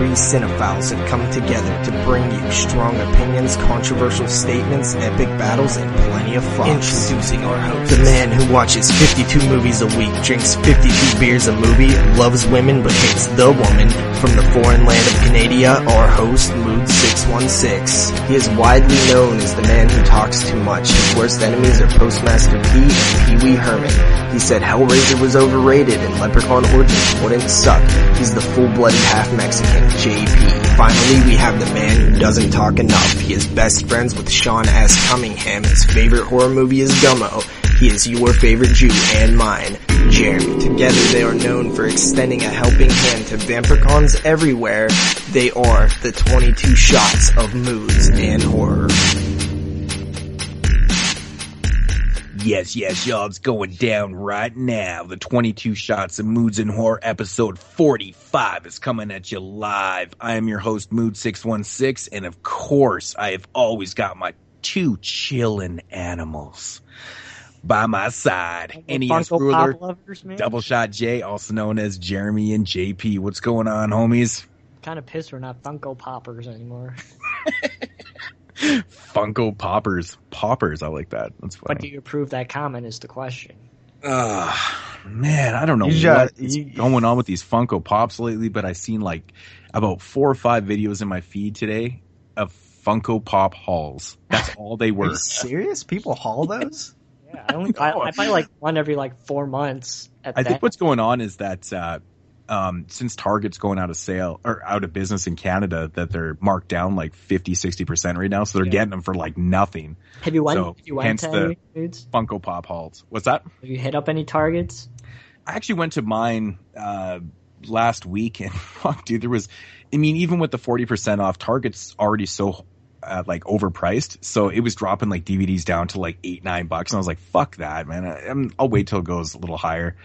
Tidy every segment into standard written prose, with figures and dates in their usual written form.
three cinephiles have come together to bring you strong opinions, controversial statements, epic battles, and plenty of fun. Introducing our host, the man who watches 52 movies a week, drinks 52 beers a movie, loves women but hates the woman, from the foreign land of Canada, our host, Moodz 616. He is widely known as the man who talks too much. His worst enemies are Postmaster P and Pee Wee Herman. He said Hellraiser was overrated and Leprechaun Origins wouldn't suck. He's the full-blooded half-Mexican, JP. Finally, we have the man who doesn't talk enough. He is best friends with Sean S. Cunningham. His favorite horror movie is Gummo. He is your favorite Jew and mine, Jeremy. Together they are known for extending a helping hand to vampircons everywhere. They are the 22 shots of Moodz and horror. Yes, y'all, it's going down right now. The 22 Shots of Moodz and Horror episode 45 is coming at you live. I am your host, Moodz 616, and of course, I have always got my two chillin' animals by my side. NES Ruler, lovers, Double Shot J, also known as Jeremy and JP. What's going on, homies? Kind of pissed we're not Funko Poppers anymore. Funko Poppers, I like that. That's funny. But do you approve that comment is the question. Man, I don't know what's going on with these Funko Pops lately, but I've seen like about 4 or 5 videos in my feed today of Funko Pop hauls. That's all they were. Are you serious? People haul those? Yeah, I buy like one every like 4 months. I think what's going on is that since Target's going out of sale or out of business in Canada, that they're marked down like 50-60% right now, so they're getting them for like nothing. Have you went hence to the any Funko Pop hauls. What's that? Have you hit up any Targets? I actually went to mine last week, and fuck, dude, even with the 40% off, Target's already so like overpriced, so it was dropping like DVDs down to like $8-9, and I was like, fuck that, man. I'll wait till it goes a little higher.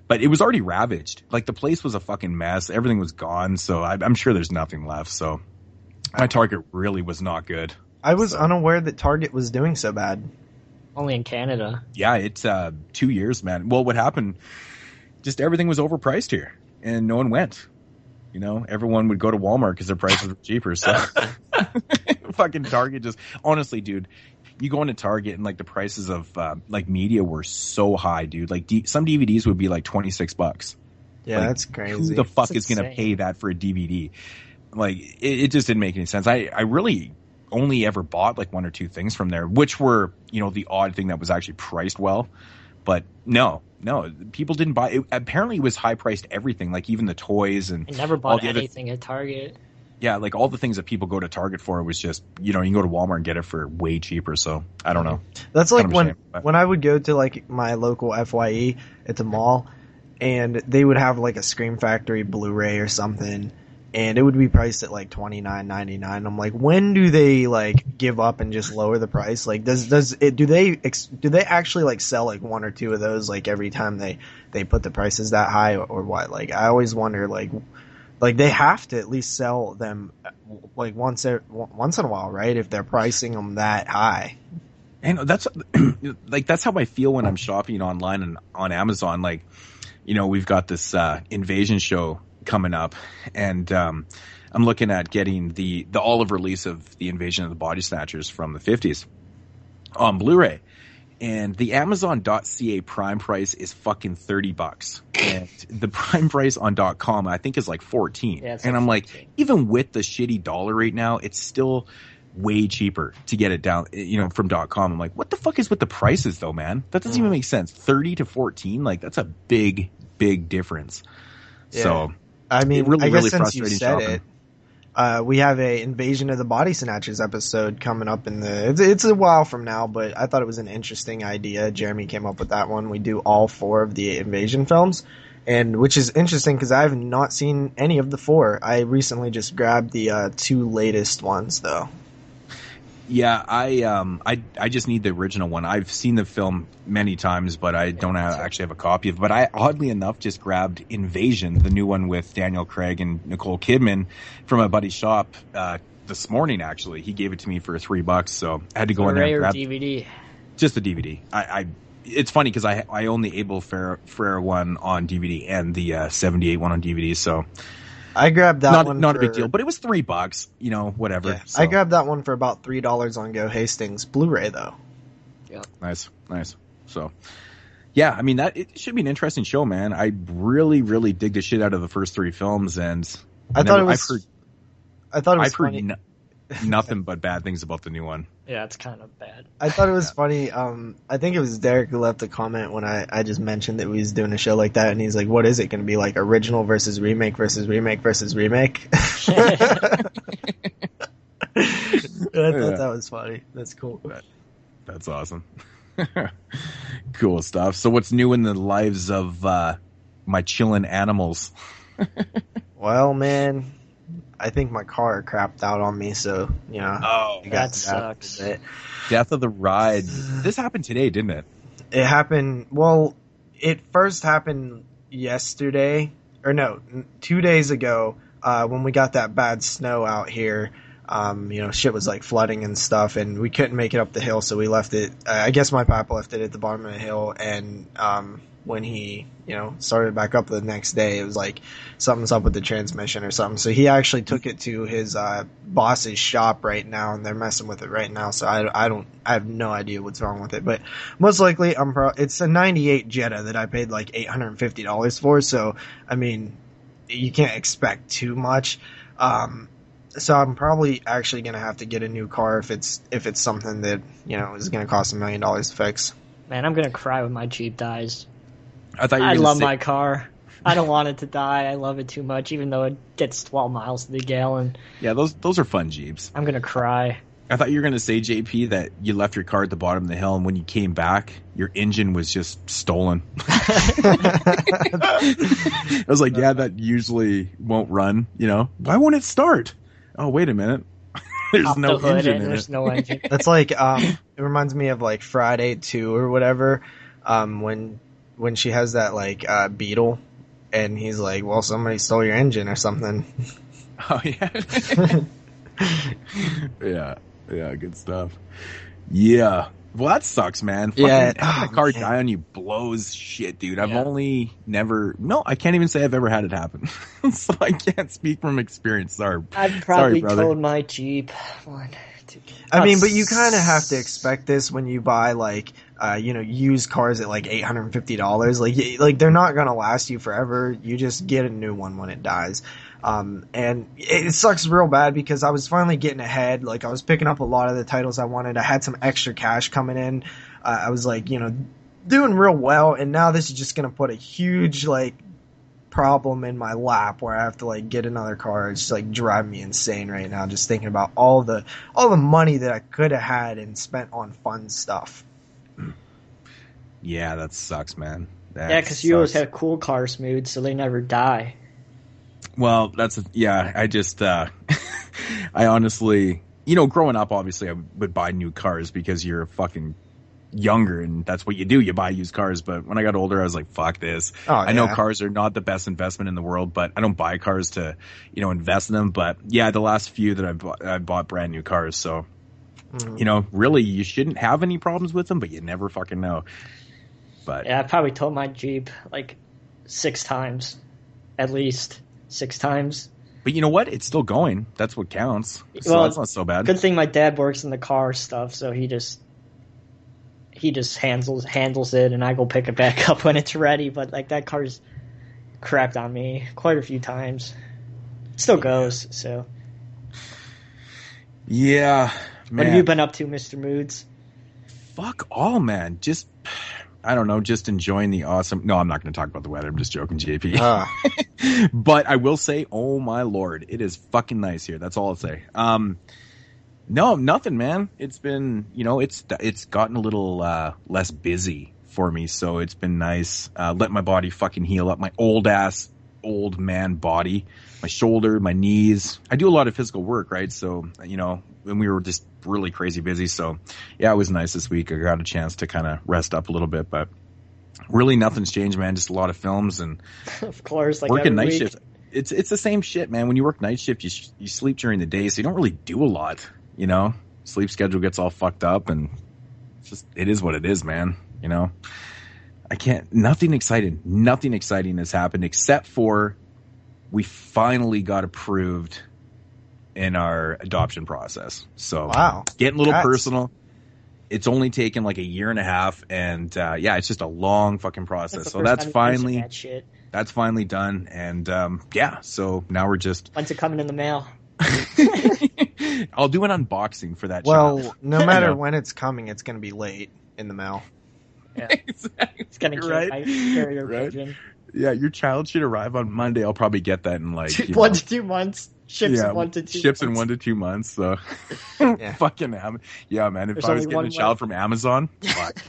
But it was already ravaged. Like, the place was a fucking mess. Everything was gone, so I'm sure there's nothing left. So my Target really was not good. I was unaware that Target was doing so bad. Only in Canada. Yeah, it's 2 years, man. Well, what happened, just everything was overpriced here, and no one went. You know, everyone would go to Walmart because their prices were cheaper. So fucking Target just, honestly, dude, you go into Target and like the prices of like media were so high, dude. Like some DVDs would be like $26. Yeah, like, that's crazy. Who the fuck is going to pay that for a DVD? Like it just didn't make any sense. I really only ever bought like 1 or 2 things from there, which were, you know, the odd thing that was actually priced well. But no, people didn't buy it. Apparently it was high priced everything, like even the toys and I never bought anything at Target. Yeah, like all the things that people go to Target for was just, you know, you can go to Walmart and get it for way cheaper. So I don't know. That's like when I would go to like my local FYE at the mall, and they would have like a Scream Factory Blu-ray or something, and it would be priced at like $29.99. I'm like, when do they like give up and just lower the price? Like, do they actually like sell like 1 or 2 of those like every time they put the prices that high, or what? Like, I always wonder like they have to at least sell them like once in a while, right? If they're pricing them that high. And that's like, that's how I feel when I'm shopping online and on Amazon. Like, you know, we've got this Invasion show coming up, and I'm looking at getting the olive release of the Invasion of the Body Snatchers from the 50s on Blu-ray. And the Amazon.ca Prime price is fucking $30, and the Prime price on .com I think is like $14. Yeah, and I'm like, even with the shitty dollar right now, it's still way cheaper to get it down, you know, from .com. I'm like, what the fuck is with the prices though, man? That doesn't even make sense. 30 to 14, like that's a big difference. Yeah. So I mean, really, I guess really since you said shopping. We have a Invasion of the Body Snatchers episode coming up it's a while from now, but I thought it was an interesting idea. Jeremy came up with that one. We do all 4 of the Invasion films, and which is interesting because I have not seen any of the 4. I recently just grabbed the 2 latest ones though. Yeah, I just need the original one. I've seen the film many times, but I don't actually have a copy of it. But I, oddly enough, just grabbed Invasion, the new one with Daniel Craig and Nicole Kidman, from my buddy's shop this morning, actually. He gave it to me for $3, so I had to go in there and grab DVD. Just the DVD. It's funny because I own the Abel Ferrara one on DVD and the 78 one on DVD, so I grabbed that one. Not a big deal, but it was $3, you know, whatever. Yeah, So. I grabbed that one for about $3 on Go Hastings. Blu-ray though. Yeah. Nice. So, yeah, I mean it should be an interesting show, man. I really, really dig the shit out of the first 3 films, and I've heard nothing but bad things about the new one. Yeah, it's kind of bad. I thought it was funny. I think it was Derek who left a comment when I just mentioned that we was doing a show like that, and he's like, "What is it going to be like? Original versus remake versus remake versus remake?" I thought that was funny. That's cool. That's awesome. Cool stuff. So, what's new in the lives of my chillin' animals? Well, man, I think my car crapped out on me, so, you know. Oh, that sucks. Death of the ride. This happened today, didn't it? It happened, well, it first happened yesterday, or no, 2 days ago, when we got that bad snow out here. You know, shit was like flooding and stuff, and we couldn't make it up the hill, so we left it. I guess my papa left it at the bottom of the hill, and when he, you know, started back up the next day, it was like something's up with the transmission or something. So he actually took it to his boss's shop right now, and they're messing with it right now. So I have no idea what's wrong with it, but most likely it's a '98 Jetta that I paid like $850 for. So I mean, you can't expect too much. So I'm probably actually going to have to get a new car if it's something that, you know, is going to cost $1 million to fix. Man, I'm going to cry when my Jeep dies. I love my car. I don't want it to die. I love it too much, even though it gets 12 miles to the gallon. Yeah, those are fun Jeeps. I'm going to cry. I thought you were going to say, JP, that you left your car at the bottom of the hill, and when you came back, your engine was just stolen. I was like, yeah, that usually won't run, you know? Why won't it start? Oh, wait a minute. There's no engine in it. No engine. That's like, it reminds me of like Friday 2 or whatever, when she has that like Beetle, and he's like, well, somebody stole your engine or something. Oh, yeah. Yeah, good stuff. Yeah. Well, that sucks, man. Yeah. Having a car die on you blows shit, dude. I can't even say I've ever had it happen. So I can't speak from experience. Sorry. I've probably brother. towed my Jeep. I mean, but you kind of have to expect this when you buy like, used cars at like $850. Like they're not going to last you forever. You just get a new one when it dies. And it sucks real bad because I was finally getting ahead. Like I was picking up a lot of the titles I wanted. I had some extra cash coming in. I was like, doing real well. And now this is just going to put a huge like problem in my lap where I have to like get another car. It's just like driving me insane right now. Just thinking about all the money that I could have had and spent on fun stuff. Yeah, that sucks, man. Yeah, because you always have cool cars, Moodz, so they never die. Well, I just, I honestly, growing up, obviously, I would buy new cars because you're fucking younger and that's what you do. You buy used cars. But when I got older, I was like, fuck this. Oh, I know cars are not the best investment in the world, but I don't buy cars to, invest in them. But yeah, the last few that I bought brand new cars. So, really, you shouldn't have any problems with them, but you never fucking know. But yeah, I probably towed my Jeep like 6 times, at least 6 times. But you know what? It's still going. That's what counts. So that's not so bad. Good thing my dad works in the car stuff, so he just handles it, and I go pick it back up when it's ready. But like that car's crapped on me quite a few times. It still goes. So yeah, man. What have you been up to, Mr. Moodz? Fuck all, man. Just. I don't know, just enjoying the awesome... No, I'm not going to talk about the weather. I'm just joking, JP. But I will say, oh my lord, it is fucking nice here. That's all I'll say. No, nothing, man. It's been, it's gotten a little less busy for me, so it's been nice. Let my body fucking heal up. My old man body. My shoulder, my knees. I do a lot of physical work, right? So, when we were just really crazy busy. So, yeah, it was nice this week. I got a chance to kind of rest up a little bit, but really nothing's changed, man. Just a lot of films and of course, like working night week. shift. It's the same shit, man. When you work night shift, you sleep during the day, so you don't really do a lot. Sleep schedule gets all fucked up, and it is what it is, man. Nothing exciting has happened except for we finally got approved in our adoption process. So wow, getting a little Congrats. personal. It's only taken like a year and a half, and yeah, it's just a long fucking process. So that's finally done, and yeah. So now we're just. When's it coming in the mail? I'll do an unboxing for that. Well, child. no matter when it's coming, it's going to be late in the mail. Yeah. It's going to carry your pigeon. Yeah, your child should arrive on Monday. I'll probably get that in like 1 to 2 months. Ships in 1 to 2 ships months. in 1 to 2 months. So Yeah. fucking yeah, man. If There's I was only getting one a child from Amazon, fuck,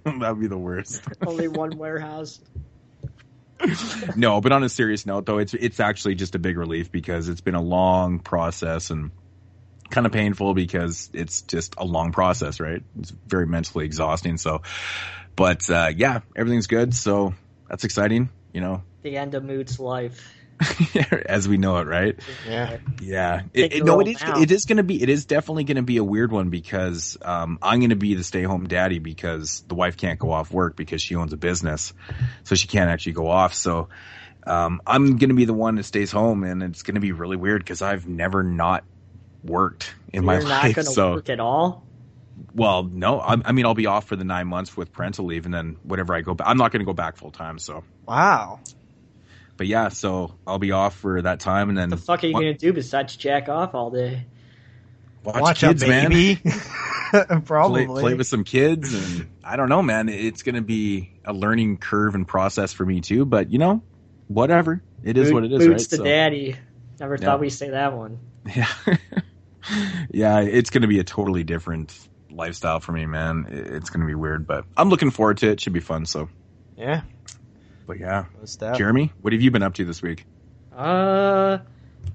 that'd be the worst. Only one warehouse. No, but on a serious note, though, it's actually just a big relief because it's been a long process and kind of painful because it's just a long process, right? It's very mentally exhausting. So, but yeah, everything's good. So that's exciting, you know. The end of Moodz life. As we know it, right? Yeah. It is definitely going to be a weird one because I'm going to be the stay home daddy because the wife can't go off work because she owns a business, so she can't actually go off. So I'm going to be the one that stays home, and it's going to be really weird because I've never not worked in my life. You're not going to work at all? Well, no. I mean, I'll be off for the 9 months with parental leave, and then whatever I go back, I'm not going to go back full time. So Wow. But yeah, so I'll be off for that time, and then What the fuck are you going to do besides jack off all day? watch kids, out, baby. man. Probably play with some kids, and I don't know, man. It's going to be a learning curve and process for me too. But you know, whatever. It is what it is, right? Moodz the daddy. Never thought we'd say that one. Yeah, yeah. It's going to be a totally different lifestyle for me, man. It's going to be weird, but I'm looking forward to it. Should be fun. So Yeah. but yeah, Stuff. Jeremy, what have you been up to this week?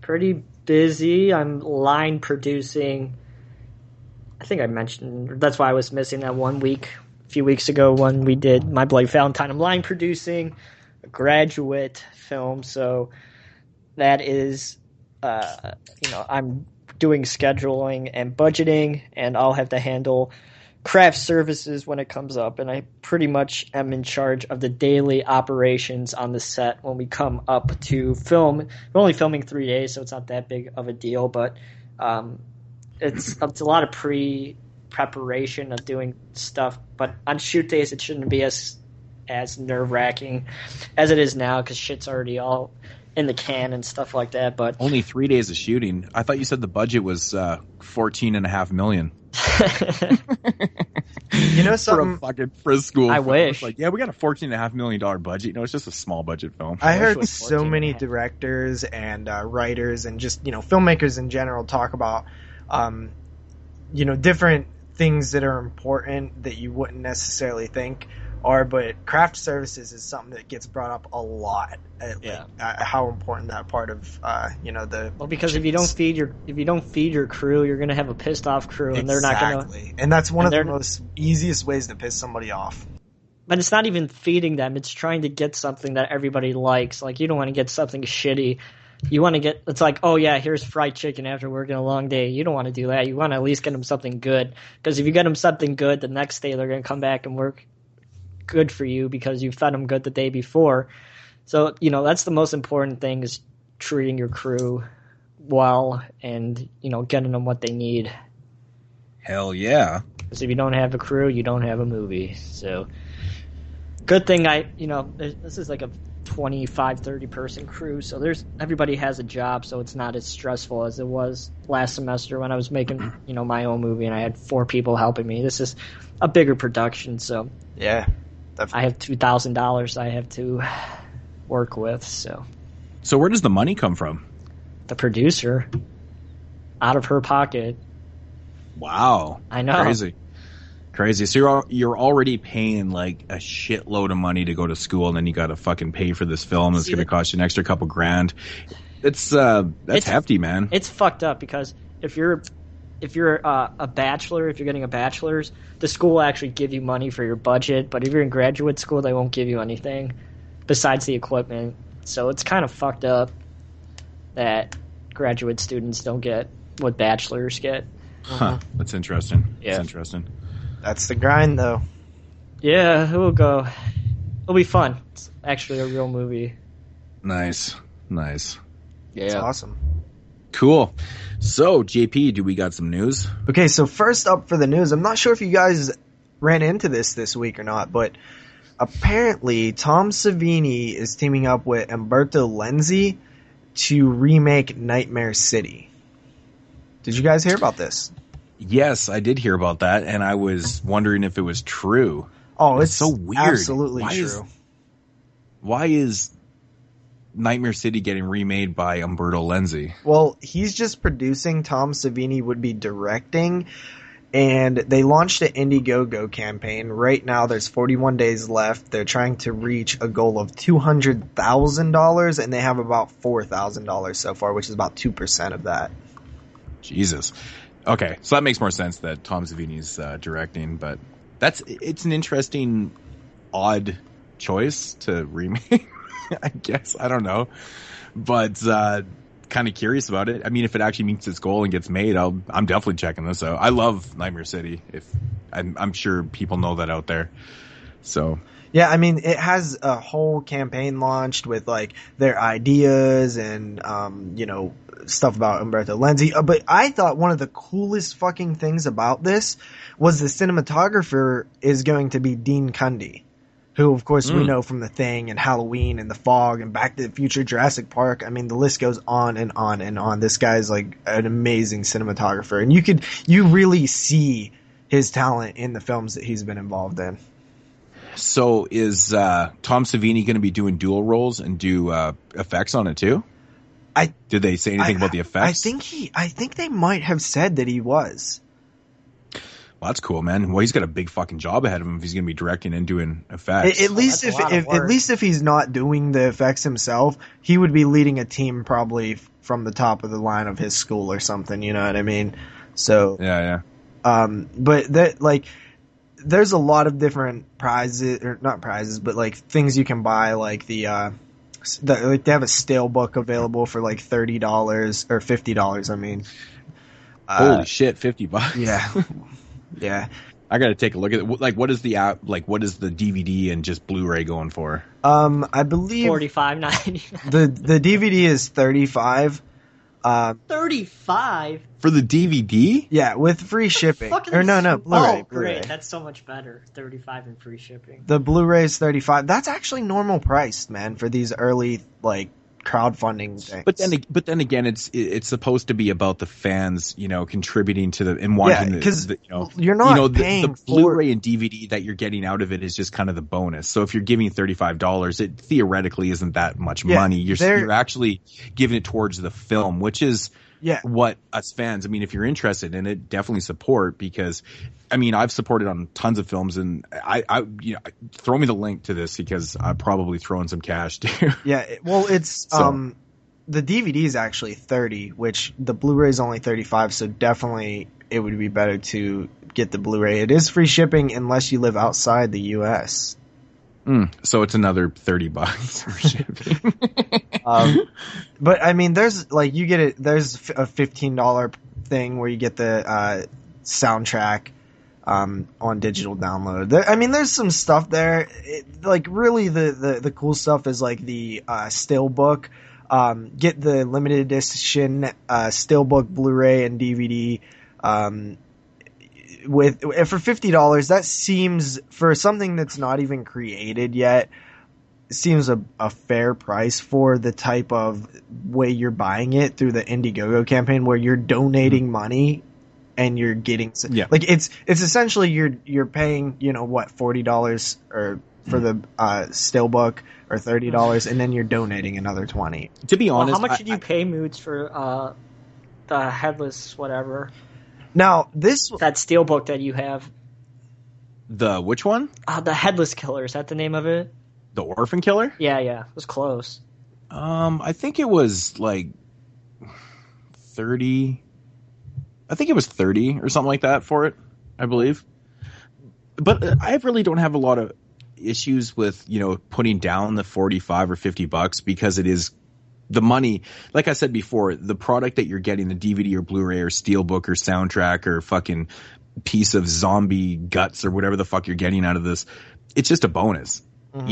Pretty busy. I'm line producing. I think I mentioned that's why I was missing that 1 week a few weeks ago when we did My Bloody Valentine. I'm line producing a graduate film, so that is, I'm doing scheduling and budgeting, and I'll have to handle craft services when it comes up, and I pretty much am in charge of the daily operations on the set when we come up to film. We're only filming 3 days, so it's not that big of a deal, but it's a lot of preparation of doing stuff. But on shoot days, it shouldn't be as nerve-wracking as it is now because shit's already all in the can and stuff like that. But only 3 days of shooting. I thought you said the budget was $14.5 million. You know something? For a school. I film. wish. It's like, yeah, we got a $14.5 million budget. You know, it's just a small budget film. I wish it heard was so 14 many and a half. directors and writers and just, filmmakers in general talk about, different things that are important that you wouldn't necessarily think are, but craft services is something that gets brought up a lot. How important that part of, the. Well, because if you don't feed your crew, you're gonna have a pissed off crew, and they're not gonna. And that's one of the most easiest ways to piss somebody off. But it's not even feeding them; it's trying to get something that everybody likes. Like you don't want to get something shitty. You want to get. It's like, oh yeah, here's fried chicken after working a long day. You don't want to do that. You want to at least get them something good. Because if you get them something good, the next day they're gonna come back and work good for you because you fed them good the day before. So, that's the most important thing is treating your crew well and, getting them what they need. Hell yeah. Because if you don't have a crew, you don't have a movie. So, good thing this is like a 25, 30 person crew. So everybody has a job. So it's not as stressful as it was last semester when I was making, my own movie and I had 4 people helping me. This is a bigger production. So Yeah. I have $2,000 I have to work with. So where does the money come from? the producer, out of her pocket. Wow. I know. Crazy. So you're already paying like a shitload of money to go to school, and then you got to fucking pay for this film. It's going to cost you an extra couple grand. It's hefty, man. It's fucked up because if you're a bachelor, if you're getting a bachelor's, the school will actually give you money for your budget. But if you're in graduate school, they won't give you anything besides the equipment. So it's kind of fucked up that graduate students don't get what bachelors get. Huh. That's interesting. Yeah. That's interesting. That's the grind, though. Yeah, it will go. It'll be fun. It's actually a real movie. Nice. Yeah. It's awesome. Cool. So, JP, do we got some news? Okay, so first up for the news, I'm not sure if you guys ran into this week or not, but apparently Tom Savini is teaming up with Umberto Lenzi to remake Nightmare City. Did you guys hear about this? Yes, I did hear about that, and I was wondering if it was true. Oh, it's so weird. Absolutely true. Why is Nightmare City getting remade by Umberto Lenzi? Well, he's just producing. Tom Savini would be directing, and they launched an Indiegogo campaign. Right now, there's 41 days left. They're trying to reach a goal of $200,000, and they have about $4,000 so far, which is about 2% of that. Jesus. Okay, so that makes more sense that Tom Savini's directing, but it's an interesting, odd choice to remake. I guess. I don't know. But kind of curious about it. I mean, if it actually meets its goal and gets made, I'm definitely checking this out. I love Nightmare City. I'm sure people know that out there. So yeah, I mean, it has a whole campaign launched with like their ideas and stuff about Umberto Lenzi. But I thought one of the coolest fucking things about this was the cinematographer is going to be Dean Cundey, who, of course, we know from The Thing and Halloween and The Fog and Back to the Future, Jurassic Park. I mean, the list goes on and on and on. This guy's like an amazing cinematographer, and you really see his talent in the films that he's been involved in. So is Tom Savini going to be doing dual roles and do effects on it too? Did they say anything about the effects? I think they might have said that he was. Well, that's cool, man. Well, he's got a big fucking job ahead of him if he's going to be directing and doing effects. At least if he's not doing the effects himself, he would be leading a team probably from the top of the line of his school or something. You know what I mean? So yeah. But that like, there's a lot of different prizes, or not prizes, but like things you can buy, like they have a stale book available for like $30 or $50. I mean, holy shit, $50. Yeah. Yeah, I got to take a look at it. Like, what is the app? Like, what is the DVD and just Blu-ray going for? I believe $45.99. The DVD is $35. $35 for the DVD? Yeah, with free shipping. Or no, Blu-ray. Oh, great! That's so much better. $35 and free shipping. The Blu-ray is $35. That's actually normal priced, man, for these early like crowdfunding things. But then again, it's supposed to be about the fans, contributing to the and wanting because you're not paying the Blu-ray and DVD that you're getting out of it is just kind of the bonus. So if you're giving $35, it theoretically isn't that much money. You're actually giving it towards the film, which is what us fans. I mean, if you're interested in it, definitely support, because I mean, I've supported on tons of films, and I throw me the link to this because I'm probably throwing some cash too. Yeah, well, it's the DVD is actually $30, which the Blu-ray is only $35. So definitely, it would be better to get the Blu-ray. It is free shipping unless you live outside the U.S. So it's another $30 for shipping. But I mean, there's like you get it. There's a $15 thing where you get the soundtrack on digital download. There's some stuff there. Like really, the cool stuff is like the steelbook. Get the limited edition steelbook Blu-ray and DVD. For $50, that seems, for something that's not even created yet, seems a fair price for the type of way you're buying it through the Indiegogo campaign, where you're donating money and you're getting like it's essentially you're paying $40 or for the steelbook, or $30, and then you're donating another $20. To be honest, how much did you pay Moodz for the headless whatever? Now that steelbook that you have. The which one? The Headless Killer, is that the name of it? The Orphan Killer? Yeah, it was close. I think it was like 30. I think it was 30 or something like that for it, I believe. But I really don't have a lot of issues with, putting down the $45 or $50, because it is the money. Like I said before, the product that you're getting, the DVD or Blu-ray or steelbook or soundtrack or fucking piece of zombie guts or whatever the fuck you're getting out of this, it's just a bonus. Mm-hmm.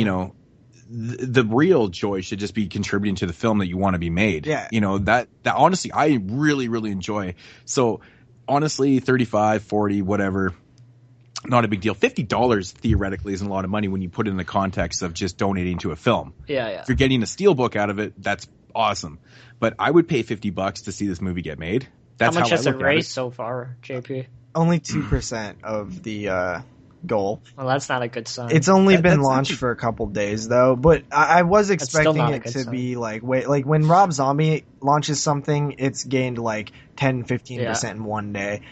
the real joy should just be contributing to the film that you want to be made. Yeah. You know, that honestly, I really, really enjoy. So honestly, 35, 40, whatever, not a big deal. $50 theoretically isn't a lot of money when you put it in the context of just donating to a film. Yeah. If you're getting a steelbook out of it, that's awesome. But I would pay $50 to see this movie get made. That's how much has I it look at raised so far, JP? Only 2% of the goal. Well, that's not a good sign. It's only been launched for a couple days though, but I was expecting it to be like when Rob Zombie launches something, it's gained like 10-15% in one day.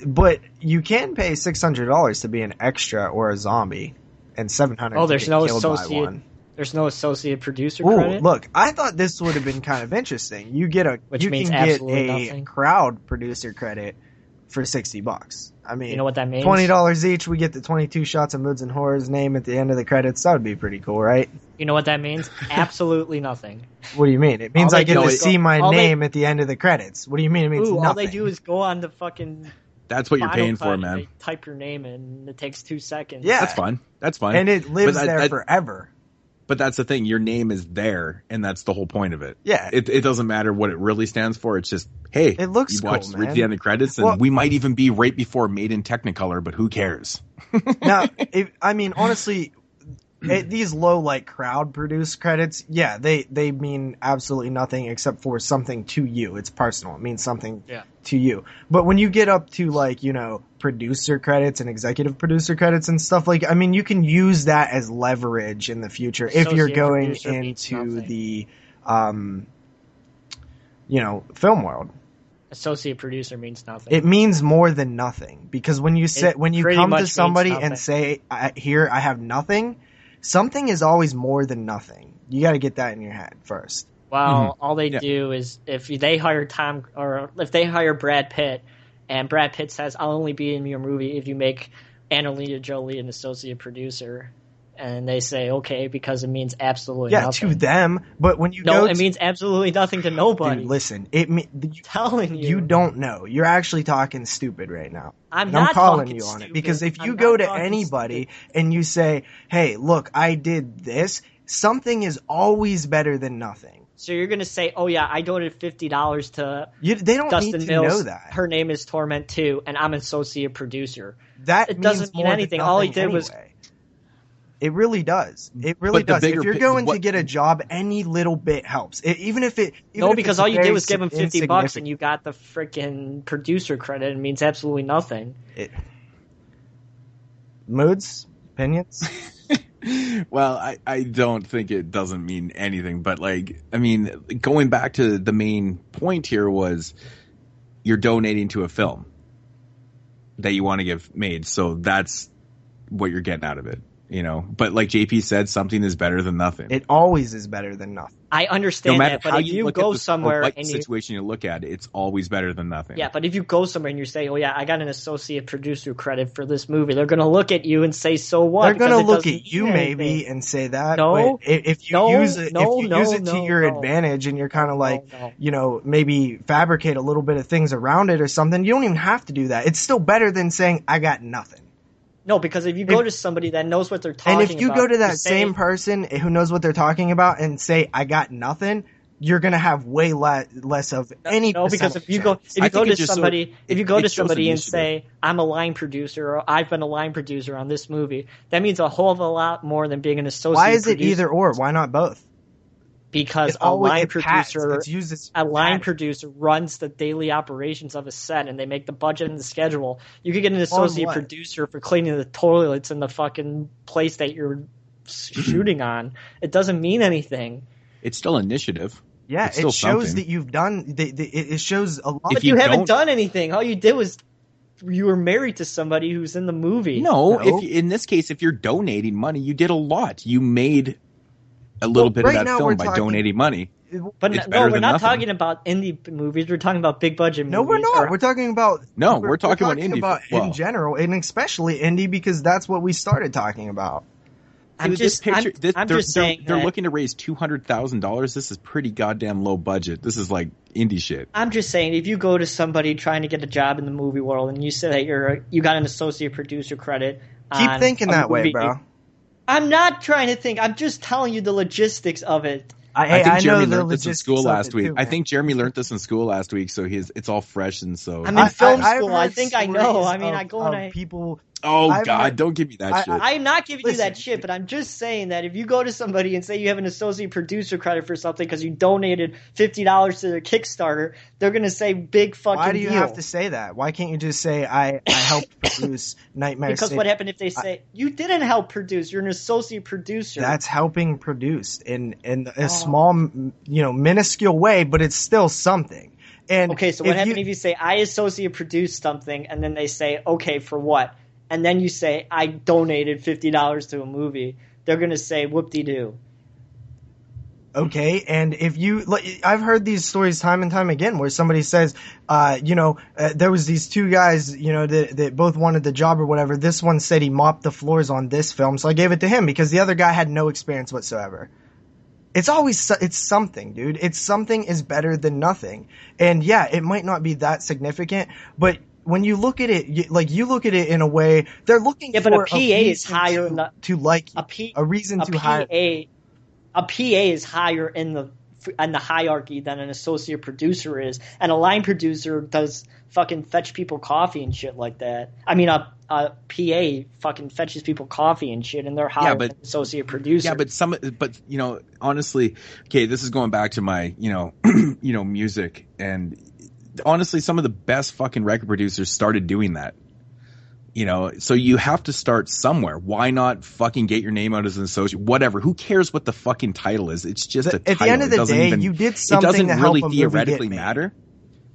But you can pay $600 to be an extra or a zombie, and $700 Oh, there's to no get killed by associate. one. There's no associate producer Ooh, credit. look, I thought this would have been kind of interesting. You get Which you means can get absolutely a nothing. crowd producer credit for $60. I mean, You know what that means? $20 each. We get the 22 shots of Moodz and Horror's name at the end of the credits. That would be pretty cool, right? You know what that means? Absolutely nothing. What do you mean? It means All I they get do to is see go- my all they- name at the end of the credits. What do you mean? It means Ooh, nothing. all they do is go on the fucking. That's what you're Final paying Cut for, and man. they type your name in, and it takes 2 seconds. Yeah. That's fine. That's fine. and it lives But there forever. But that's the thing. Your name is there, and that's the whole point of it. Yeah. It doesn't matter what it really stands for. It's just, hey, It looks you cool, watched man. right to the end of the credits, and Well- we might even be right before Made in Technicolor, but who cares? Now, honestly, these low crowd produced credits, yeah, they mean absolutely nothing except for something to you. It's personal. It means something to you. But when you get up to producer credits and executive producer credits and stuff you can use that as leverage in the future if you're Associate going producer means into nothing. the film world. Associate producer means nothing. It means more than nothing because when you pretty come much to means somebody nothing. and say, "Here, I have nothing," something is always more than nothing. You got to get that in your head first. Well, all they do is if they hire if they hire Brad Pitt, and Brad Pitt says, "I'll only be in your movie if you make Angelina Jolie an associate producer," and they say, "Okay," because it means absolutely nothing. To them. But when you go, it means absolutely nothing to nobody. Dude, listen, Telling you, you don't know. You're actually talking stupid right now. I'm And not I'm calling talking you on it stupid. because if you I'm go not to talking anybody stupid. and you say, "Hey, look, I did this," something is always better than nothing. So you're gonna say, "Oh yeah, I donated $50 to They don't Dustin need to Mills. know that. Her name is Torment 2, and I'm an associate producer." That It means doesn't mean more anything. than All he nothing did was- anyway. It really does. It really But the does. bigger If you're pic- going to what- get a job, any little bit helps. Even if Because all you did was give him $50 insignificant. and you got the freaking producer credit. It means absolutely nothing. Moods, opinions. Well, I don't think it doesn't mean anything, but going back to the main point here was you're donating to a film that you want to get made. So that's what you're getting out of it, but like JP said, something is better than nothing. It always is better than nothing. I No understand matter that, but how if you look go at the somewhere what and you situation you look at, it's always better than nothing. but if you go somewhere and you say, "Oh yeah, I got an associate producer credit for this movie," they're going to look at you and say, "So what?" They're going to Because it look doesn't at you mean maybe anything. and say that. No. But if you No, use it, no, if you no, use it to no, your no. advantage and you're kind of No. maybe fabricate a little bit of things around it or something, you don't even have to do that. It's still better than saying I got nothing. No, because if you go to somebody that knows what they're talking And about, if you go to that say- same person who knows what they're talking about and say I got nothing, you're going to have way less of any. No, because if you go percentage if you I go think to it just somebody it to shows somebody and initiative. say I'm a line producer or I've been a line producer on this movie, that means a whole of a lot more than being an associate. why is it producer. either or? Why not both? Because It a always- line it patents. producer It's used as a line patent. producer runs the daily operations of a set and they make the budget and the schedule. You could get an associate what? producer for cleaning the toilets in the fucking place that you're shooting on. It doesn't mean anything. It's still initiative. Yeah, It's it still shows something. that you've done. It shows a lot. If But you you haven't don't- done anything. All you did was you were married to somebody who's in the movie. No, No. if in this case, if you're donating money, you did a lot. You made a little bit right of that now film we're by talking- donating money. But It's no, better we're than not nothing. talking about indie movies. We're talking about big budget No, movies. we're not. or- We're talking about. No, we're talking about indie. in Well- general, and especially indie because that's what we started talking about. I'm Dude, just, this picture, I'm, this, I'm they're, just saying they're that- looking to raise $200,000. This is pretty goddamn low budget. This is like indie shit. I'm just saying, if you go to somebody trying to get a job in the movie world and you say that you got an associate producer credit, Keep on thinking a that way, movie- bro. I'm not trying to think. I'm just telling you the logistics of it. I think Jeremy learned this in logistics school of last it week. too, I man. think Jeremy learned this in school last week, so it's all fresh and so. I'm in film I've school. I heard think I know. stories I mean, I go and of I. people. Oh I've God! heard- Don't give me that shit. I'm not giving you that Listen. shit, but I'm just saying that if you go to somebody and say you have an associate producer credit for something because you donated $50 to their Kickstarter, they're gonna say big fucking Why do you deal. have to say that? Why can't you just say I helped produce Nightmare Because City? what happened if they say you didn't help produce? You're an associate producer. That's helping produce in a small, minuscule way, but it's still something. And okay. So what happened if you say I associate produced something, and then they say okay for what? And then you say I donated $50 to a movie. They're gonna say whoop-de-doo. Okay, and if you, I've heard these stories time and time again where somebody says, there was these two guys, that both wanted the job or whatever. This one said he mopped the floors on this film, so I gave it to him because the other guy had no experience whatsoever. It's something, dude. It's something is better than nothing. And yeah, it might not be that significant, but when you look at it, you look at it in a way, they're looking for but a PA is reason higher to like you, a reason to hire. A PA is higher in the hierarchy than an associate producer is, and a line producer does fucking fetch people coffee and shit like that. I mean, a PA fucking fetches people coffee and shit, and they're higher than an associate producer. Yeah, but honestly, okay, this is going back to my music, and honestly, some of the best fucking record producers started doing that. So you have to start somewhere. Why not fucking get your name out as an associate? Whatever. Who cares what the fucking title is? It's just a title. At the end of the day, you did something It doesn't to really help a movie theoretically get made. matter.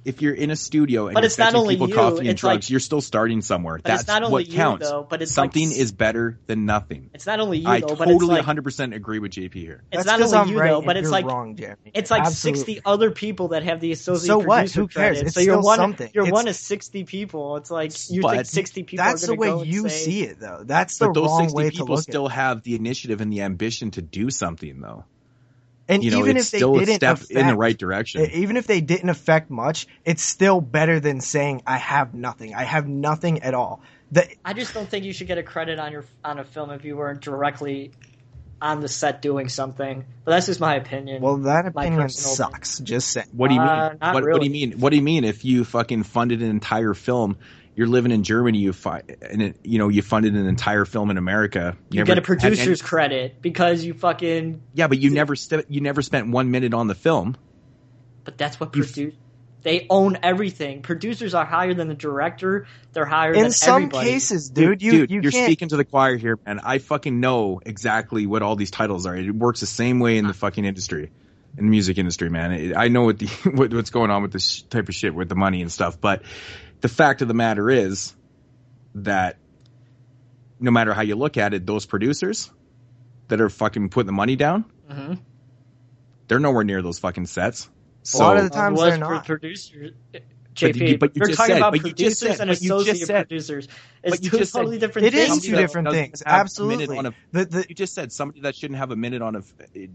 If you're in a studio and But you're it's not fetching only people you, coffee and it's drugs, like- you're still starting somewhere. But it's That's not only what you, counts. though, but it's something like- is better than nothing. It's not only you, I though, but totally it's like 100% agree with JP here. it's That's not 'cause only I'm you right though, and but it's you're like wrong, Jeremy. it's like Absolutely. 60 other people that have the associate So what? producer Who cares? credit. It's So you're still one. something. You're It's- one of 60 people. It's like you But think 60 people. That's are the gonna way go and you say, see it, though. That's the But those wrong 60 way to people look still at it. have the initiative and the ambition to do something, though. And even it's if they still a didn't step in the affect- right direction. even if they didn't affect much, it's still better than saying I have nothing. I have nothing at all. I just don't think you should get a credit on a film if you weren't directly on the set doing something. But that's just my opinion. Well, that My opinion personal sucks. Just saying. What do you mean? not What do really. you mean? What do you mean? If you fucking funded an entire film, you're living in Germany. You funded an entire film in America. you get a producer's credit because you fucking. Yeah, but you never spent 1 minute on the film. But that's what they own everything. Producers are higher than the director. They're higher than In some everybody. cases, dude, you're you can't. speaking to the choir here, and I fucking know exactly what all these titles are. It works the same way in the fucking industry, in the music industry, man. I know what's going on with this type of shit with the money and stuff. But the fact of the matter is that no matter how you look at it, those producers that are fucking putting the money down, they're nowhere near those fucking sets. A lot of the times was they're not. Producers. JP, but you we're just talking said- about but you just producers said- and but you just associate said- producers. It's but you two just said- totally different It things. is two different doesn't things. have a Absolutely. minute on you just said somebody that shouldn't have a minute on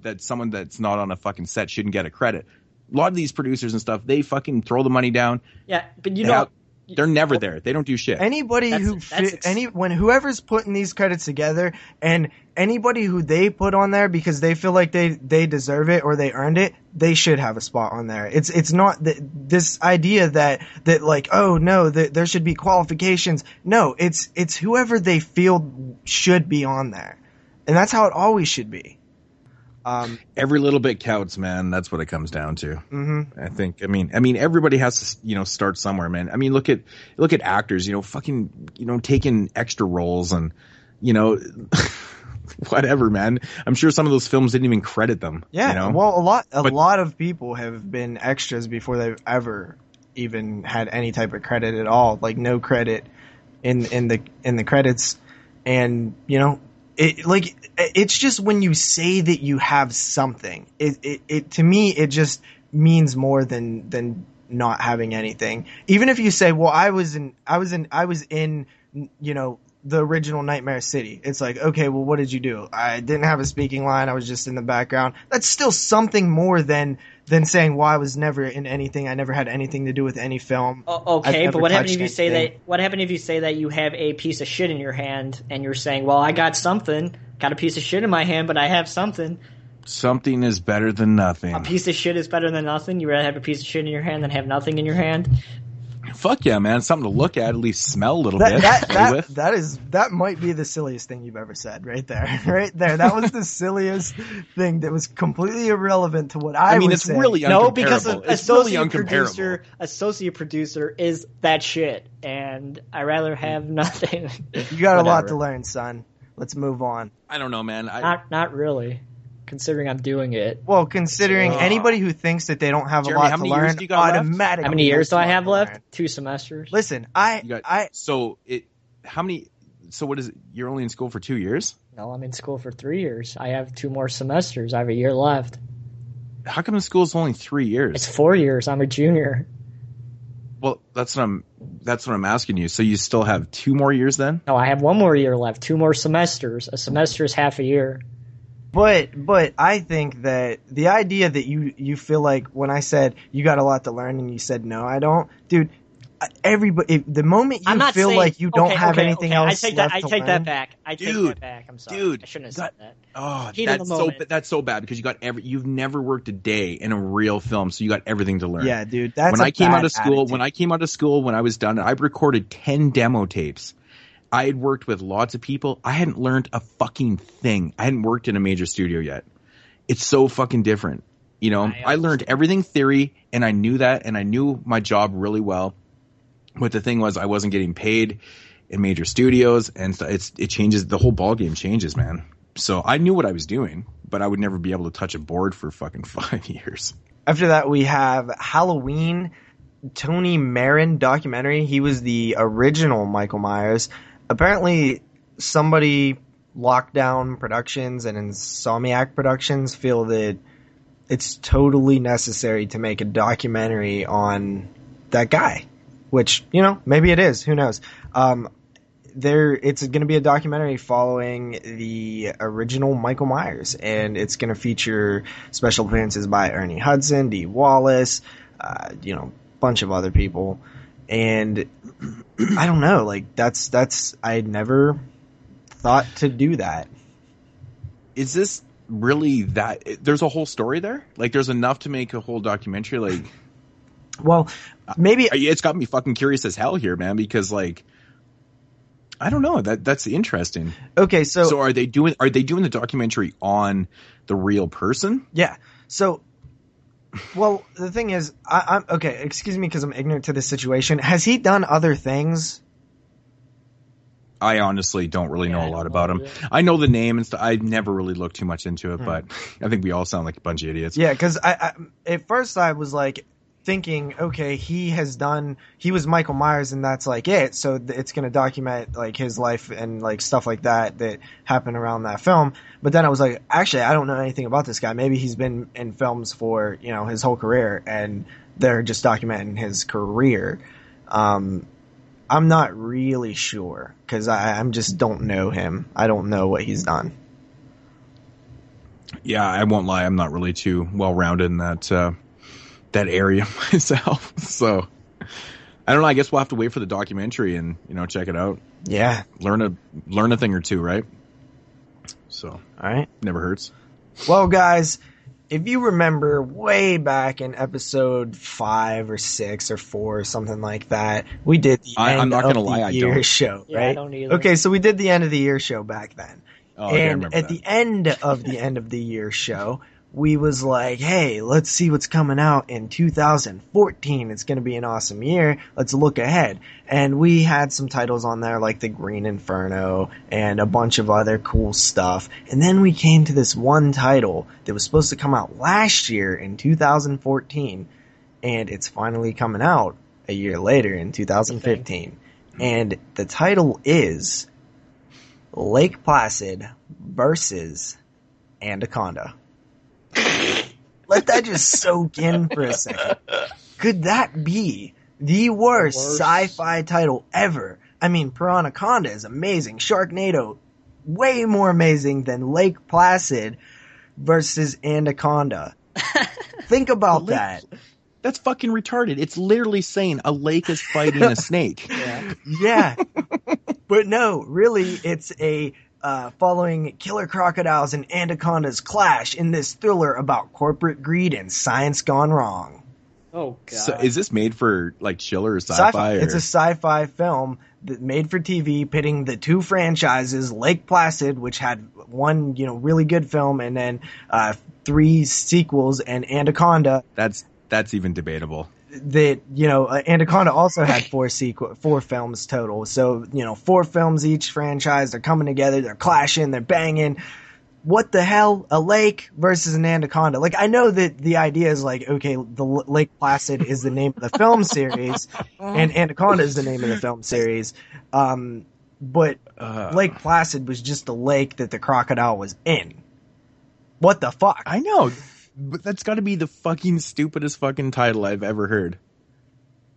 that someone that's not on a fucking set shouldn't get a credit. A lot of these producers and stuff, they fucking throw the money down. Yeah, but you know, They're never there. They don't do shit. Anybody whoever's putting these credits together, and anybody who they put on there because they feel like they deserve it or they earned it, they should have a spot on there. It's not this idea that like, oh no, there should be qualifications. No, it's whoever they feel should be on there, and that's how it always should be. Every little bit counts, man. That's what it comes down to. Mm-hmm. I think. I mean, everybody has to, start somewhere, man. I mean, look at actors, fucking, taking extra roles and, whatever, man. I'm sure some of those films didn't even credit them. Yeah. Well, a lot of people have been extras before they've ever even had any type of credit at all, like no credit in the credits, and it's just when you say that you have something, it to me it just means more than not having anything. Even if you say, well, I was in the original Nightmare City. It's like, okay, well, what did you do? I didn't have a speaking line. I was just in the background. That's still something more than saying, well, I was never in anything. I never had anything to do with any film. Okay, but what happened if you say that? What happened if you say that you have a piece of shit in your hand and you're saying, well, I got something. got a piece of shit in my hand, but I have something. Something is better than nothing. A piece of shit is better than nothing. You rather have a piece of shit in your hand than have nothing in your hand? Fuck yeah, man. Something to look at least smell a little bit. That might be the silliest thing you've ever said right there. Right there. That was the silliest thing that was completely irrelevant to what I mean, it's saying. really uncomparable. No, because associate producer is that shit, and I rather have nothing. You got a lot to learn, son. Let's move on. I don't know, man. Not really. Considering I'm doing it. Well, considering anybody who thinks that they don't have Jeremy, a lot to learn, automatically. How many years do I have left? 2 semesters. Listen, So what is it? You're only in school for 2 years? No, I'm in school for 3 years. I have 2 more semesters. I have a year left. How come the school's only 3 years? It's 4 years. I'm a junior. Well, that's what I'm asking you. So you still have 2 more years then? No, I have 1 more year left. 2 more semesters. A semester is half a year. But I think that the idea that you feel like when I said you got a lot to learn and you said no, I don't, dude. Everybody, the moment you feel like you don't have anything else I take that back. I take that back. I'm sorry. Dude, I shouldn't have said that. Oh, that's so bad because you've never worked a day in a real film, so you got everything to learn. Yeah, dude. That's when I came out of school, when I was done, I recorded 10 demo tapes. I had worked with lots of people. I hadn't learned a fucking thing. I hadn't worked in a major studio yet. It's so fucking different. You know, I learned everything theory, and I knew that, and I knew my job really well. But the thing was, I wasn't getting paid in major studios, and so it changes. The whole ballgame changes, man. So I knew what I was doing, but I would never be able to touch a board for fucking 5 years. After that, we have Halloween, Tony Marin documentary. He was the original Michael Myers. Apparently, somebody, Lockdown Productions and Insomniac Productions, feel that it's totally necessary to make a documentary on that guy. Which, you know, maybe it is. Who knows? It's going to be a documentary following the original Michael Myers, and it's going to feature special appearances by Ernie Hudson, Dee Wallace, bunch of other people. And I don't know, like that's I had never thought to do that. Is this really that? There's a whole story there? Like, there's enough to make a whole documentary? Like, well, maybe it's got me fucking curious as hell here, man. Because like, I don't know. That's interesting. Okay, so are they doing the documentary on the real person? Yeah. So, well, the thing is, I'm okay. Excuse me, because I'm ignorant to this situation. Has he done other things? I honestly don't really know a lot about him. I know the name and stuff. I never really looked too much into it, but I think we all sound like a bunch of idiots. Yeah, because I at first I was like thinking, okay, he was Michael Myers and that's like it. So it's going to document like his life and like stuff like that happened around that film. But then I was like, actually, I don't know anything about this guy. Maybe he's been in films for, his whole career and they're just documenting his career. I'm not really sure because I just don't know him. I don't know what he's done. Yeah, I won't lie. I'm not really too well-rounded in that area myself. So I don't know. I guess we'll have to wait for the documentary and, check it out. Yeah. Learn a thing or two, right? So, all right. Never hurts. Well, guys, if you remember way back in episode 5 or 6 or 4 or something like that, we did the end of the year show, right? Yeah, I don't either. Okay, so we did the end of the year show back then. Oh, and at the end of the year show, we was like, hey, let's see what's coming out in 2014. It's going to be an awesome year. Let's look ahead. And we had some titles on there like The Green Inferno and a bunch of other cool stuff. And then we came to this one title that was supposed to come out last year in 2014. And it's finally coming out a year later in 2015. And the title is Lake Placid versus Anaconda. Let that just soak in for a second. Could that be the worst sci-fi title ever? I mean, Piranaconda is amazing. Sharknado, way more amazing than Lake Placid versus Anaconda. Think about that. That's fucking retarded. It's literally saying a lake is fighting a snake. Yeah. But no, really, it's a following killer crocodiles and anacondas clash in this thriller about corporate greed and science gone wrong. Oh god! So is this made for like chiller or sci-fi? It's a sci-fi film that made for TV, pitting the two franchises: Lake Placid, which had one really good film, and then 3 sequels, and Anaconda. That's even debatable. That Anaconda also had 4 films total. So 4 films each franchise. They're coming together. They're clashing. They're banging. What the hell? A lake versus an anaconda. Like, I know that the idea is like, okay, the Lake Placid is the name of the film series, and Anaconda is the name of the film series. But Lake Placid was just a lake that the crocodile was in. What the fuck? I know, but that's got to be the fucking stupidest fucking title I've ever heard.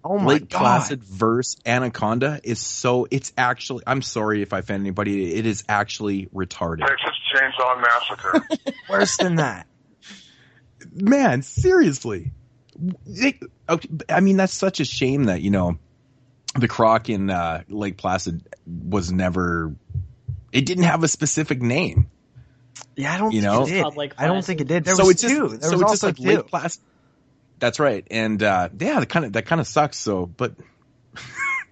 Oh my Lake god! Placid versus Anaconda is so. It's actually. I'm sorry if I offend anybody. It is actually retarded. Texas Chainsaw Massacre. Worse than that. Man, seriously. I mean, that's such a shame that the croc in Lake Placid was never. It didn't have a specific name. Yeah, I don't think it did. I don't think it did. There was 2. There was also 2. Lake Placid. That's right, and that kind of sucks. So, but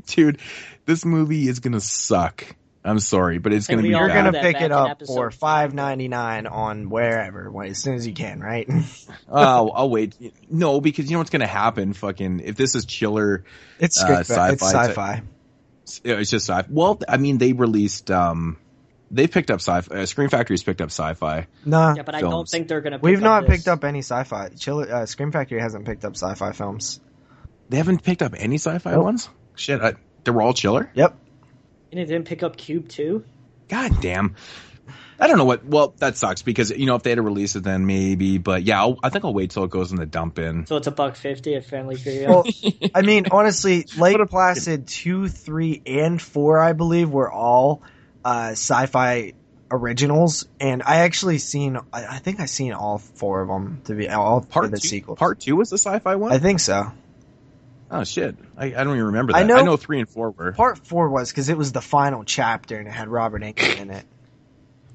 dude, this movie is gonna suck. I'm sorry, but it's gonna be. You're bad. gonna pick it up for $5.99 on wherever, as soon as you can, right? I'll wait. No, because you know what's gonna happen. Fucking, if this is chiller, it's sci-fi. It's sci-fi. It's just sci-fi. Well, I mean, they released. They picked up sci-fi. Scream Factory's picked up sci-fi. Nah. Yeah, but I don't think they're gonna. We've not picked up any sci-fi. Scream Factory hasn't picked up sci-fi films. They haven't picked up any sci-fi ones? Shit, they were all chiller? Yep. And it didn't pick up Cube 2? God damn. I don't know what. Well, that sucks because if they had to release it, then maybe. But yeah, I think I'll wait till it goes in the dump bin. So it's $1.50 at Family Video. Well, I mean, honestly, Lake Placid 2, 3, and 4, I believe, were all sci-fi originals, and I actually I think I've seen all 4 of them to be all part of the sequel. Part 2 was the sci-fi one? I think so. Oh shit! I don't even remember that. I know 3 and 4 were. Part 4 was because it was the final chapter and it had Robert Englund in it.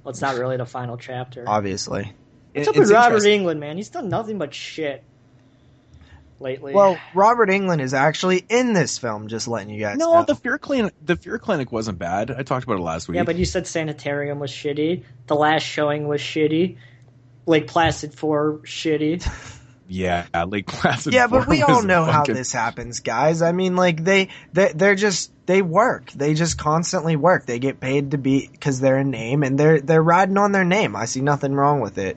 Well, it's not really the final chapter. Obviously. What's up with Robert Englund, man? He's done nothing but shit lately. Well, Robert Englund is actually in this film, just letting you guys know. No, the Fear Clinic wasn't bad. I talked about it last week. Yeah, but you said Sanitarium was shitty. The Last Showing was shitty. Lake Placid 4 shitty. Yeah, Lake Placid. Yeah, but we all know how this happens, guys. I mean, like they work. They just constantly work. They get paid to be because they're a name, and they're riding on their name. I see nothing wrong with it.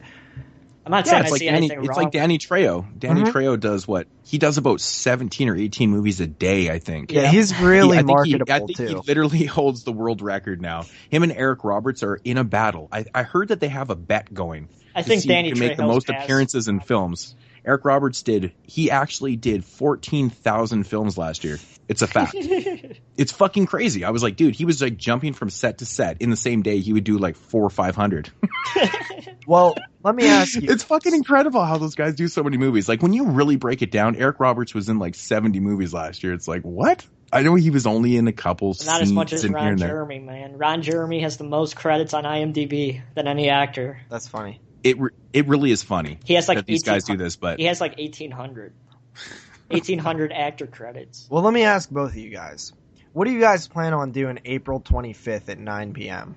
I'm not saying I see anything wrong. It's like Danny Trejo. Danny Trejo does what? He does about 17 or 18 movies a day, I think. Yeah, he's really marketable, I think he literally holds the world record now. Him and Eric Roberts are in a battle. I heard that they have a bet going. I think Danny Trejo can make the most appearances in films. Eric Roberts he actually did 14,000 films last year. It's a fact. It's fucking crazy. I was like, dude, he was like jumping from set to set. In the same day, he would do like 400 or 500. Well, let me ask you. It's fucking incredible how those guys do so many movies. Like, when you really break it down, Eric Roberts was in like 70 movies last year. It's like, what? I know he was only in a couple scenes. Not as much as Ron Jeremy, man. Ron Jeremy has the most credits on IMDb than any actor. That's funny. It really is funny. He has like that these guys do this, but he has like 1,800 actor credits. Well, let me ask both of you guys. What do you guys plan on doing April 25th at 9 p.m.?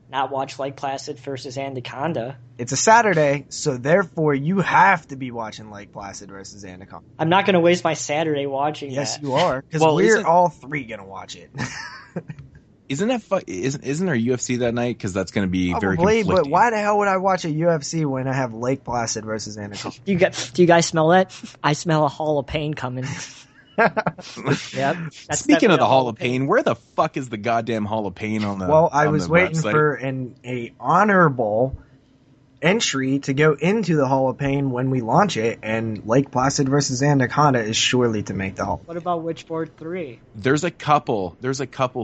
Not watch Lake Placid versus Anaconda. It's a Saturday, so therefore you have to be watching Lake Placid versus Anaconda. I'm not going to waste my Saturday watching Yes, that. you are, because we're all 3 going to watch it. Isn't that isn't there UFC that night? Because that's going to be very conflicting. Probably, but why the hell would I watch a UFC when I have Lake Placid versus Anaconda? Do you guys smell that? I smell a Hall of Pain coming. Yep. Speaking of the Hall of Pain, where the fuck is the goddamn Hall of Pain on the? Well, I was waiting for an honorable entry to go into the Hall of Pain when we launch it, and Lake Placid versus Anaconda is surely to make the Hall. What about Witchboard 3? There's a couple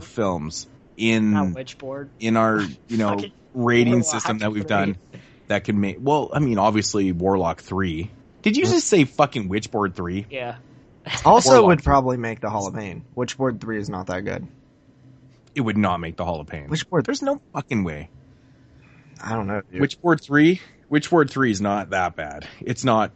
films in our rating system that we've done that can make. Well, I mean, obviously Warlock 3. Did you just say fucking Witchboard 3? Yeah. Also would probably make the Hall of Pain. Witchboard 3 is not that good. It would not make the Hall of Fame. Which ward? There's no fucking way. I don't know, dude. Which Ward 3? Which Ward 3 is not that bad. It's not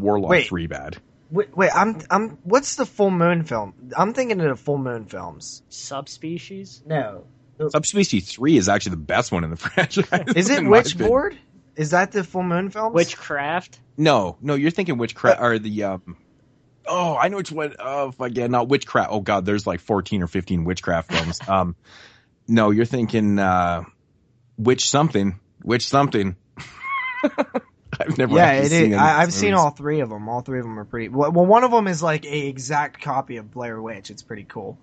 Warlock 3 bad. Wait, I'm. What's the Full Moon film? I'm thinking of the Full Moon films. Subspecies? No. Subspecies 3 is actually the best one in the franchise. Is it Witchboard? Is that the Full Moon films? Witchcraft? No, you're thinking Witchcraft or the oh, I know which one. Oh, fuck yeah, not Witchcraft. Oh god, there's like 14 or 15 Witchcraft films. No, you're thinking Witch something. I've never. Yeah, it seen is. I've seen all three of them. All three of them are pretty. Well, one of them is like a exact copy of Blair Witch. It's pretty cool.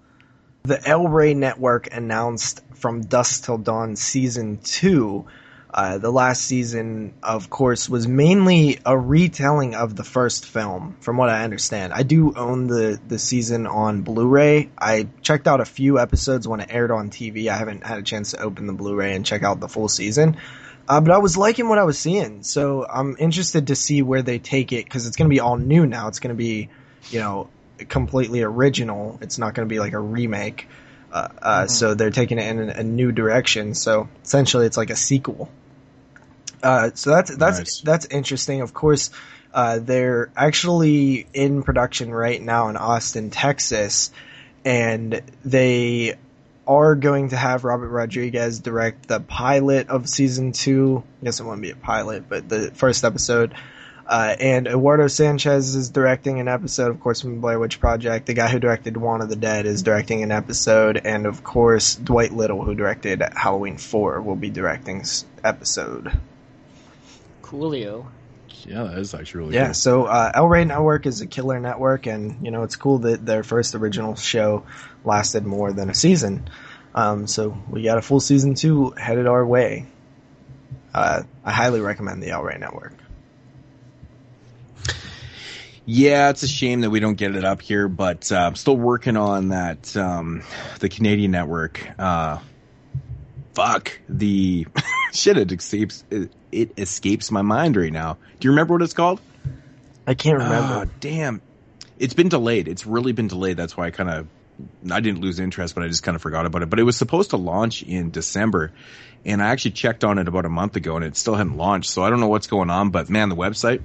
The El Rey Network announced From Dusk Till Dawn Season 2. The last season, of course, was mainly a retelling of the first film, from what I understand. I do own the season on Blu-ray. I checked out a few episodes when it aired on TV. I haven't had a chance to open the Blu-ray and check out the full season. But I was liking what I was seeing, so I'm interested to see where they take it, because it's going to be all new now. It's going to be, completely original. It's not going to be like a remake. So they're taking it in a new direction. So essentially, it's like a sequel. So that's interesting. Of course, they're actually in production right now in Austin, Texas, and they are going to have Robert Rodriguez direct the pilot of season 2. I guess it wouldn't be a pilot, but the first episode. And Eduardo Sanchez is directing an episode, of course, from the Blair Witch Project. The guy who directed Dawn of the Dead is directing an episode. And, of course, Dwight Little, who directed Halloween 4, will be directing this episode. Coolio. Yeah, that is actually really good. Cool. So El Rey Network is a killer network, and, it's cool that their first original show lasted more than a season. So we got a full season 2 headed our way. I highly recommend the El Rey Network. Yeah, it's a shame that we don't get it up here, but I'm still working on that. The Canadian network. Fuck the shit! It escapes my mind right now. Do you remember what it's called? I can't remember. Damn, it's been delayed. It's really been delayed. That's why I didn't lose interest, but I just kind of forgot about it. But it was supposed to launch in December, and I actually checked on it about a month ago, and it still hadn't launched. So I don't know what's going on. But man, the website.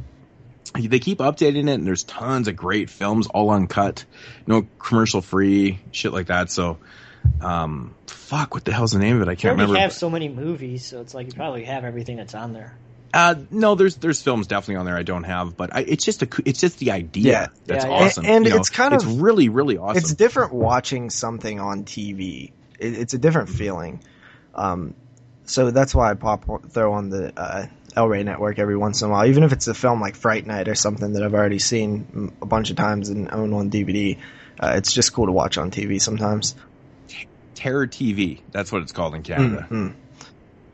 They keep updating it, and there's tons of great films, all uncut, no commercial free, shit like that. So, fuck, what the hell's the name of it? I can't remember. You have so many movies, so it's like you probably have everything that's on there. No, there's films definitely on there I don't have, but it's just the idea that's awesome. And it's really, really awesome. It's different watching something on TV. It's a different feeling. So that's why I throw on the El Rey Network every once in a while, even if it's a film like Fright Night or something that I've already seen a bunch of times and own on DVD. It's just cool to watch on TV sometimes. Terror TV, that's what it's called in Canada. Mm-hmm.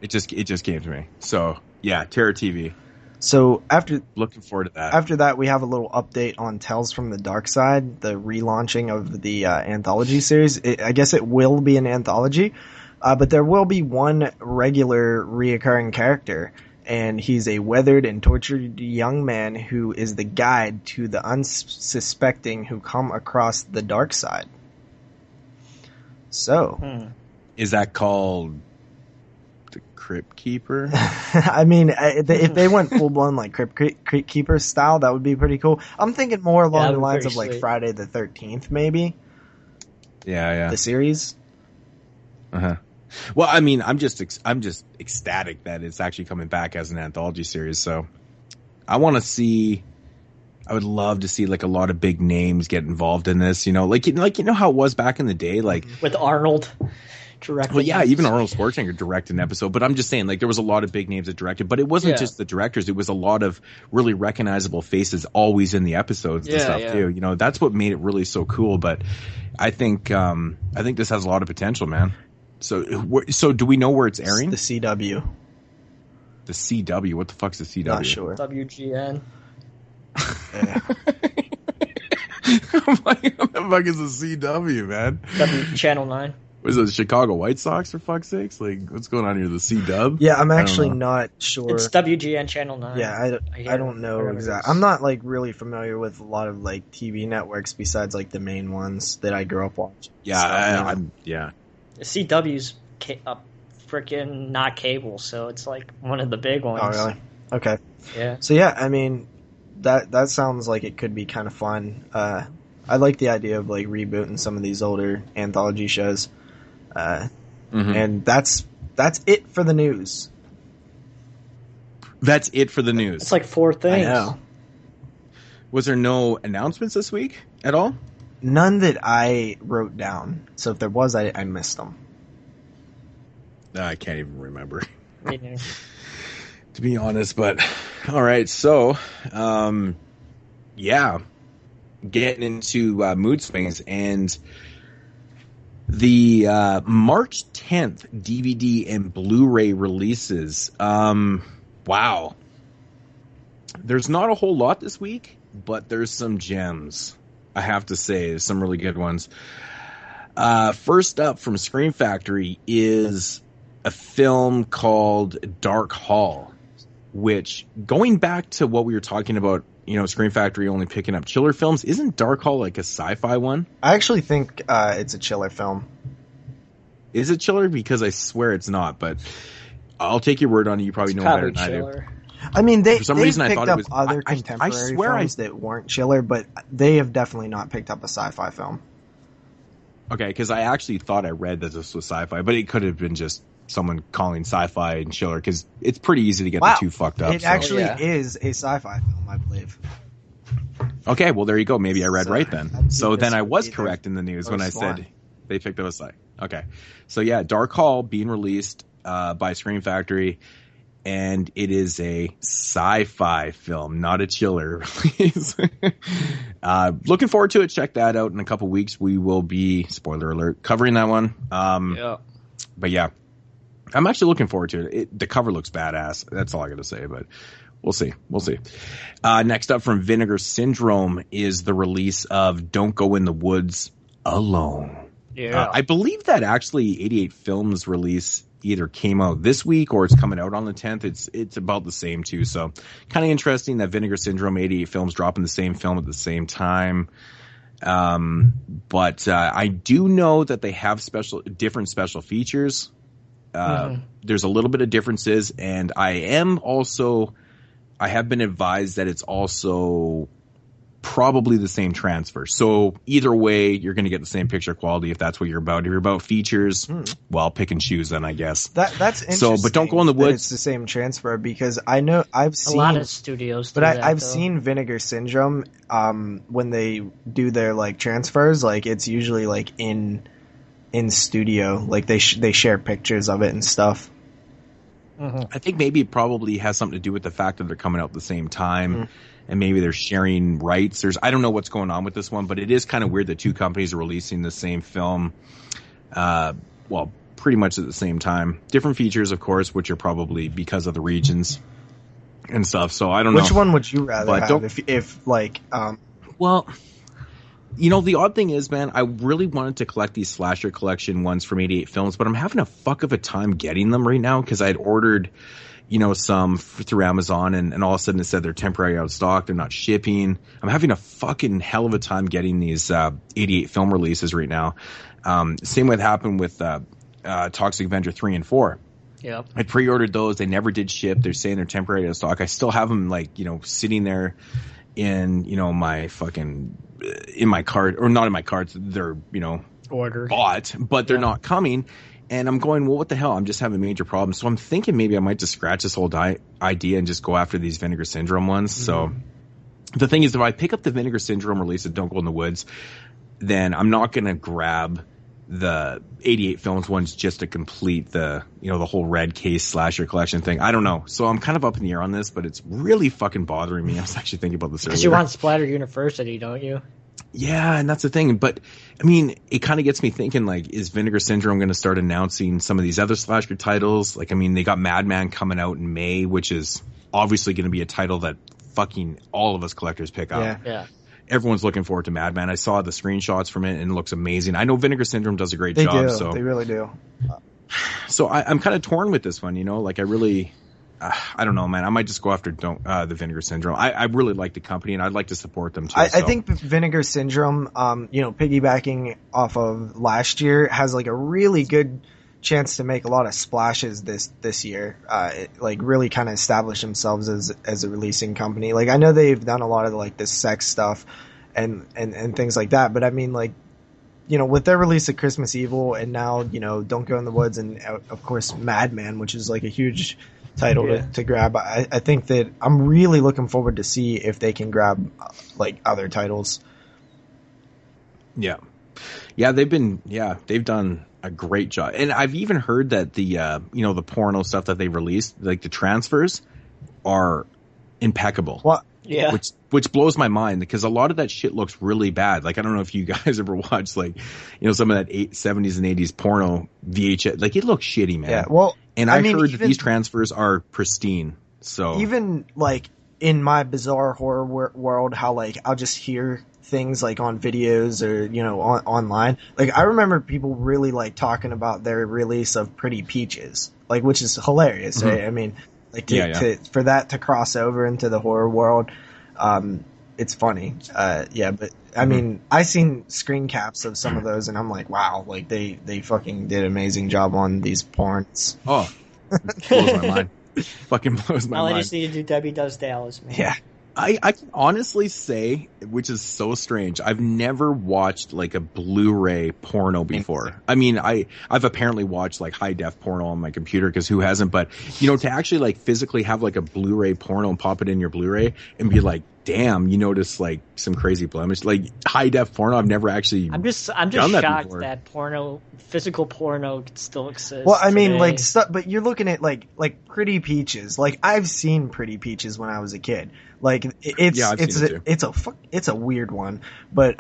It just came to me. So yeah, Terror TV. So looking forward to that. After that, we have a little update on Tales from the Dark Side, the relaunching of the anthology series. I guess it will be an anthology, but there will be one regular reoccurring character. And he's a weathered and tortured young man who is the guide to the unsuspecting who come across the dark side. So. Is that called the Crypt Keeper? I mean, if they went full-blown like Crypt Keeper style, that would be pretty cool. I'm thinking more along the lines of like Friday the 13th, maybe. Yeah. The series. Uh-huh. Well, I mean, I'm just ecstatic that it's actually coming back as an anthology series. So I would love to see like a lot of big names get involved in this, like how it was back in the day, like with Arnold directing. Well, yeah, even Arnold Schwarzenegger directed an episode, but I'm just saying, like, there was a lot of big names that directed, but it wasn't just the directors. It was a lot of really recognizable faces always in the episodes and stuff too. That's what made it really so cool. But I think this has a lot of potential, man. So do we know where it's airing? It's the CW. The CW? What the fuck's the CW? Not sure. WGN. I'm like, what the fuck is the CW, man? Channel 9. Was it the Chicago White Sox, for fuck's sakes? Like, what's going on here? The C-Dub? Yeah, I'm actually not sure. It's WGN Channel 9. Yeah, I don't know exactly. I'm not, like, really familiar with a lot of, like, TV networks besides, like, the main ones that I grew up watching. Yeah, The CW's freaking not cable, so it's like one of the big ones. Oh, really? Okay. Yeah. So yeah, I mean, that sounds like it could be kind of fun. I like the idea of like rebooting some of these older anthology shows. And that's it for the news. That's it for the news. It's like 4 things. I know. Was there no announcements this week at all? None that I wrote down. So if there was, I missed them. I can't even remember, Me neither. to be honest. But all right, so yeah, getting into mood swings and the March 10th DVD and Blu-ray releases. Wow, there's not a whole lot this week, but there's some gems. I have to say, there's some really good ones. First up from Scream Factory is a film called Dark Hall, which, going back to what we were talking about, you know, Scream Factory only picking up chiller films, isn't Dark Hall like a sci-fi one? I actually think it's a chiller film. Is it chiller? Because I swear it's not, but I'll take your word on it. You probably know better than I do. I mean, For some reason, I picked thought up it was other I contemporary swear films that weren't chiller, but they have definitely not picked up a sci-fi film. Okay, because I actually thought I read that this was sci-fi, but it could have been just someone calling sci-fi and chiller, because it's pretty easy to get the two fucked up. It actually is a sci-fi film, I believe. Okay, well, there you go. Maybe I read right then. So then I was either correct in the news when I first said one. they picked up a sci. Okay. So yeah, Dark Hall being released by Scream Factory, and it is a sci-fi film, not a chiller release. Looking forward to it. Check that out in a couple weeks. We will be, spoiler alert, covering that one. Yeah. But yeah, I'm actually looking forward to it. The cover looks badass. That's all I got to say, but we'll see. We'll see. Next up from Vinegar Syndrome is the release of Don't Go in the Woods Alone. Yeah. I believe that actually 88 Films release either came out this week or it's coming out on the 10th. It's about the same too. So kind of interesting that Vinegar Syndrome 88 Films dropping the same film at the same time. But I do know that they have different special features. There's a little bit of differences, and I have been advised that it's also probably the same transfer. So either way, you're going to get the same picture quality if that's what you're about. If you're about features, well, pick and choose then, I guess. That's interesting. So, but Don't Go in the Woods. It's the same transfer, because I know I've seen a lot of studios do but that, I've though. seen Vinegar Syndrome when they do their like transfers, like it's usually like in studio, like they share pictures of it and stuff. I think maybe it probably has something to do with the fact that they're coming out at the same time, and maybe they're sharing rights. I don't know what's going on with this one, but it is kind of weird that two companies are releasing the same film, well, pretty much at the same time. Different features, of course, which are probably because of the regions and stuff. So I don't know. Which one would you rather But have if like Well, you know, the odd thing is, man, I really wanted to collect these slasher collection ones from 88 Films, but I'm having a fuck of a time getting them right now because I had ordered, you know, some through Amazon, and all of a sudden it said they're temporarily out of stock, they're not shipping. I'm having a fucking hell of a time getting these 88 Film releases right now. Same way it happened with Toxic Avenger 3 and 4. Yep. I pre-ordered those. They never did ship. They're saying they're temporarily out of stock. I still have them, like, you know, sitting there in, you know, my fucking, in my cart, or not in my carts. They're, you know, Ordered. bought, but they're not coming. And I'm going, well, what the hell? I'm just having major problems. So I'm thinking maybe I might just scratch this whole idea and just go after these Vinegar Syndrome ones. So the thing is, if I pick up the Vinegar Syndrome release of Don't Go in the Woods, then I'm not going to grab the 88 Films ones just to complete the, you know, the whole red case slasher collection thing. I don't know. So I'm kind of up in the air on this, but it's really fucking bothering me. I was actually thinking about this earlier. Because you want Splatter University, don't you? Yeah, and that's the thing. But, I mean, it kind of gets me thinking, like, is Vinegar Syndrome going to start announcing some of these other slasher titles? Like, I mean, they got Madman coming out in May, which is obviously going to be a title that fucking all of us collectors pick up. Yeah. Everyone's looking forward to Madman. I saw the screenshots from it, and it looks amazing. I know Vinegar Syndrome does a great job. They do. So They really do. So I'm kind of torn with this one, you know, like I I don't know, man. I might just go after the Vinegar Syndrome. I really like the company, and I'd like to support them too. I think Vinegar Syndrome, piggybacking off of last year, has like a really good chance to make a lot of splashes this year. Like really kind of establish themselves as a releasing company. Like I know they've done a lot of like this sex stuff and things like that, but I mean like, with their release of Christmas Evil and now, Don't Go in the Woods and of course Madman, which is like a huge title to grab. I think that I'm really looking forward to see if they can grab like other titles. Yeah, they've done a great job. And I've even heard that the porno stuff that they released, like the transfers are impeccable. Well, yeah. Which blows my mind because a lot of that shit looks really bad. Like, I don't know if you guys ever watched like, some of that 70s and 80s porno VHS. Like, it looks shitty, man. Yeah. Well, and I heard that these transfers are pristine. So even like in my bizarre horror world, how like I'll just hear things like on videos or online. Like I remember people really like talking about their release of Pretty Peaches, like which is hilarious, Mm-hmm. right? I mean, like for that to cross over into the horror world, it's funny. But I mean, I seen screen caps of some of those, and I'm like, wow, like they fucking did an amazing job on these porns. Oh, it blows my mind. Fucking blows my mind. I just need to do Debbie Does Dallas, man. Yeah. I can honestly say, which is so strange, I've never watched like a Blu-ray porno before. I mean, I've apparently watched like high def porno on my computer because who hasn't? But to actually like physically have like a Blu-ray porno and pop it in your Blu-ray and be like, damn, you notice like some crazy blemish, like high def porno. I've never actually. I'm just done that shocked before. that physical porno still exists. Well, I mean, today. like stuff, but you're looking at like Pretty Peaches. Like I've seen Pretty Peaches when I was a kid. Like it's a weird one, but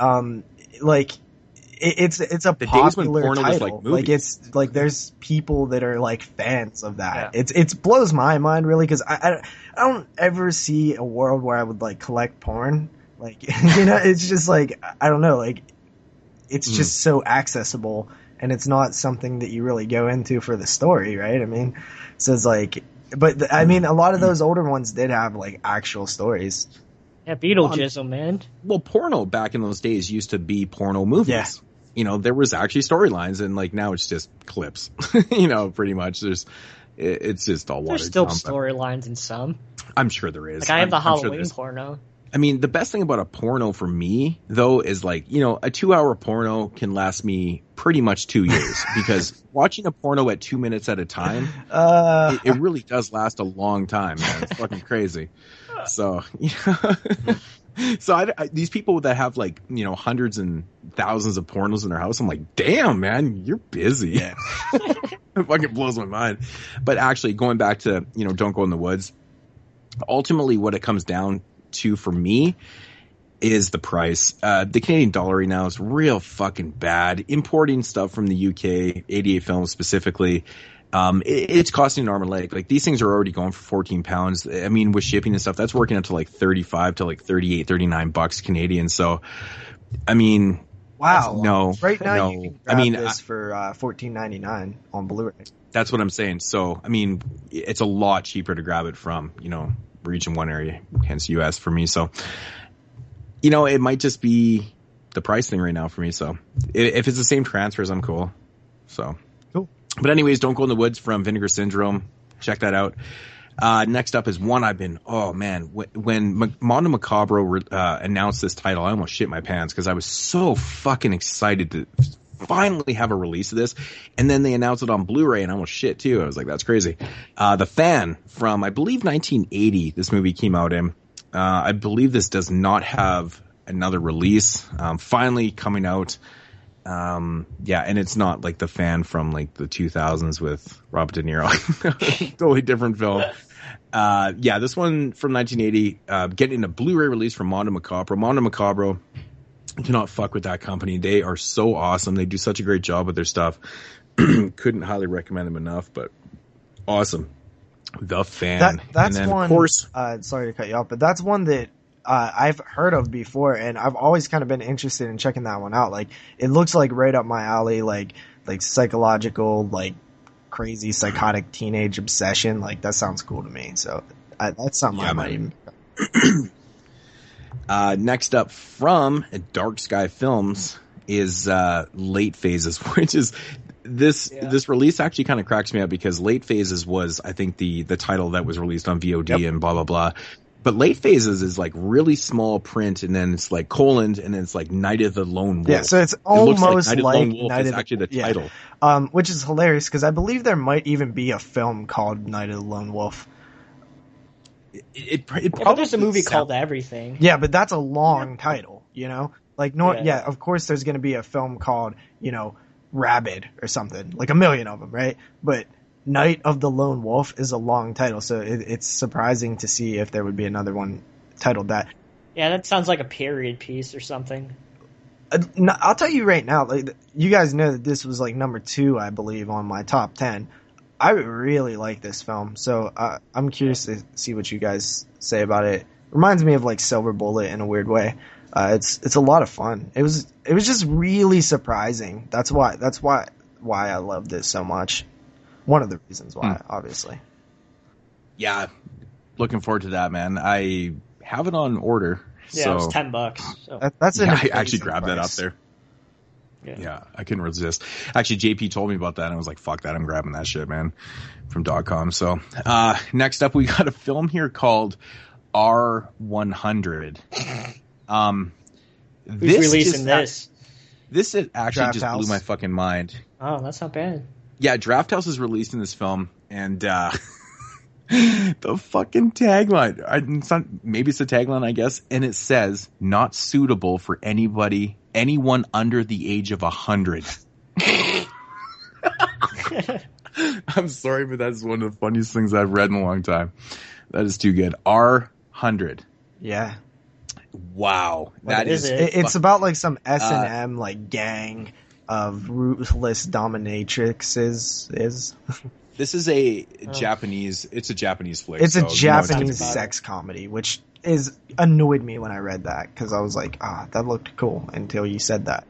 it's a the days when popular porno was title. like movies. Like it's like there's people that are like fans of that. Yeah. It blows my mind really because I don't ever see a world where I would like collect porn. Like it's just like I don't know, like it's just so accessible and it's not something that you really go into for the story, right? I mean, so it's like. But I mean, a lot of those older ones did have like actual stories. Yeah, Beetlejuice, man. Well, porno back in those days used to be porno movies. Yeah. There was actually storylines, and like now it's just clips. Pretty much. It's just all watered There's still down. storylines in some. I'm sure there is. Like I have the I'm sure Halloween porno. I mean, the best thing about a porno for me, though, is like, a 2-hour porno can last me pretty much 2 years because watching a porno at 2 minutes at a time, it really does last a long time, man. It's fucking crazy. So, these people that have like, hundreds and thousands of pornos in their house, I'm like, damn, man, you're busy. Yeah. It fucking blows my mind. But actually, going back to, Don't Go in the Woods, ultimately what it comes down to for me is the price. The Canadian dollar right now is real fucking bad. Importing stuff from the UK, 88 Films specifically, it's costing an arm and leg. Like these things are already going for £14. I mean, with shipping and stuff, that's working up to like 35 to like 38, 39 bucks Canadian. So, I mean, wow, no, right now no. you can grab this for $14.99 on Blu-ray. That's what I'm saying. So, I mean, it's a lot cheaper to grab it from, region 1 area, hence US for me. So, it might just be the price thing right now for me. So if it's the same transfers, I'm cool. So cool. But anyways, Don't Go in the Woods from Vinegar Syndrome. Check that out. Next up is one I've been, when Mondo Macabro announced this title, I almost shit my pants because I was so fucking excited to finally have a release of this, and then they announced it on Blu-ray and I almost shit too. I was like, that's crazy. The Fan from, I believe, 1980 this movie came out in. I believe this does not have another release. Finally coming out. And it's not like The Fan from like the 2000s with Robert De Niro. Totally different film. This one from 1980 getting a Blu-ray release from Mondo Macabro. Mondo Macabro, cannot fuck with that company. They are so awesome. They do such a great job with their stuff. Couldn't highly recommend them enough, but awesome. The Fan. That's and then, one. Of course, sorry to cut you off, but that's one that I've heard of before, and I've always kind of been interested in checking that one out. Like, it looks like right up my alley. Like psychological, like crazy psychotic teenage obsession, like that sounds cool to me. So that's something I might even. Next up from Dark Sky Films is Late Phases, which is this release actually kind of cracks me up because Late Phases was, I think, the title that was released on VOD and blah blah blah. But Late Phases is like really small print, and then it's like colon, and then it's like Night of the Lone Wolf. Yeah, so it's almost like Night of the Lone Wolf Night is of actually the title. Which is hilarious because I believe there might even be a film called Night of the Lone Wolf. It but there's a movie called Everything. Yeah, but that's a long title, you know? Like, of course there's going to be a film called, Rabid or something. Like a million of them, right? But Night of the Lone Wolf is a long title, so it's surprising to see if there would be another one titled that. Yeah, that sounds like a period piece or something. I'll tell you right now, like, you guys know that this was like number 2, I believe, on my top 10. I really like this film, so I'm curious to see what you guys say about it. Reminds me of like Silver Bullet in a weird way. It's a lot of fun. It was just really surprising. That's why I loved it so much. One of the reasons why, obviously. Yeah, looking forward to that, man. I have it on order. Yeah, so it was $10. So. That's I actually grabbed price. that up there. Yeah, I couldn't resist. Actually, JP told me about that, and I was like, fuck that, I'm grabbing that shit, man, from .com. So, next up, we got a film here called R100. Who's releasing this? This actually Draft just House. blew my fucking mind. Oh, that's not bad. Yeah, Draft House is releasing this film, and the fucking tagline, maybe it's a tagline, I guess, and it says, not suitable for anyone under the age of 100. I'm sorry, but that's one of the funniest things I've read in a long time. That is too good. R100. Yeah. Wow. That is it. It's about like some S&M like gang of ruthless dominatrixes. This is a Japanese. It's a Japanese flick. It's a Japanese you know what sex comedy, which annoyed me when I read that because I was like, that looked cool until you said that.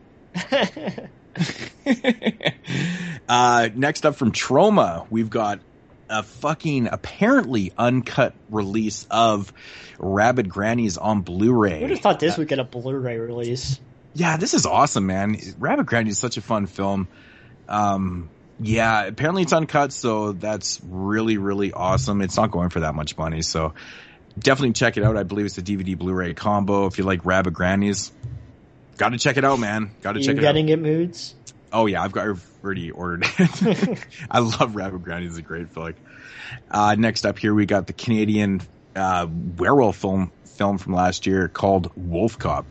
Next up from Troma, we've got a fucking apparently uncut release of Rabid Grannies on Blu-ray. I would have thought this would get a Blu-ray release. Yeah, this is awesome, man. Rabid Grannies is such a fun film. Yeah, apparently it's uncut, so that's really, really awesome. It's not going for that much money, so definitely check it out. I believe it's a DVD Blu-ray combo. If you like Rabid Grannies, got to check it out, man. Got to check it out. You getting it, Moodz? Oh yeah, I've already ordered it. I love Rabid Grannies. It's a great flick. Next up here, we got the Canadian werewolf film from last year called Wolf Cop.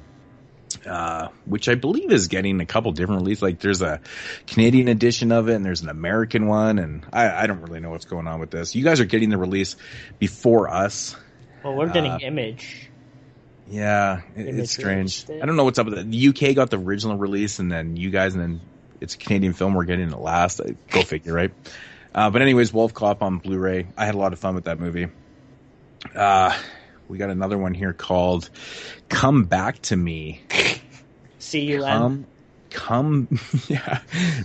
Which I believe is getting a couple different releases. Like there's a Canadian edition of it and there's an American one, and I don't really know what's going on with this. You guys are getting the release before us. Well, we're getting Image. Yeah, it's strange. I don't know what's up with it. The UK got the original release, and then you guys, and then it's a Canadian film. We're getting it last. Go figure, right? But anyways, Wolf Cop on Blu-ray. I had a lot of fun with that movie. We got another one here called Come Back to Me. CUM. Yeah.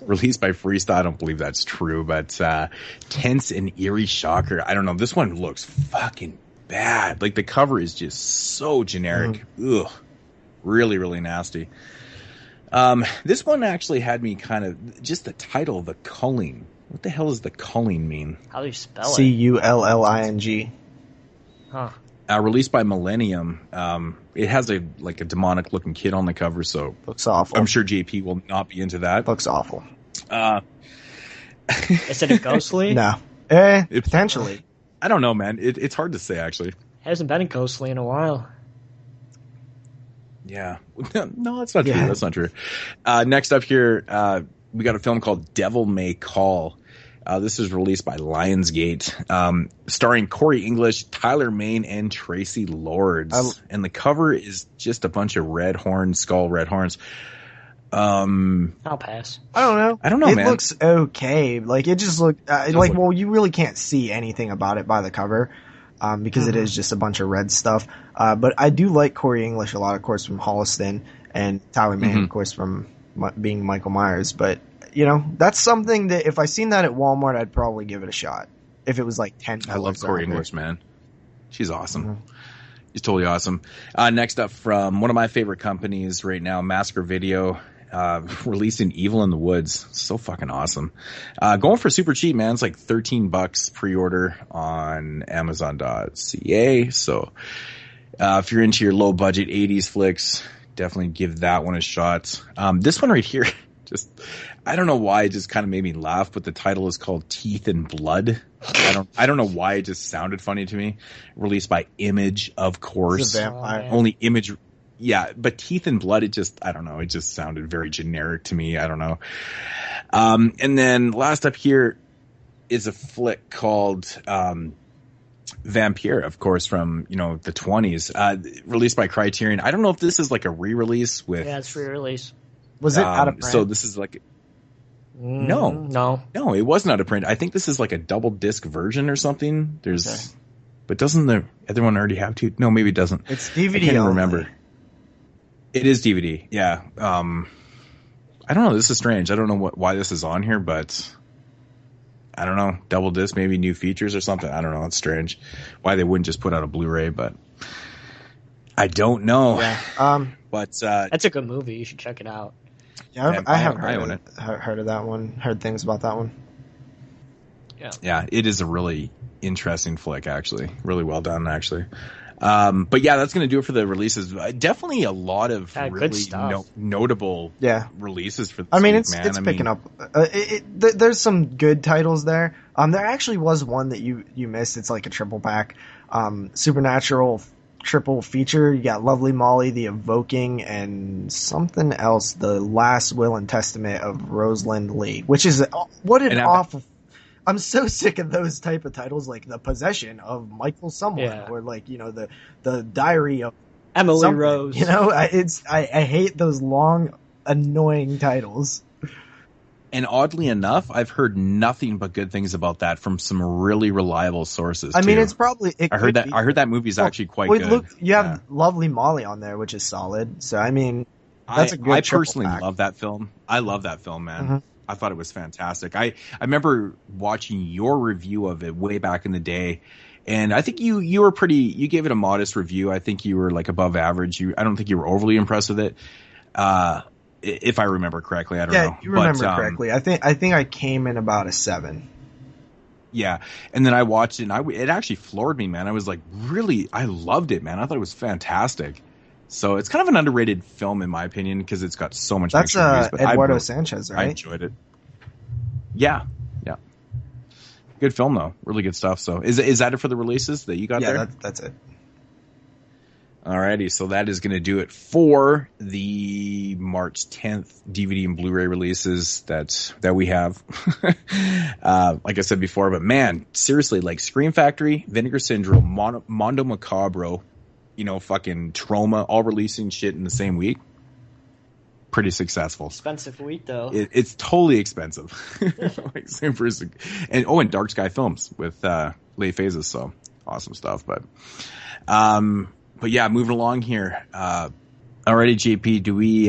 Released by Freestyle. I don't believe that's true, but tense and eerie shocker. I don't know. This one looks fucking bad. Like the cover is just so generic. Ugh. Really, really nasty. This one actually had me kind of, just the title, The Culling. What the hell does The Culling mean? How do you spell it? Culling. Huh. Released by Millennium. It has a demonic looking kid on the cover, so Looks awful. I'm sure JP will not be into that. Looks awful. Is it a ghostly? No. Potentially. I don't know, man. It's hard to say, actually. Hasn't been a ghostly in a while. Yeah. No, that's not true. That's not true. Next up here, we got a film called Devil May Call. This is released by Lionsgate, starring Corey English, Tyler Main, and Tracy Lords. And the cover is just a bunch of red horns, skull red horns. I'll pass. I don't know, man. It looks okay. Like, it just looked well, you really can't see anything about it by the cover, because it is just a bunch of red stuff. But I do like Corey English a lot, of course, from Holliston, and Tyler Main, of course, from being Michael Myers. But that's something that if I seen that at Walmart, I'd probably give it a shot. If it was like $10. I love Corey English, man. She's awesome. Mm-hmm. She's totally awesome. Next up, from one of my favorite companies right now, Massacre Video, releasing Evil in the Woods. So fucking awesome. Going for super cheap, man. It's like $13 pre-order on Amazon.ca. So if you're into your low budget 80s flicks, definitely give that one a shot. This one right here, just, I don't know why, it just kind of made me laugh, but the title is called Teeth and Blood. I don't know why it just sounded funny to me. Released by Image, of course. It's a vampire. Only Image. Yeah, but Teeth and Blood, I don't know. It just sounded very generic to me. I don't know. And then last up here is a flick called Vampire, of course, from, the 20s, released by Criterion. I don't know if this is like a re-release with. Yeah, it's re-release. Was it out of print? So this is like. No, it wasn't out of print. I think this is like a double disc version or something. But doesn't the other one already have two? No, maybe it doesn't. It's DVD. I can't only. remember. It is DVD. Yeah. I don't know. This is strange. I don't know why this is on here, but I don't know. Double disc, maybe new features or something. I don't know. It's strange why they wouldn't just put out a Blu-ray, but I don't know. Yeah. But that's a good movie. You should check it out. Yeah, I have heard of that one. Heard things about that one. Yeah, it is a really interesting flick, actually. Really well done, actually. But yeah, that's going to do it for the releases. Definitely a lot of really notable releases for this week, man. It's picking up. There's some good titles there. There actually was one that you missed. It's like a triple pack. Supernatural triple feature. You got Lovely Molly, The Evoking, and something else, The Last Will and Testament of Rosalind Lee, which is awful. I'm so sick of those type of titles, like The Possession of Michael someone, or like, the Diary of Emily something. Rose. I hate those long, annoying titles. And oddly enough, I've heard nothing but good things about that from some really reliable sources. I mean, it's probably. I heard that movie's actually quite good. Look, you have Lovely Molly on there, which is solid. So I mean, that's a good. I personally love that film. I love that film, man. Mm-hmm. I thought it was fantastic. I remember watching your review of it way back in the day, and I think you gave it a modest review. I think you were like above average. I don't think you were overly impressed with it. If I remember correctly, I don't know. Yeah, you remember correctly. I think I came in about a 7. Yeah, and then I watched it, and it actually floored me, man. I was like, really, I loved it, man. I thought it was fantastic. So it's kind of an underrated film, in my opinion, because it's got so much. That's Eduardo Sanchez, right? I enjoyed it. Yeah. Good film, though. Really good stuff. So is that it for the releases that you got there? Yeah, that's it. Alrighty, so that is going to do it for the March 10th DVD and Blu-ray releases that we have. Like I said before, but man, seriously, like Scream Factory, Vinegar Syndrome, Mondo Macabro, fucking Trauma, all releasing shit in the same week. Pretty successful. Expensive week, though. It's totally expensive. Like same person. And Dark Sky Films with Late Phases, so awesome stuff. But yeah, moving along here. Alrighty, JP, do we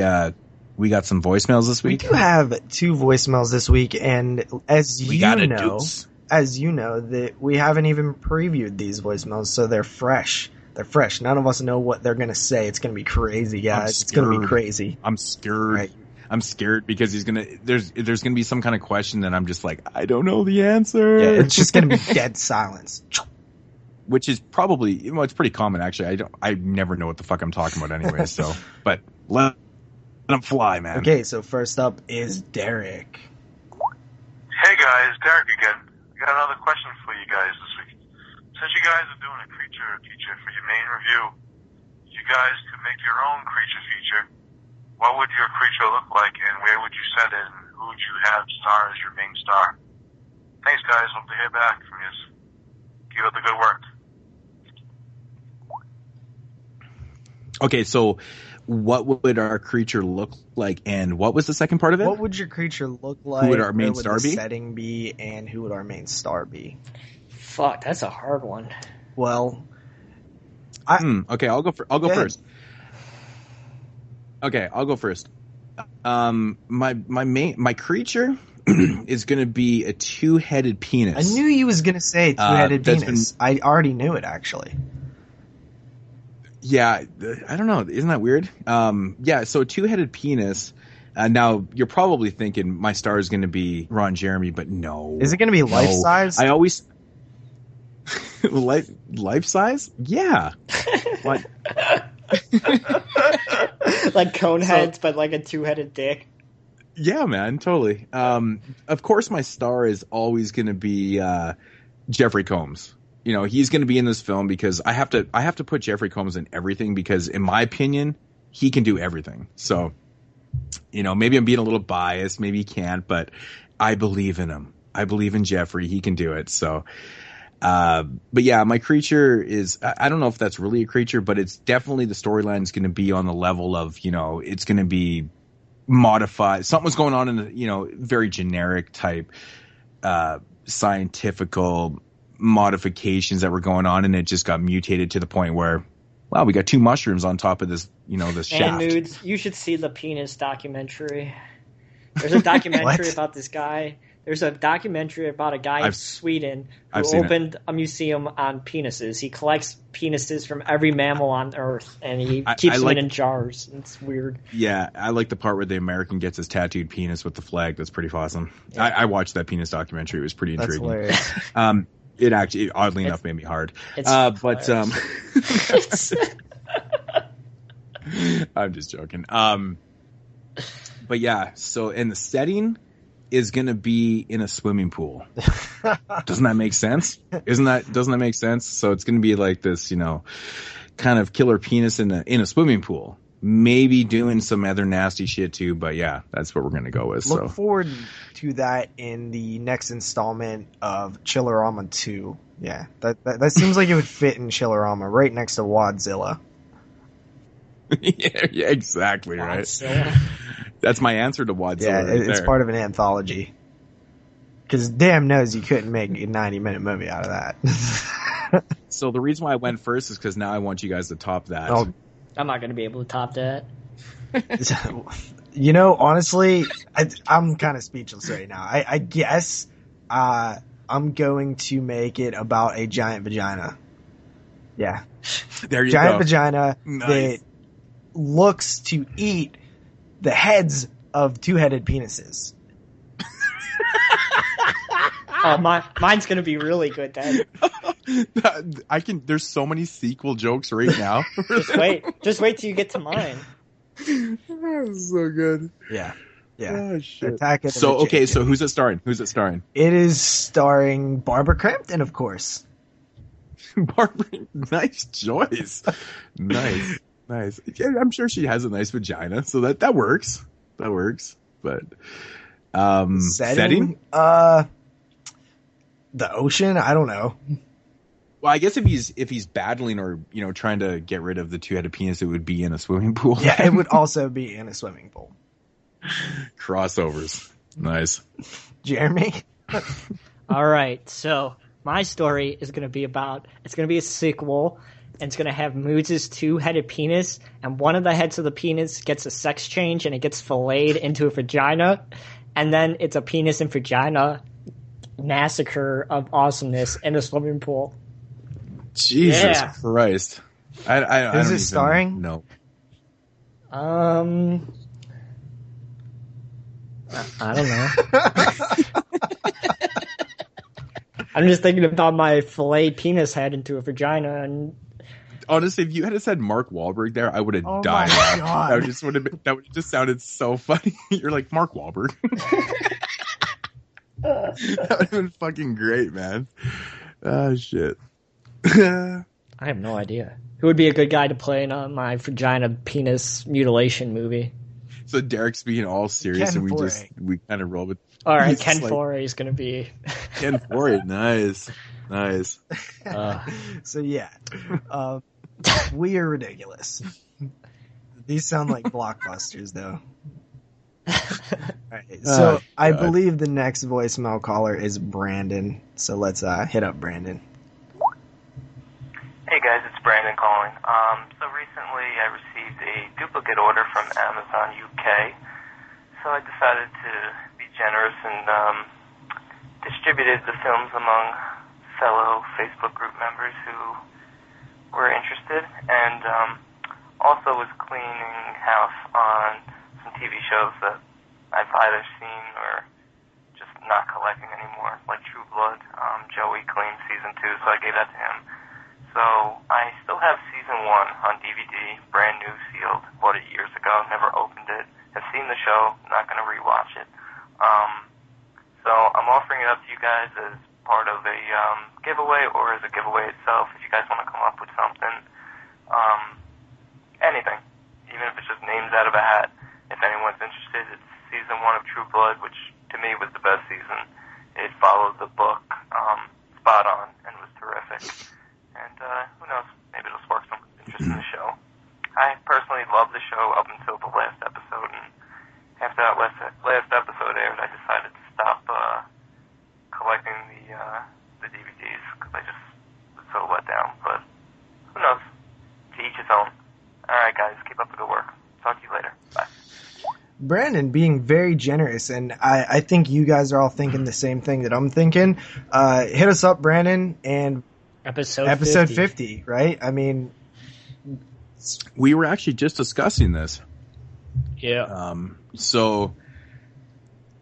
got some voicemails this week? We do have 2 voicemails this week, and as you know, that we haven't even previewed these voicemails, so they're fresh. They're fresh. None of us know what they're going to say. It's going to be crazy, guys. It's going to be crazy. I'm scared. Right. I'm scared because there's going to be some kind of question that I'm just like, I don't know the answer. Yeah, it's just going to be dead silence. Which is probably, it's pretty common actually. I never know what the fuck I'm talking about anyway. So, but let them fly, man. Okay, so first up is Derek. Hey guys, Derek again. I got another question for you guys this week. Since you guys are doing a creature feature for your main review, you guys could make your own creature feature. What would your creature look like, and where would you set it, and who would you have star as your main star? Thanks, guys. Hope to hear back from you. Keep up the good work. Okay, so what would our creature look like, and what was the second part of it? What would your creature look like? Who would our main star be? Setting be, and who would our main star be? Fuck, that's a hard one. Well, okay, I'll go first. Okay, I'll go first. My creature is going to be a two-headed penis. I knew you was gonna say two-headed penis. I already knew it actually. Yeah, I don't know. Isn't that weird? Yeah, so a two-headed penis. Now, you're probably thinking my star is going to be Ron Jeremy, but no. Is it going to be life-size? I always... life-size? Yeah. What? Like cone heads, but like a two-headed dick. Yeah, man, totally. Of course, my star is always going to be Jeffrey Combs. You know, he's going to be in this film because I have to put Jeffrey Combs in everything because, in my opinion, he can do everything. So, you know, maybe I'm being a little biased, maybe he can't, but I believe in him. I believe in Jeffrey. He can do it. So, but yeah, my creature is, I don't know if that's really a creature, but it's definitely, the storyline is going to be on the level of, you know, it's going to be modified. Something's going on in the, you know, very generic type, scientifical modifications that were going on, and it just got mutated to the point where, wow, we got two mushrooms on top of this, you know, this shaft. And Moodz, you should see the penis documentary. There's a documentary about this guy. There's a documentary about a guy in Sweden who opened a museum on penises. He collects penises from every mammal on Earth, and he keeps them in jars. It's weird. Yeah, I like the part where the American gets his tattooed penis with the flag. That's pretty awesome. Yeah. I watched that penis documentary. It was pretty intriguing. That's hilarious. It actually, oddly enough, made me hard. But I'm just joking. But yeah, so in the setting is going to be in a swimming pool. Doesn't that make sense? Doesn't that make sense? So it's going to be like this, you know, kind of killer penis in a swimming pool. Maybe doing some other nasty shit too, but yeah, that's what we're going to go with. Look forward to that in the next installment of Chillerama 2. Yeah, that seems like it would fit in Chillerama, right next to Wadzilla. yeah, exactly, Wadzilla. Right? That's my answer to Wadzilla. Yeah, right it's there. part of an anthology. Because damn knows you couldn't make a 90-minute movie out of that. So the reason why I went first is because now I want you guys to top that. Oh, I'm not going to be able to top that. You know, honestly, I'm kind of speechless right now. I guess I'm going to make it about a giant vagina. Yeah. There you giant go. Vagina Nice. that looks to eat the heads of two-headed penises. Oh, mine's going to be really good then. There's so many sequel jokes right now. Just wait till you get to mine. That's so good. Yeah. Oh, shit. Attack of the So, okay, Chicken. so who's it starring? It is starring Barbara Crampton, of course. Barbara, nice choice. Nice. Yeah, I'm sure she has a nice vagina, so that works. That works. But setting? The ocean? I don't know. Well, I guess if he's battling or, you know, trying to get rid of the two-headed penis, it would be in a swimming pool. Yeah, it would also be in a swimming pool. Crossovers. Nice. Jeremy? All right, so my story is going to be it's going to be a sequel, and it's going to have Moods' two-headed penis, and one of the heads of the penis gets a sex change, and it gets filleted into a vagina, and then it's a penis and vagina massacre of awesomeness in a swimming pool. Jesus Christ. I Who's don't it starring? No. I don't know. I'm just thinking about my fillet penis head into a vagina, and honestly, if you had said Mark Wahlberg there, I would have Oh died. my God. That would have just sounded so funny. You're like, Mark Wahlberg. That would have been fucking great, man. Oh shit. I have no idea who would be a good guy to play in my vagina penis mutilation movie. So Derek's being all serious, Ken and Foree. we kind of roll with. All right, He's Ken like, Foree is going to be. Ken Foree, nice. So yeah, we are ridiculous. These sound like blockbusters, though. Right, so I believe the next voicemail caller is Brandon. So let's hit up Brandon. Hey guys, it's Brandon calling. So recently I received a duplicate order from Amazon UK. so I decided to be generous and distributed the films among fellow Facebook group members who were interested, and also was cleaning house on some TV shows that I've either seen or just not collecting anymore, like True Blood. Joey claimed season 2, so I gave that to him. So I still have season 1 on DVD, brand new, sealed. Bought it years ago, never opened it. Have seen the show, not going to rewatch it. So I'm offering it up to you guys as part of a giveaway, or as a giveaway itself, if you guys want to come up with something. Anything, even if it's just names out of a hat. If anyone's interested, it's season 1 of True Blood, which to me was the best season. It followed the book spot on and was terrific. And who knows, maybe it'll spark some interest in the show. I personally loved the show up until the last episode, and after that last episode aired, I decided to stop collecting the DVDs because I just was so let down. But who knows? To each his own. All right, guys, keep up the good work. Talk to you later. Bye. Brandon being very generous, and I think you guys are all thinking the same thing that I'm thinking. Hit us up, Brandon, and episode 50, right? I mean, we were actually just discussing this. Yeah. So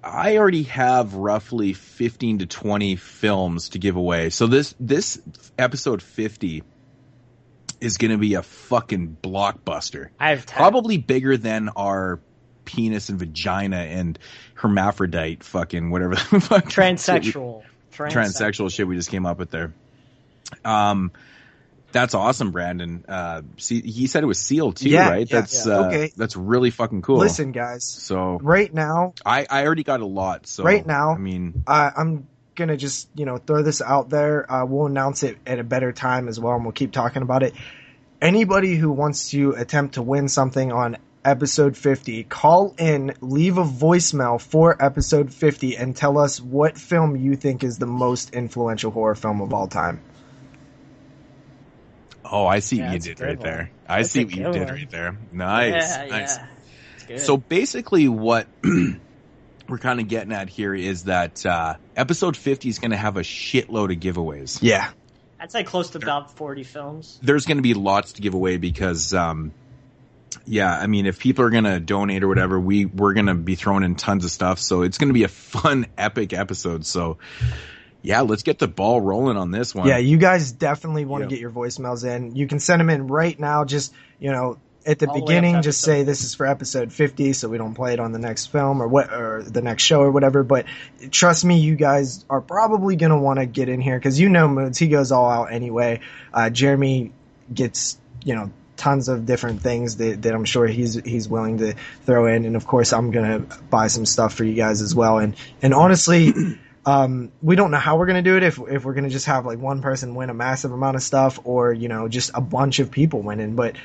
I already have roughly 15 to 20 films to give away. So this episode 50 is going to be a fucking blockbuster. I have 10. Probably bigger than our penis and vagina and hermaphrodite fucking whatever the fuck transsexual shit we just came up with there. That's awesome, Brandon. See, he said it was sealed too, right? That's okay. That's really fucking cool. Listen, guys. So right now, I already got a lot. So right now, I mean, I'm gonna just throw this out there. We'll announce it at a better time as well, and we'll keep talking about it. Anybody who wants to attempt to win something on episode 50, call in, leave a voicemail for episode 50, and tell us what film you think is the most influential horror film of all time. Oh, I see what you did right there. I see what you did right there. Nice. Nice. Yeah. So basically what we're kind of getting at here is that episode 50 is going to have a shitload of giveaways. Yeah. I'd say close to about 40 films. There's going to be lots to give away because, I mean, if people are going to donate or whatever, we're going to be throwing in tons of stuff. So it's going to be a fun, epic episode. So yeah, let's get the ball rolling on this one. Yeah, you guys definitely want to get your voicemails in. You can send them in right now. Just, at the beginning, just say this is for episode 50 so we don't play it on the next film or the next show or whatever. But trust me, you guys are probably going to want to get in here because Moodz, he goes all out anyway. Jeremy gets, tons of different things that I'm sure he's willing to throw in. And of course, I'm going to buy some stuff for you guys as well. And honestly, we don't know how we're going to do it, if we're going to just have like one person win a massive amount of stuff or, just a bunch of people winning. But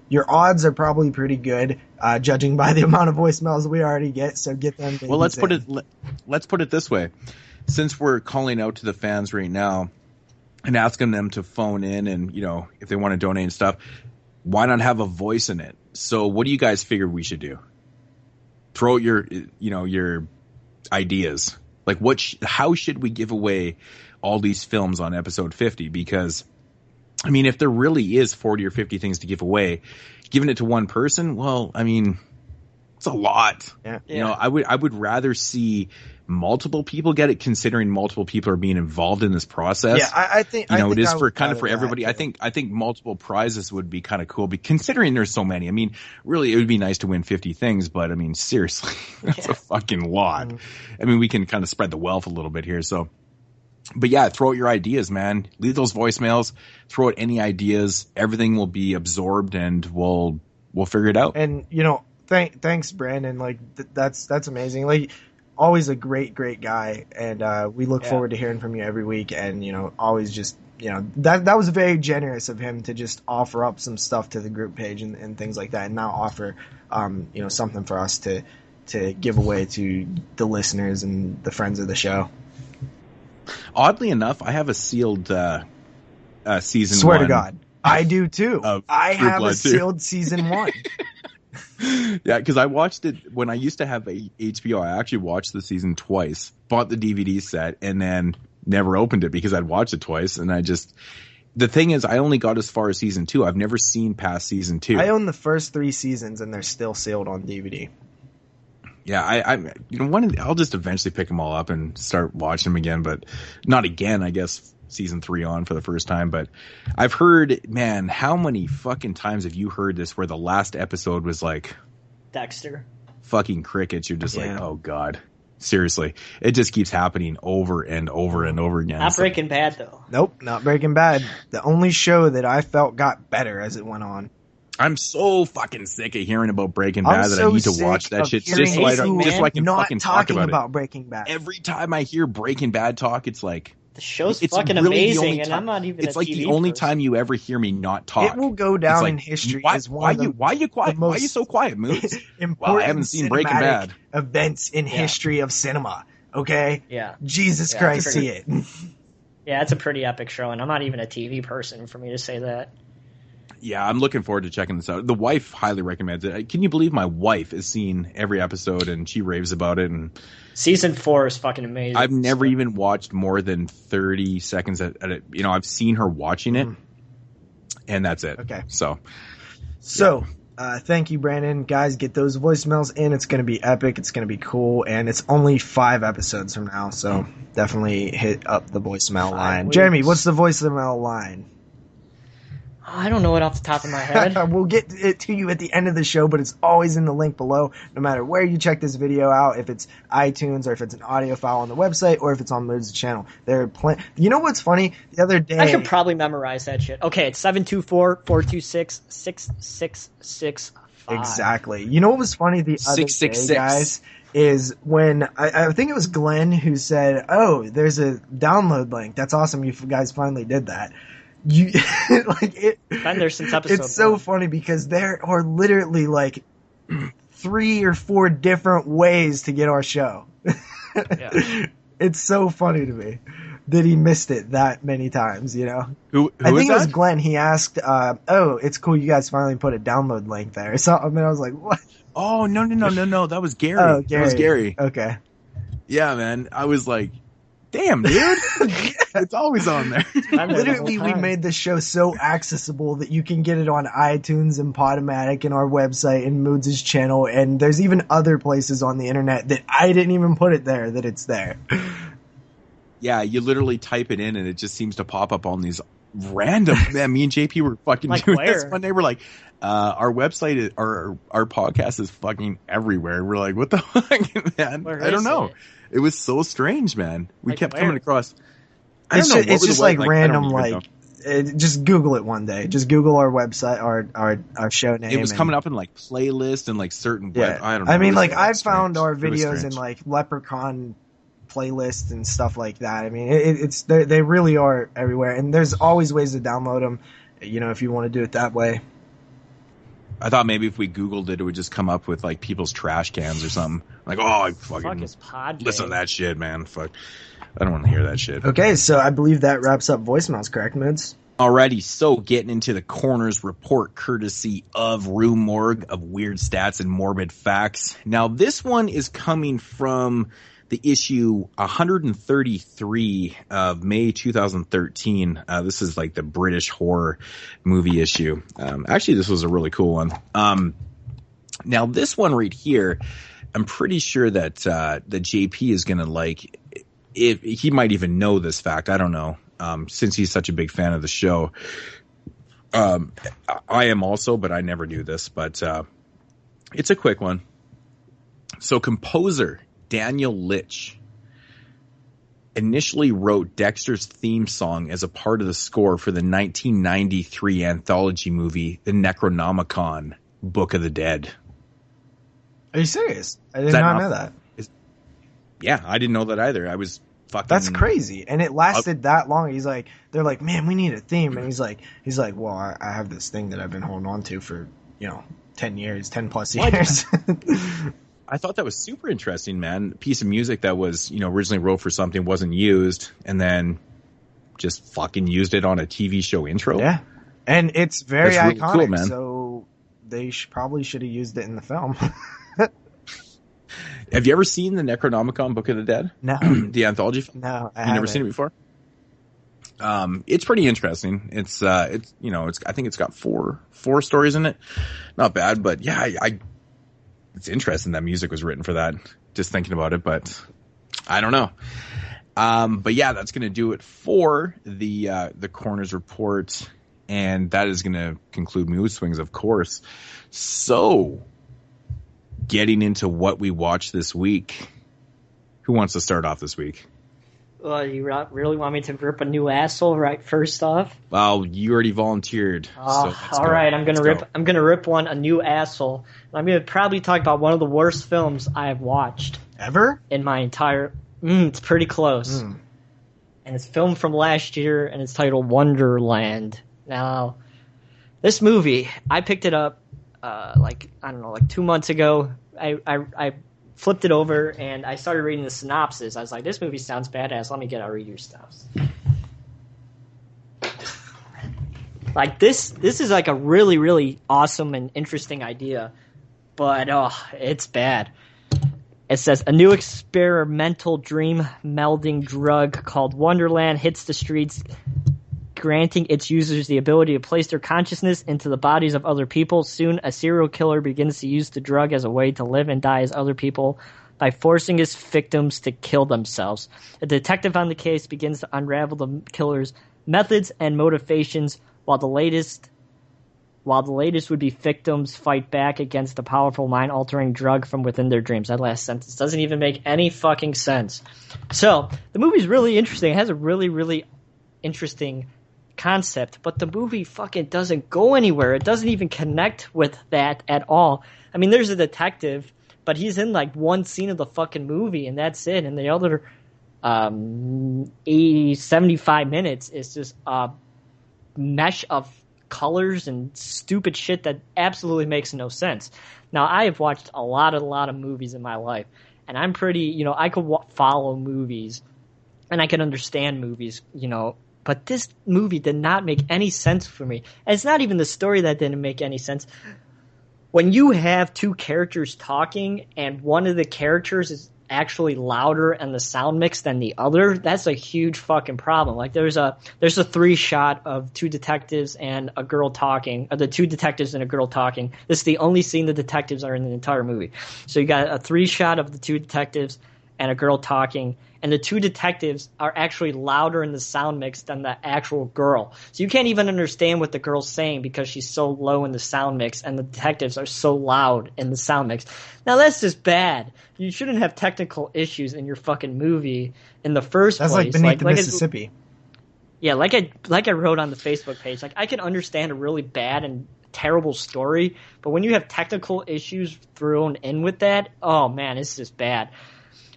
your odds are probably pretty good, judging by the amount of voicemails we already get. So get them. Well, let's put it this way. Since we're calling out to the fans right now and asking them to phone in and, if they want to donate and stuff, why not have a voice in it? So what do you guys figure we should do? Throw out your ideas. Like how should we give away all these films on episode 50? Because, I mean, if there really is 40 or 50 things to give away, giving it to one person, well, I mean, it's a lot. Yeah. I would rather see multiple people get it, considering multiple people are being involved in this process. Yeah, I think it is for everybody. I think multiple prizes would be kind of cool, considering there's so many. I mean, really, it would be nice to win 50 things, but I mean, seriously, that's a fucking lot. Mm-hmm. I mean, we can kind of spread the wealth a little bit here. So, but yeah, throw out your ideas, man. Leave those voicemails. Throw out any ideas. Everything will be absorbed, and we'll figure it out. And thanks, Brandon. Like that's amazing. Like, always a great guy, and we look forward to hearing from you every week. And always just that was very generous of him to just offer up some stuff to the group page and things like that, and now offer something for us to give away to the listeners and the friends of the show. Oddly enough, I have a sealed season. Swear 1. to God, I do too. I have a sealed too. season 1. Yeah, because I watched it when I used to have a HBO. I actually watched the season twice, bought the DVD set, and then never opened it because I'd watched it twice. And the thing is, I only got as far as season 2. I've never seen past season 2. I own the first 3 seasons, and they're still sealed on DVD. Yeah, I'll just eventually pick them all up and start watching them again, but not again. I guess season 3 on for the first time. But I've heard, man, how many fucking times have you heard this where the last episode was like Dexter, fucking crickets? You're just like, oh god, seriously, it just keeps happening over and over and over again. Not Breaking Bad though. Nope, not Breaking Bad. The only show that I felt got better as it went on. I'm so fucking sick of hearing about Breaking Bad that I need to watch that shit just so I can fucking talk about Breaking Bad. Every time I hear Breaking Bad talk, it's like the show's fucking really amazing, and I'm not even. It's like the only time you ever hear me not talk. It will go down in history as why are you quiet? Why are you so quiet, Moodz? Well, I haven't seen Breaking Bad. Events in history of cinema. Okay. Yeah. Jesus Christ, see it. Yeah, it's a pretty epic show, and I'm not even a TV person for me to say that. Yeah, I'm looking forward to checking this out. The wife highly recommends it. Can you believe my wife has seen every episode and she raves about it? And season 4 is fucking amazing. I've never even watched more than 30 seconds at it. You know, I've seen her watching it, and that's it. Okay. So, thank you, Brandon. Guys, get those voicemails in. It's going to be epic. It's going to be cool. And it's only 5 episodes from now, so definitely hit up the voicemail line. Jeremy, what's the voicemail line? I don't know it off the top of my head. We'll get it to you at the end of the show, but it's always in the link below, no matter where you check this video out, if it's iTunes or if it's an audio file on the website or if it's on Moodz' channel. There are plenty. You know what's funny? The other day... I could probably memorize that shit. Okay, it's 724-426-6665. Exactly. You know what was funny the other day, guys? Is when I think it was Glenn who said, "Oh, there's a download link. That's awesome. You guys finally did that." You like it. Been there since episode It's so 1. funny because there are literally like 3 or 4 different ways to get our show. Yeah. It's so funny to me that he missed it that many times. You know, I think it was Glenn. He asked, "Oh, it's cool. You guys finally put a download link there." So I mean, I was like, "What?" Oh no! That was Gary. Oh, That was Gary. Okay. Yeah, man. I was like, damn, dude. It's always on there. Literally, we made this show so accessible that you can get it on iTunes and Podomatic and our website and Moodz' channel, and there's even other places on the internet that I didn't even put it there that it's there. Yeah, you literally type it in and it just seems to pop up on these random. Man, me and JP were fucking like doing where? this one day. We're like, our website, our podcast is fucking everywhere. We're like, what the fuck, man? I don't know. It was so strange, man. We kept coming across. It's just like random, like just Google it one day. Just Google our website, our show name. It was coming up in like playlist and like certain. I don't know. I mean, like I've found our videos in like Leprechaun playlists and stuff like that. I mean, they really are everywhere, and there's always ways to download them. You know, if you want to do it that way. I thought maybe if we Googled it, it would just come up with like people's trash cans or something. Like, oh, I fucking listen to that shit, man. Fuck. I don't want to hear that shit. Okay, so I believe that wraps up voicemails, correct, Moodz? Alrighty, so getting into the Corners report courtesy of Rue Morgue of Weird Stats and Morbid Facts. Now, this one is coming from the issue 133 of May 2013. This is like the British horror movie issue. Actually, this was a really cool one. Now, this one right here, I'm pretty sure that the JP is going to like... If he might even know this fact, I don't know, since he's such a big fan of the show. I am also, but I never do this, but it's a quick one. So composer Daniel Litch initially wrote Dexter's theme song as a part of the score for the 1993 anthology movie, The Necronomicon, Book of the Dead. Are you serious? I did not know that. Yeah, I didn't know that either. I was fucking... That's crazy. And it lasted that long. He's like, they're like, man, we need a theme. And he's like, well, I have this thing that I've been holding on to for, 10 plus years. I thought that was super interesting, man. A piece of music that was, originally wrote for something, wasn't used, and then just fucking used it on a TV show intro. Yeah. And it's very really iconic. cool, man. So they probably should have used it in the film. Have you ever seen the Necronomicon Book of the Dead? No. The anthology film? No, I You've never seen it before? It's pretty interesting. It's I think it's got four stories in it. Not bad, but yeah, it's interesting that music was written for that. Just thinking about it, but I don't know. But yeah, that's going to do it for the Corners Report, and that is going to conclude Mood Swings, of course. So, getting into what we watched this week. Who wants to start off this week? Well, you really want me to rip a new asshole right first off? Well, you already volunteered. So all right, I'm gonna rip a new asshole. I'm gonna probably talk about one of the worst films I have watched ever in my entire. It's pretty close, and it's filmed from last year, and it's titled Wonderland. Now, this movie, I picked it up, 2 months ago. I flipped it over and I started reading the synopsis. I was like, this movie sounds badass. Let me get our reader's stuff. Like this is like a really, really awesome and interesting idea, but it's bad. It says a new experimental dream melding drug called Wonderland hits the streets, granting its users the ability to place their consciousness into the bodies of other people. Soon, a serial killer begins to use the drug as a way to live and die as other people by forcing his victims to kill themselves. A detective on the case begins to unravel the killer's methods and motivations, while the latest would be victims fight back against the powerful mind-altering drug from within their dreams. That last sentence doesn't even make any fucking sense. So, the movie's really interesting. It has a really, really interesting concept, but the movie fucking doesn't go anywhere. It doesn't even connect with that at all. I mean, there's a detective, but he's in like one scene of the fucking movie, and that's it. And the other 75 minutes is just a mesh of colors and stupid shit that absolutely makes no sense. Now, I have watched a lot of movies in my life, and I'm pretty, I could follow movies, and I can understand movies, but this movie did not make any sense for me. And it's not even the story that didn't make any sense. When you have two characters talking and one of the characters is actually louder in the sound mix than the other, that's a huge fucking problem. Like there's a 3-shot of two detectives and a girl talking, or the two detectives and a girl talking. This is the only scene the detectives are in the entire movie. So you got a 3-shot of the two detectives and a girl talking, and the two detectives are actually louder in the sound mix than the actual girl. So you can't even understand what the girl's saying because she's so low in the sound mix, and the detectives are so loud in the sound mix. Now that's just bad. You shouldn't have technical issues in your fucking movie in the first place. That's like Beneath the Mississippi. Yeah, like I wrote on the Facebook page, like I can understand a really bad and terrible story, but when you have technical issues thrown in with that, oh man, it's just bad.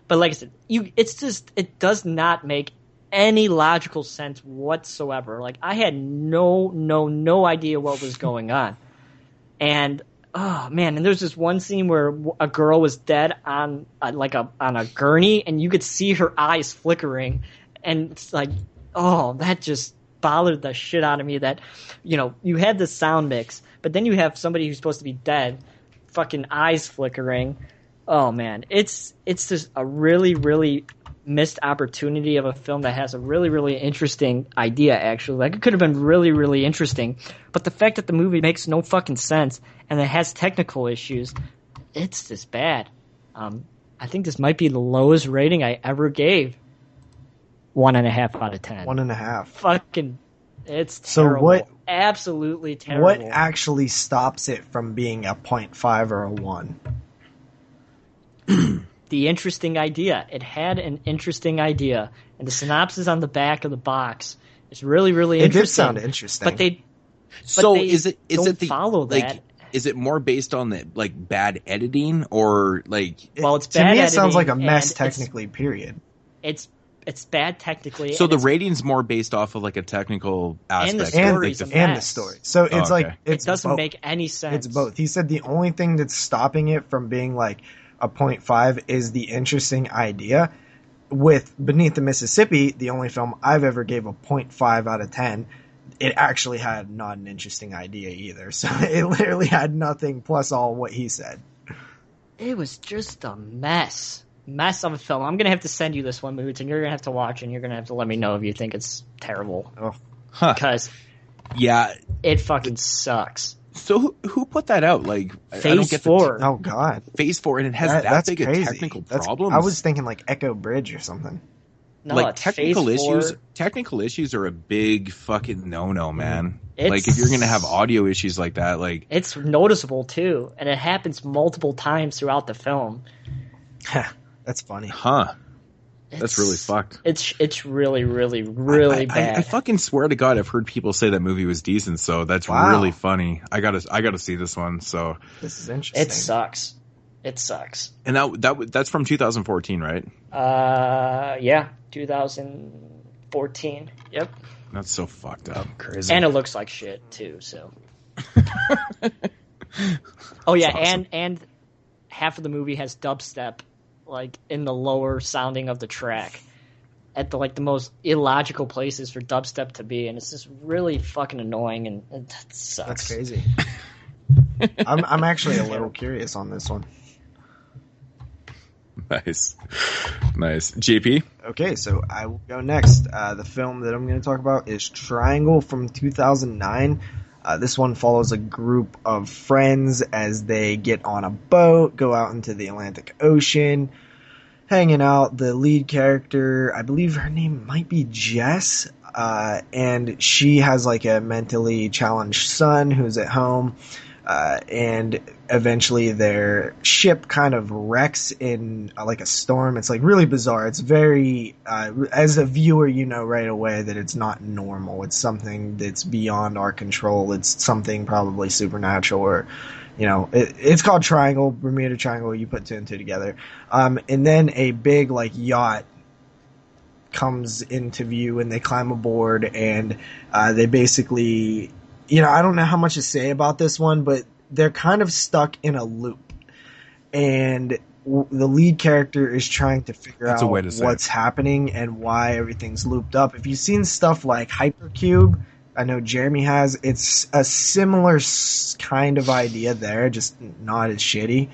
But like I said, it does not make any logical sense whatsoever. Like I had no idea what was going on. And oh man, and there's this one scene where a girl was dead on a gurney, and you could see her eyes flickering, and it's like, oh, that just bothered the shit out of me. That you had the sound mix, but then you have somebody who's supposed to be dead, fucking eyes flickering. Oh man, it's just a really, really missed opportunity of a film that has a really, really interesting idea, actually. Like, it could have been really, really interesting, but the fact that the movie makes no fucking sense and it has technical issues, it's just bad. I think this might be the lowest rating I ever gave. 1.5 out of 10. 1.5. Fucking, it's terrible. So what? Absolutely terrible. What actually stops it from being a 0.5 or a 1? The interesting idea. It had an interesting idea, and the synopsis on the back of the box is really, really interesting. It did sound interesting, but they. Is it the follow that? Like, is it more based on the bad editing or like? Well, it's to bad me. It editing, sounds like a mess and technically. Period. It's bad technically. So the rating's more based off of like a technical aspect and the story. So it's like it doesn't make any sense. It's both. He said the only thing that's stopping it from being like a 0.5 is the interesting idea. With Beneath the Mississippi, the only film I've ever gave a 0.5 out of 10, it actually had not an interesting idea either. So it literally had nothing plus all what he said. It was just a mess of a film. I'm gonna have to send you this one, Moodz, and you're gonna have to watch, and you're gonna have to let me know if you think it's terrible. Oh. Because it fucking sucks. So who put that out? Like, Phase I don't get 4. Oh God, Phase 4, and it has that big crazy. of technical That's, problems. I was thinking like Echo Bridge or something. No, like it's technical Phase 4. issues. Technical issues are a big fucking no, man. It's- Like if you're gonna have audio issues like that, like It's noticeable too, and it happens multiple times throughout the film. That's funny. That's really fucked. It's really, really, really bad. I fucking swear to God, I've heard people say that movie was decent, so that's really funny. I gotta see this one. So this is interesting. It sucks. And that's from 2014, right? Yeah, 2014. Yep. That's so fucked up, crazy. And it looks like shit too. So. Oh yeah, awesome. and half of the movie has dubstep, like in the lower sounding of the track, at the most illogical places for dubstep to be, and it's just really fucking annoying, and it sucks. That's crazy. I'm actually a little curious on this one. Nice. JP? Okay, so I will go next. The film that I'm going to talk about is Triangle from 2009. This one follows a group of friends as they get on a boat, go out into the Atlantic Ocean, hanging out. The lead character, I believe her name might be Jess, and she has like a mentally challenged son who's at home. And eventually their ship kind of wrecks in like a storm. It's like really bizarre. It's very, as a viewer, you know right away that it's not normal. It's something that's beyond our control. It's something probably supernatural, or, you know, it's called Triangle, Bermuda Triangle. You put two and two together. And then a big like yacht comes into view and they climb aboard, and they basically, you know, I don't know how much to say about this one, but they're kind of stuck in a loop. And the lead character is trying to figure out what's happening and why everything's looped up. If you've seen stuff like Hypercube, I know Jeremy has, it's a similar kind of idea there, just not as shitty.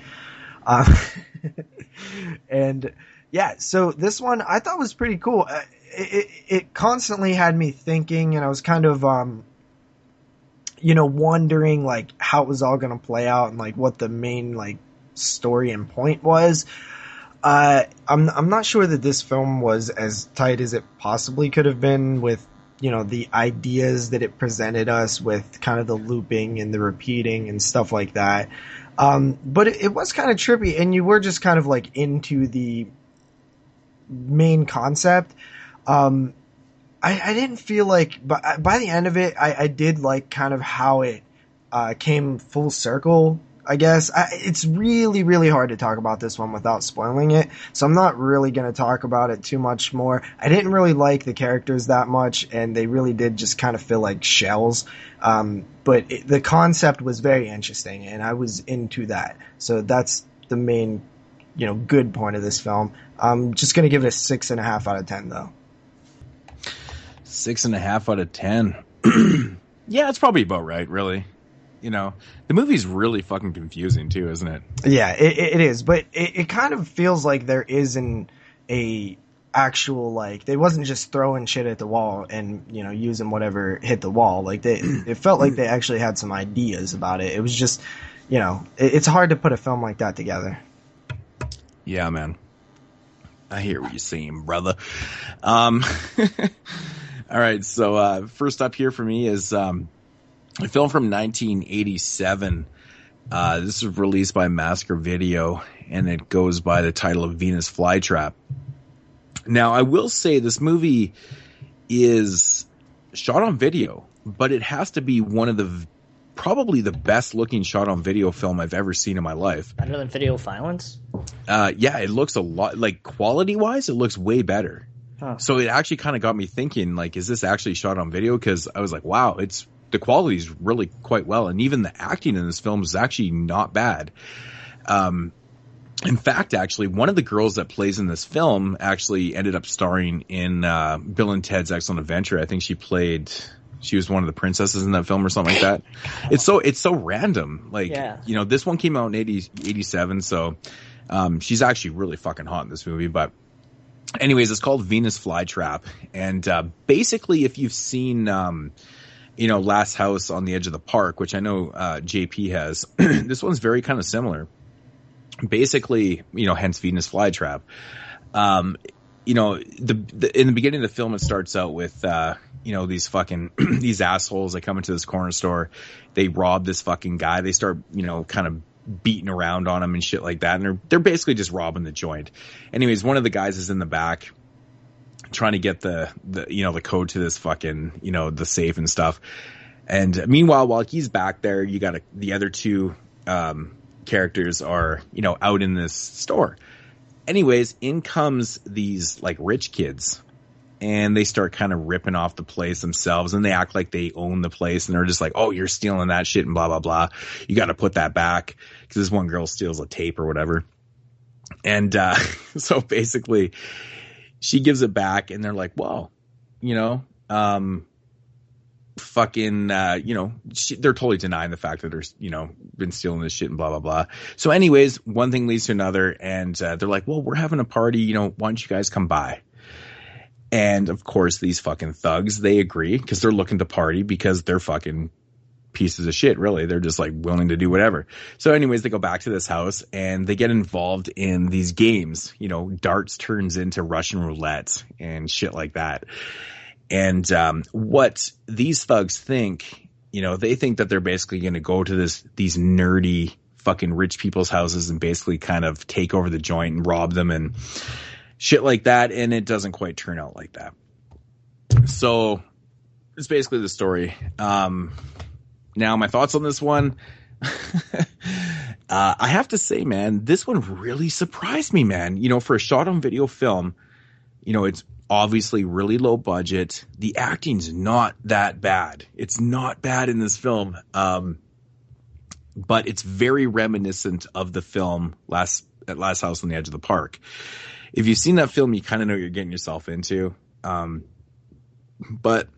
And yeah, so this one I thought was pretty cool. It constantly had me thinking, and I was kind of, you know, wondering like how it was all going to play out and like what the main like story and point was. I'm not sure that this film was as tight as it possibly could have been, with, you know, the ideas that it presented us with, kind of the looping and the repeating and stuff like that. But it was kind of trippy, and you were just kind of like into the main concept. I didn't feel like, but by the end of it, I did like kind of how it came full circle, I guess. It's really, really hard to talk about this one without spoiling it, so I'm not really going to talk about it too much more. I didn't really like the characters that much, and they really did just kind of feel like shells. But the concept was very interesting, and I was into that. So that's the main, you know, good point of this film. I'm just going to give it a 6.5 out of 10, though. 6.5 out of 10. Yeah, it's probably about right, really. You know, the movie's really fucking confusing too, isn't it? Yeah, it is, but it kind of feels like there isn't a actual, like, they wasn't just throwing shit at the wall and, you know, using whatever hit the wall. Like, it felt like they actually had some ideas about it. It was just, you know, it's hard to put a film like that together. Yeah, man. I hear what you're saying, brother. All right, so first up here for me is a film from 1987. This was released by Masker Video, and it goes by the title of Venus Flytrap. Now, I will say this movie is shot on video, but it has to be one of the probably the best looking shot on video film I've ever seen in my life. Better than Video Violence? Yeah, it looks a lot, like quality wise, it looks way better. Huh. So it actually kind of got me thinking, like, is this actually shot on video? Because I was like, wow, the quality is really quite well, and even the acting in this film is actually not bad. In fact, actually, one of the girls that plays in this film actually ended up starring in Bill and Ted's Excellent Adventure. I think she played she was one of the princesses in that film or something like that. It's so random. Like, you know, this one came out in 87, so she's actually really fucking hot in this movie. But anyways, it's called Venus Flytrap, and basically, if you've seen you know, Last House on the Edge of the Park, which I know JP has, this one's very kind of similar. Basically, you know, hence Venus Flytrap. You know, in the beginning of the film, it starts out with, you know, these fucking, these assholes that come into this corner store. They rob this fucking guy. They start, you know, kind of beating around on him and shit like that. And they're basically just robbing the joint. Anyways, one of the guys is in the back trying to get the you know, the code to this fucking, you know, the safe and stuff. And meanwhile, while he's back there, you got the other two, characters are, you know, out in this store. Anyways, in comes these like rich kids, and they start kind of ripping off the place themselves, and they act like they own the place, and they're just like, oh, you're stealing that shit and blah, blah, blah. You got to put that back, because this one girl steals a tape or whatever. And so basically she gives it back, and they're like, well, you know, fucking, you know, they're totally denying the fact that they're, you know, been stealing this shit and blah, blah, blah. So anyways, one thing leads to another, and they're like, well, we're having a party, you know, why don't you guys come by? And of course, these fucking thugs, they agree, because they're looking to party, because they're fucking pieces of shit, really. They're just like willing to do whatever. So anyways, they go back to this house, and they get involved in these games. You know, darts turns into Russian roulette and shit like that. And what these thugs think, you know, they think that they're basically going to go to these nerdy fucking rich people's houses and basically kind of take over the joint and rob them and shit like that. And it doesn't quite turn out like that. So it's basically the story. Now, my thoughts on this one. I have to say, man, this one really surprised me, man. You know, for a shot on video film, you know, it's obviously really low budget. The acting's not that bad. It's not bad in this film. But it's very reminiscent of the film Last House on the Edge of the Park. If you've seen that film, you kind of know what you're getting yourself into. But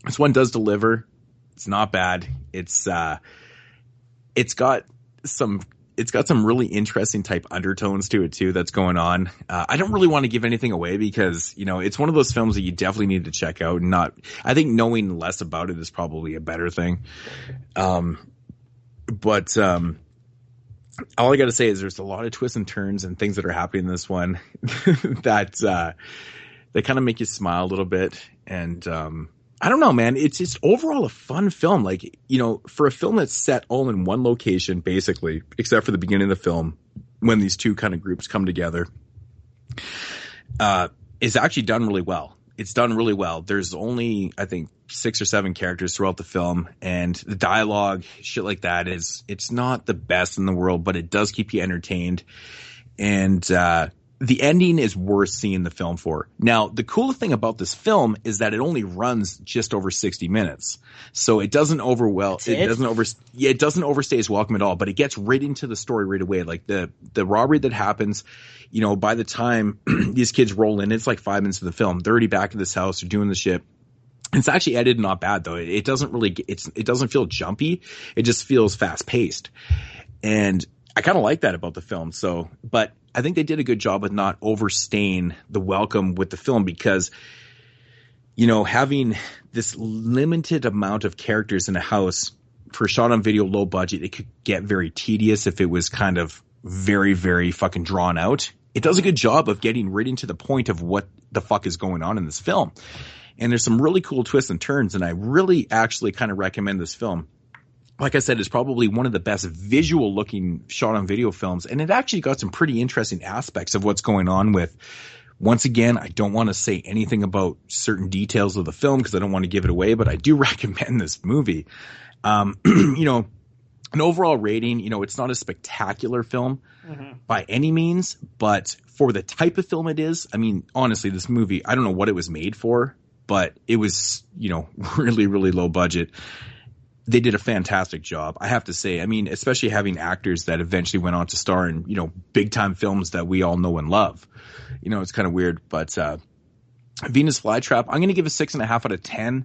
this one does deliver. It's not bad. It's got some really interesting type undertones to it too that's going on. I don't really want to give anything away, because, you know, it's one of those films that you definitely need to check out. I think knowing less about it is probably a better thing. But all I got to say is there's a lot of twists and turns and things that are happening in this one that kind of make you smile a little bit. And I don't know, man. It's just overall a fun film. Like, you know, for a film that's set all in one location, basically, except for the beginning of the film, when these two kind of groups come together, is actually done really well. It's done really well. There's only, I think, 6 or 7 characters throughout the film, and the dialogue, shit like that, it's not the best in the world, but it does keep you entertained. And the ending is worth seeing the film for. Now, the cool thing about this film is that it only runs just over 60 minutes. So it doesn't it doesn't overstay its welcome at all, but it gets right into the story right away. Like the robbery that happens, you know, by the time these kids roll in, it's like 5 minutes of the film. They're already back at this house, they're doing the shit. It's actually edited not bad though. It doesn't really it doesn't feel jumpy. It just feels fast paced. And I kind of like that about the film. So, but I think they did a good job with not overstaying the welcome with the film, because, you know, having this limited amount of characters in a house for shot on video, low budget, it could get very tedious if it was kind of very, very fucking drawn out. It does a good job of getting right into the point of what the fuck is going on in this film. And there's some really cool twists and turns, and I really actually kind of recommend this film. Like I said, it's probably one of the best visual looking shot on video films. And it actually got some pretty interesting aspects of what's going on with, once again, I don't want to say anything about certain details of the film because I don't want to give it away, but I do recommend this movie. You know, an overall rating, you know, it's not a spectacular film by any means, but for the type of film it is, I mean, honestly, this movie, I don't know what it was made for, but it was, you know, really, really low budget. They did a fantastic job, I have to say. I mean, especially having actors that eventually went on to star in, you know, big time films that we all know and love. You know, it's kind of weird, but Venus Flytrap, I'm going to give a 6.5 out of 10.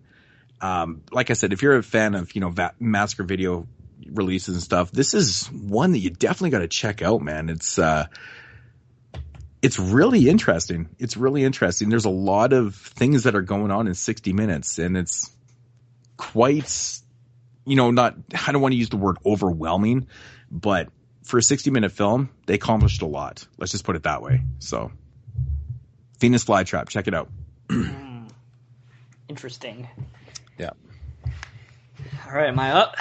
Like I said, if you're a fan of, Massacre video releases and stuff, this is one that you definitely got to check out, man. It's really interesting. It's really interesting. There's a lot of things that are going on in 60 minutes, and it's quite, I don't want to use the word overwhelming, but for a 60-minute film, they accomplished a lot. Let's just put it that way. So, Venus Flytrap, check it out. Interesting. Yeah. All right, am I up?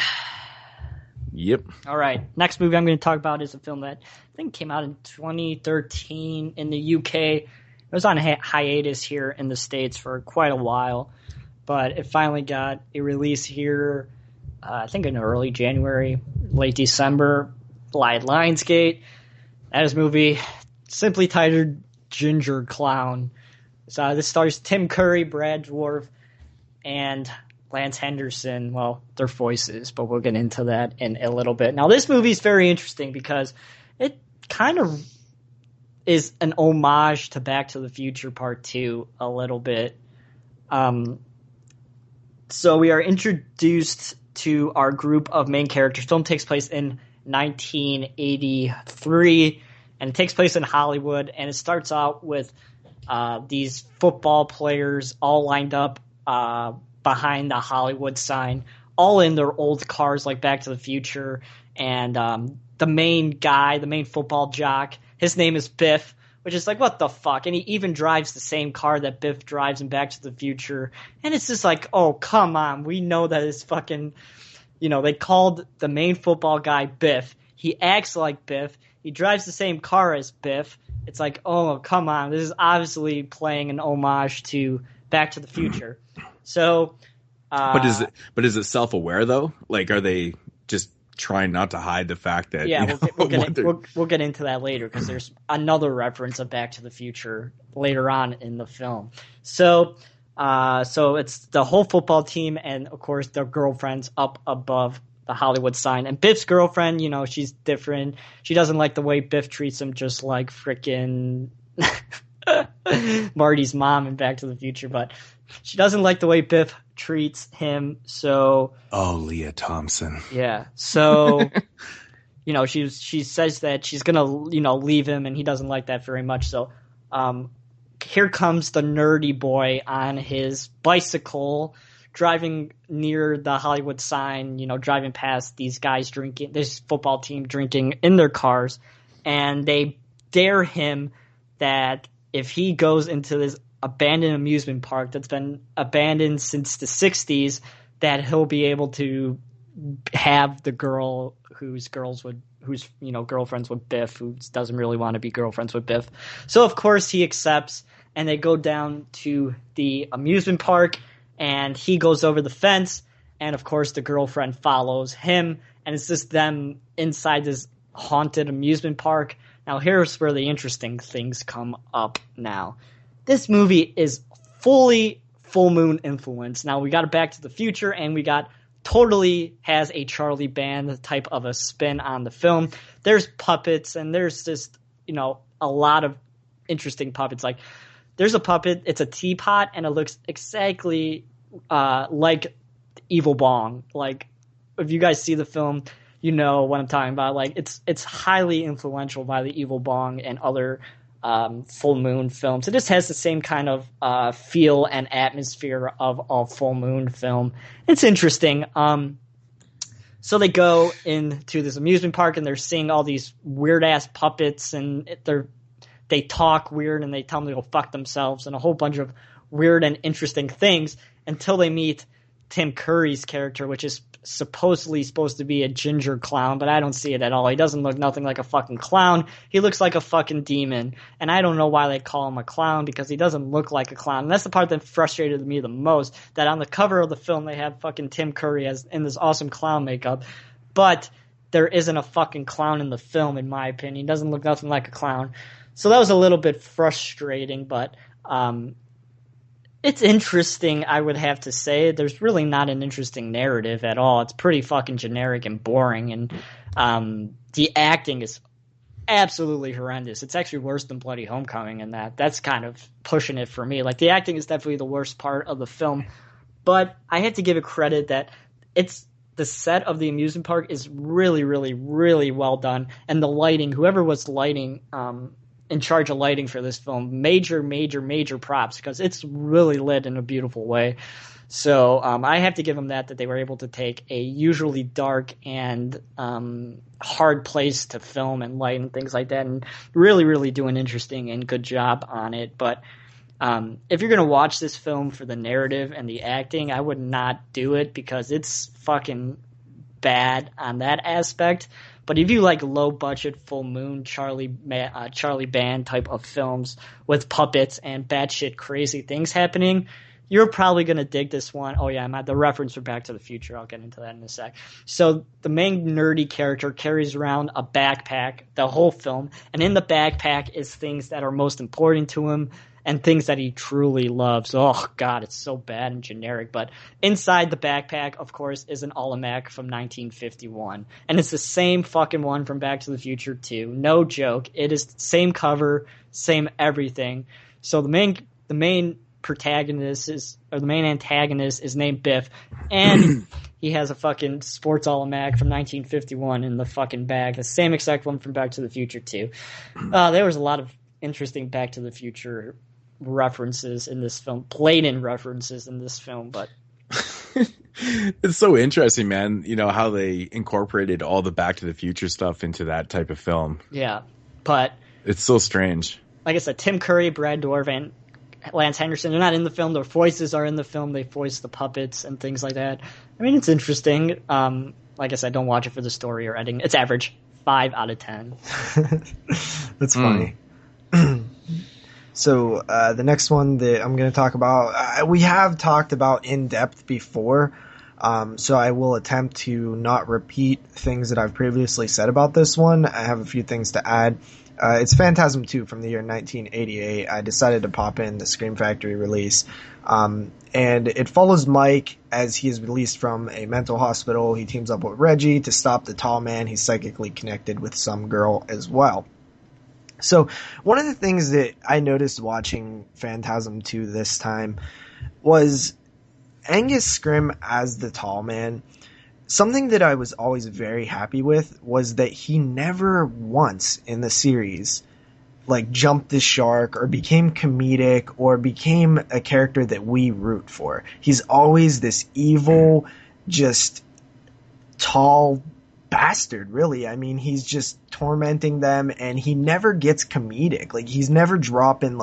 Yep. All right. Next movie I'm going to talk about is a film that I think came out in 2013 in the UK. It was on hiatus here in the States for quite a while, but it finally got a release here, I think in early January, late December, Lionsgate. That is a movie simply titled Gingerclown. So this stars Tim Curry, Brad Dourif, and Lance Henderson. Well, their voices, but we'll get into that in a little bit. Now, this movie is very interesting because it kind of is an homage to Back to the Future Part 2 a little bit. So we are introduced to our group of main characters. The film takes place in 1983, and it takes place in Hollywood, and it starts out with these football players all lined up behind the Hollywood sign, all in their old cars like Back to the Future. And the main guy, the main football jock, his name is Biff, which is like, what the fuck? And he even drives the same car that Biff drives in Back to the Future. And it's just like, oh, come on. We know that it's fucking, they called the main football guy Biff. He acts like Biff. He drives the same car as Biff. It's like, oh, come on. This is obviously playing an homage to Back to the Future. So, but is it self-aware though? Like, are they just trying not to hide the fact that? Yeah, we'll get into that later because there's another reference of Back to the Future later on in the film. So it's the whole football team and of course their girlfriends up above the Hollywood sign. And Biff's girlfriend, she's different. She doesn't like the way Biff treats him, just like frickin' Marty's mom in Back to the Future, but she doesn't like the way Biff treats him. So, Leah Thompson. Yeah. So, she says that she's gonna, leave him, and he doesn't like that very much. So, here comes the nerdy boy on his bicycle, driving near the Hollywood sign. Driving past these guys drinking, this football team drinking in their cars, and they dare him that if he goes into this abandoned amusement park that's been abandoned since the 60s, that he'll be able to have the girl who's girlfriends with Biff, who doesn't really want to be girlfriends with Biff. So of course he accepts, and they go down to the amusement park, and he goes over the fence, and of course the girlfriend follows him, and it's just them inside this haunted amusement park. Now, here's where the interesting things come up now. This movie is fully full moon influence. Now, we got a Back to the Future, and we got totally has a Charlie Band type of a spin on the film. There's puppets, and there's just, a lot of interesting puppets. Like, there's a puppet, it's a teapot, and it looks exactly like Evil Bong. Like, if you guys see the film, you know what I'm talking about. Like, it's highly influential by the Evil Bong and other full moon films. It just has the same kind of feel and atmosphere of a full moon film. It's interesting. So they go into this amusement park, and they're seeing all these weird ass puppets, and they talk weird, and they tell them to go fuck themselves, and a whole bunch of weird and interesting things until they meet Tim Curry's character, which is supposedly supposed to be a ginger clown, but I don't see it at all. He doesn't look nothing like a fucking clown. He looks like a fucking demon, and I don't know why they call him a clown, because he doesn't look like a clown. And that's the part that frustrated me the most, that on the cover of the film they have fucking Tim Curry as in this awesome clown makeup, but there isn't a fucking clown in the film, in my opinion. He doesn't look nothing like a clown. So that was a little bit frustrating, but it's interesting, I would have to say. There's really not an interesting narrative at all. It's pretty fucking generic and boring, and the acting is absolutely horrendous. It's actually worse than Bloody Homecoming in that. That's kind of pushing it for me. Like, the acting is definitely the worst part of the film, But I have to give it credit that the set of the amusement park is really, really, really well done. And the lighting, whoever was lighting, in charge of lighting for this film, major, major, major props, because it's really lit in a beautiful way. So I have to give them that they were able to take a usually dark and hard place to film and light and things like that, and really, really do an interesting and good job on it. But if you're going to watch this film for the narrative and the acting, I would not do it because it's fucking bad on that aspect. But if you like low budget, full moon, Charlie Band type of films with puppets and batshit crazy things happening, you're probably going to dig this one. Oh yeah, I'm at the reference for Back to the Future. I'll get into that in a sec. So the main nerdy character carries around a backpack the whole film, and in the backpack is things that are most important to him and things that he truly loves. Oh God, it's so bad and generic. But inside the backpack, of course, is an Almanac from 1951. And it's the same fucking one from Back to the Future 2. No joke. It is the same cover, same everything. So the main antagonist is named Biff, and he has a fucking sports almanac from 1951 in the fucking bag, the same exact one from Back to the Future 2. There was a lot of interesting Back to the Future references in this film, blatant references in this film, but it's so interesting, man, how they incorporated all the Back to the Future stuff into that type of film. Yeah, but it's so strange. Like I said, Tim Curry, Brad Dourif, and Lance Henderson, they're not in the film. Their voices are in the film. They voice the puppets and things like that. I mean, it's interesting. Like I said, don't watch it for the story or editing. It's average. 5 out of 10. That's funny. So the next one that I'm going to talk about, we have talked about in depth before. So I will attempt to not repeat things that I've previously said about this one. I have a few things to add. It's Phantasm II from the year 1988. I decided to pop in the Scream Factory release. And it follows Mike as he is released from a mental hospital. He teams up with Reggie to stop the tall man. He's psychically connected with some girl as well. So one of the things that I noticed watching Phantasm II this time was Angus Scrimm as the tall man. Something that I was always very happy with was that he never once in the series jumped the shark or became comedic or became a character that we root for. He's always this evil, just tall bastard, really. I mean, he's just tormenting them, and he never gets comedic. He's never dropping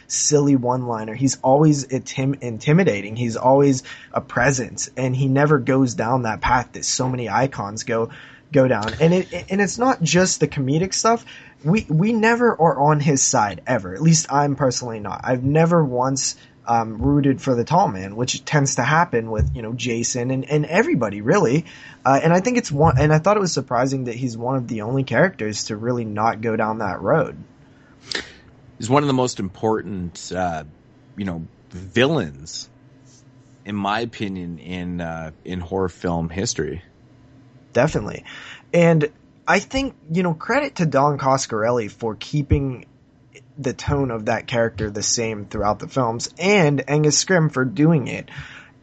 silly one-liner. He's always intimidating. He's always a presence, and he never goes down that path that so many icons go down. And it's not just the comedic stuff. We never are on his side ever. At least I'm personally not. I've never once rooted for the tall man, which tends to happen with, Jason and everybody really. And I think and I thought it was surprising that he's one of the only characters to really not go down that road. He's one of the most important, villains, in my opinion, in horror film history. Definitely. And I think, credit to Don Coscarelli for keeping the tone of that character the same throughout the films, and Angus Scrimm for doing it.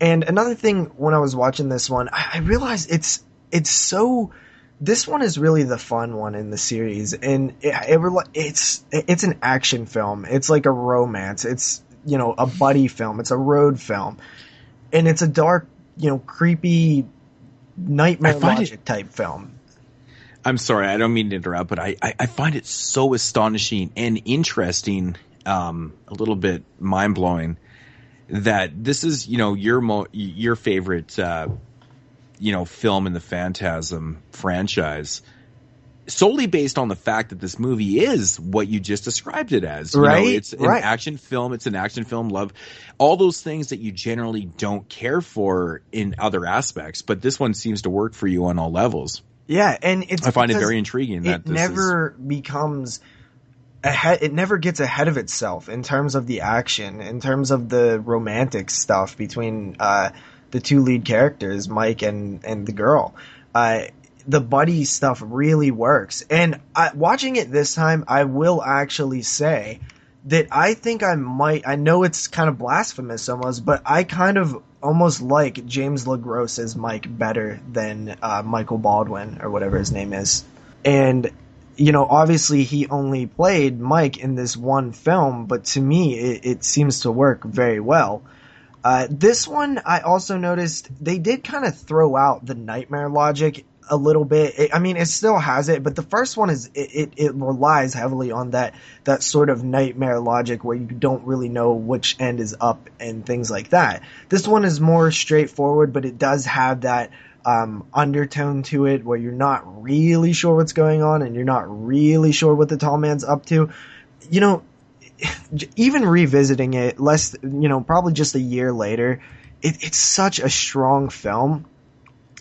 And another thing, when I was watching this one, I realized this one is really the fun one in the series, and it's an action film. It's like a romance. It's, a buddy film. It's a road film, and it's a dark, creepy nightmare logic type film. I'm sorry, I don't mean to interrupt, but I find it so astonishing and interesting, a little bit mind-blowing, that this is, your favorite, film in the Phantasm franchise, solely based on the fact that this movie is what you just described it as. Right. It's an action film. It's an action film, love, all those things that you generally don't care for in other aspects, but this one seems to work for you on all levels. Yeah, and I find it very intriguing that it never becomes ahead. It never gets ahead of itself in terms of the action, in terms of the romantic stuff between the two lead characters, Mike and the girl. The buddy stuff really works, and watching it this time, I will actually say that I think I know it's kind of blasphemous almost, but I kind of almost like James LaGrosse as Mike better than Michael Baldwin or whatever his name is. And, obviously he only played Mike in this one film, but to me it seems to work very well. This one, I also noticed they did kind of throw out the nightmare logic a little bit. It still has it, but the first one it relies heavily on that sort of nightmare logic where you don't really know which end is up and things like that. This one is more straightforward, but it does have that undertone to it where you're not really sure what's going on and you're not really sure what the tall man's up to. Even revisiting it probably just a year later, it's such a strong film.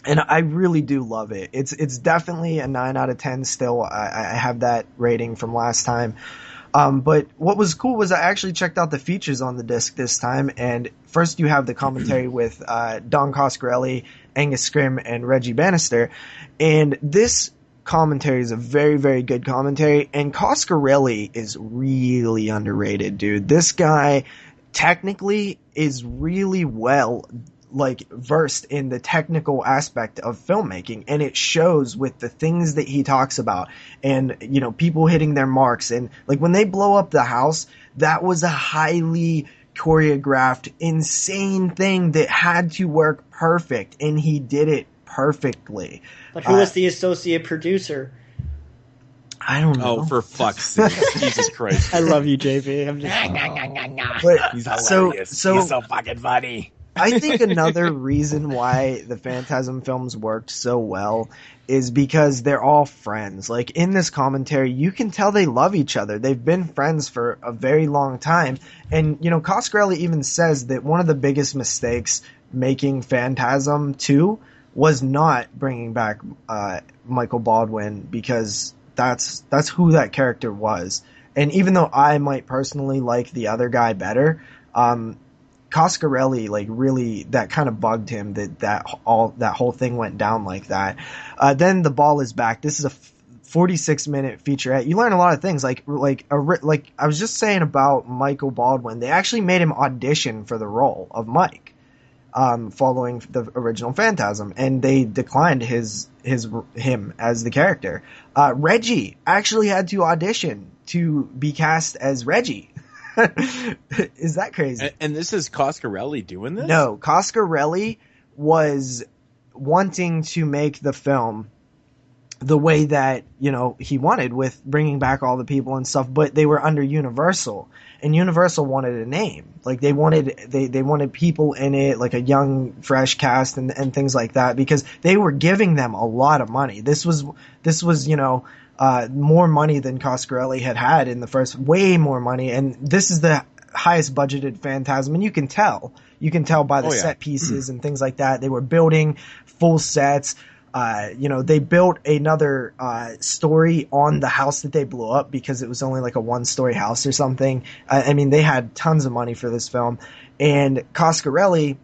And I really do love it. It's definitely a 9 out of 10 still. I have that rating from last time. But what was cool was I actually checked out the features on the disc this time. And first you have the commentary with Don Coscarelli, Angus Scrimm, and Reggie Bannister. And this commentary is a very, very good commentary. And Coscarelli is really underrated, dude. This guy technically is really versed in the technical aspect of filmmaking, and it shows with the things that he talks about and people hitting their marks. And like when they blow up the house, that was a highly choreographed, insane thing that had to work perfect, and he did it perfectly. But who was the associate producer? I don't know. Oh, for fuck's sake. Jesus Christ. I love you, JP. I'm just But, He's hilarious. He's so fucking funny. I think another reason why the Phantasm films worked so well is because they're all friends. Like in this commentary, you can tell they love each other. They've been friends for a very long time. And, Coscarelli even says that one of the biggest mistakes making Phantasm II was not bringing back Michael Baldwin, because that's who that character was. And even though I might personally like the other guy better, Coscarelli, really, that kind of bugged him that whole thing went down like that. Then The Ball Is Back. This is a 46-minute featurette. You learn a lot of things, like I was just saying about Michael Baldwin. They actually made him audition for the role of Mike, following the original Phantasm, and they declined him as the character. Reggie actually had to audition to be cast as Reggie. Is that crazy? And this is Coscarelli doing this? No, Coscarelli was wanting to make the film the way that, he wanted, with bringing back all the people and stuff, but they were under Universal, and Universal wanted a name. Like they wanted people in it, like a young, fresh cast and things like that, because they were giving them a lot of money. This was more money than Coscarelli had in the first, way more money. And this is the highest budgeted Phantasm. And you can tell by the set pieces and things like that. They were building full sets. They built another story on the house that they blew up, because it was only like a 1-story house or something. They had tons of money for this film. And Coscarelli,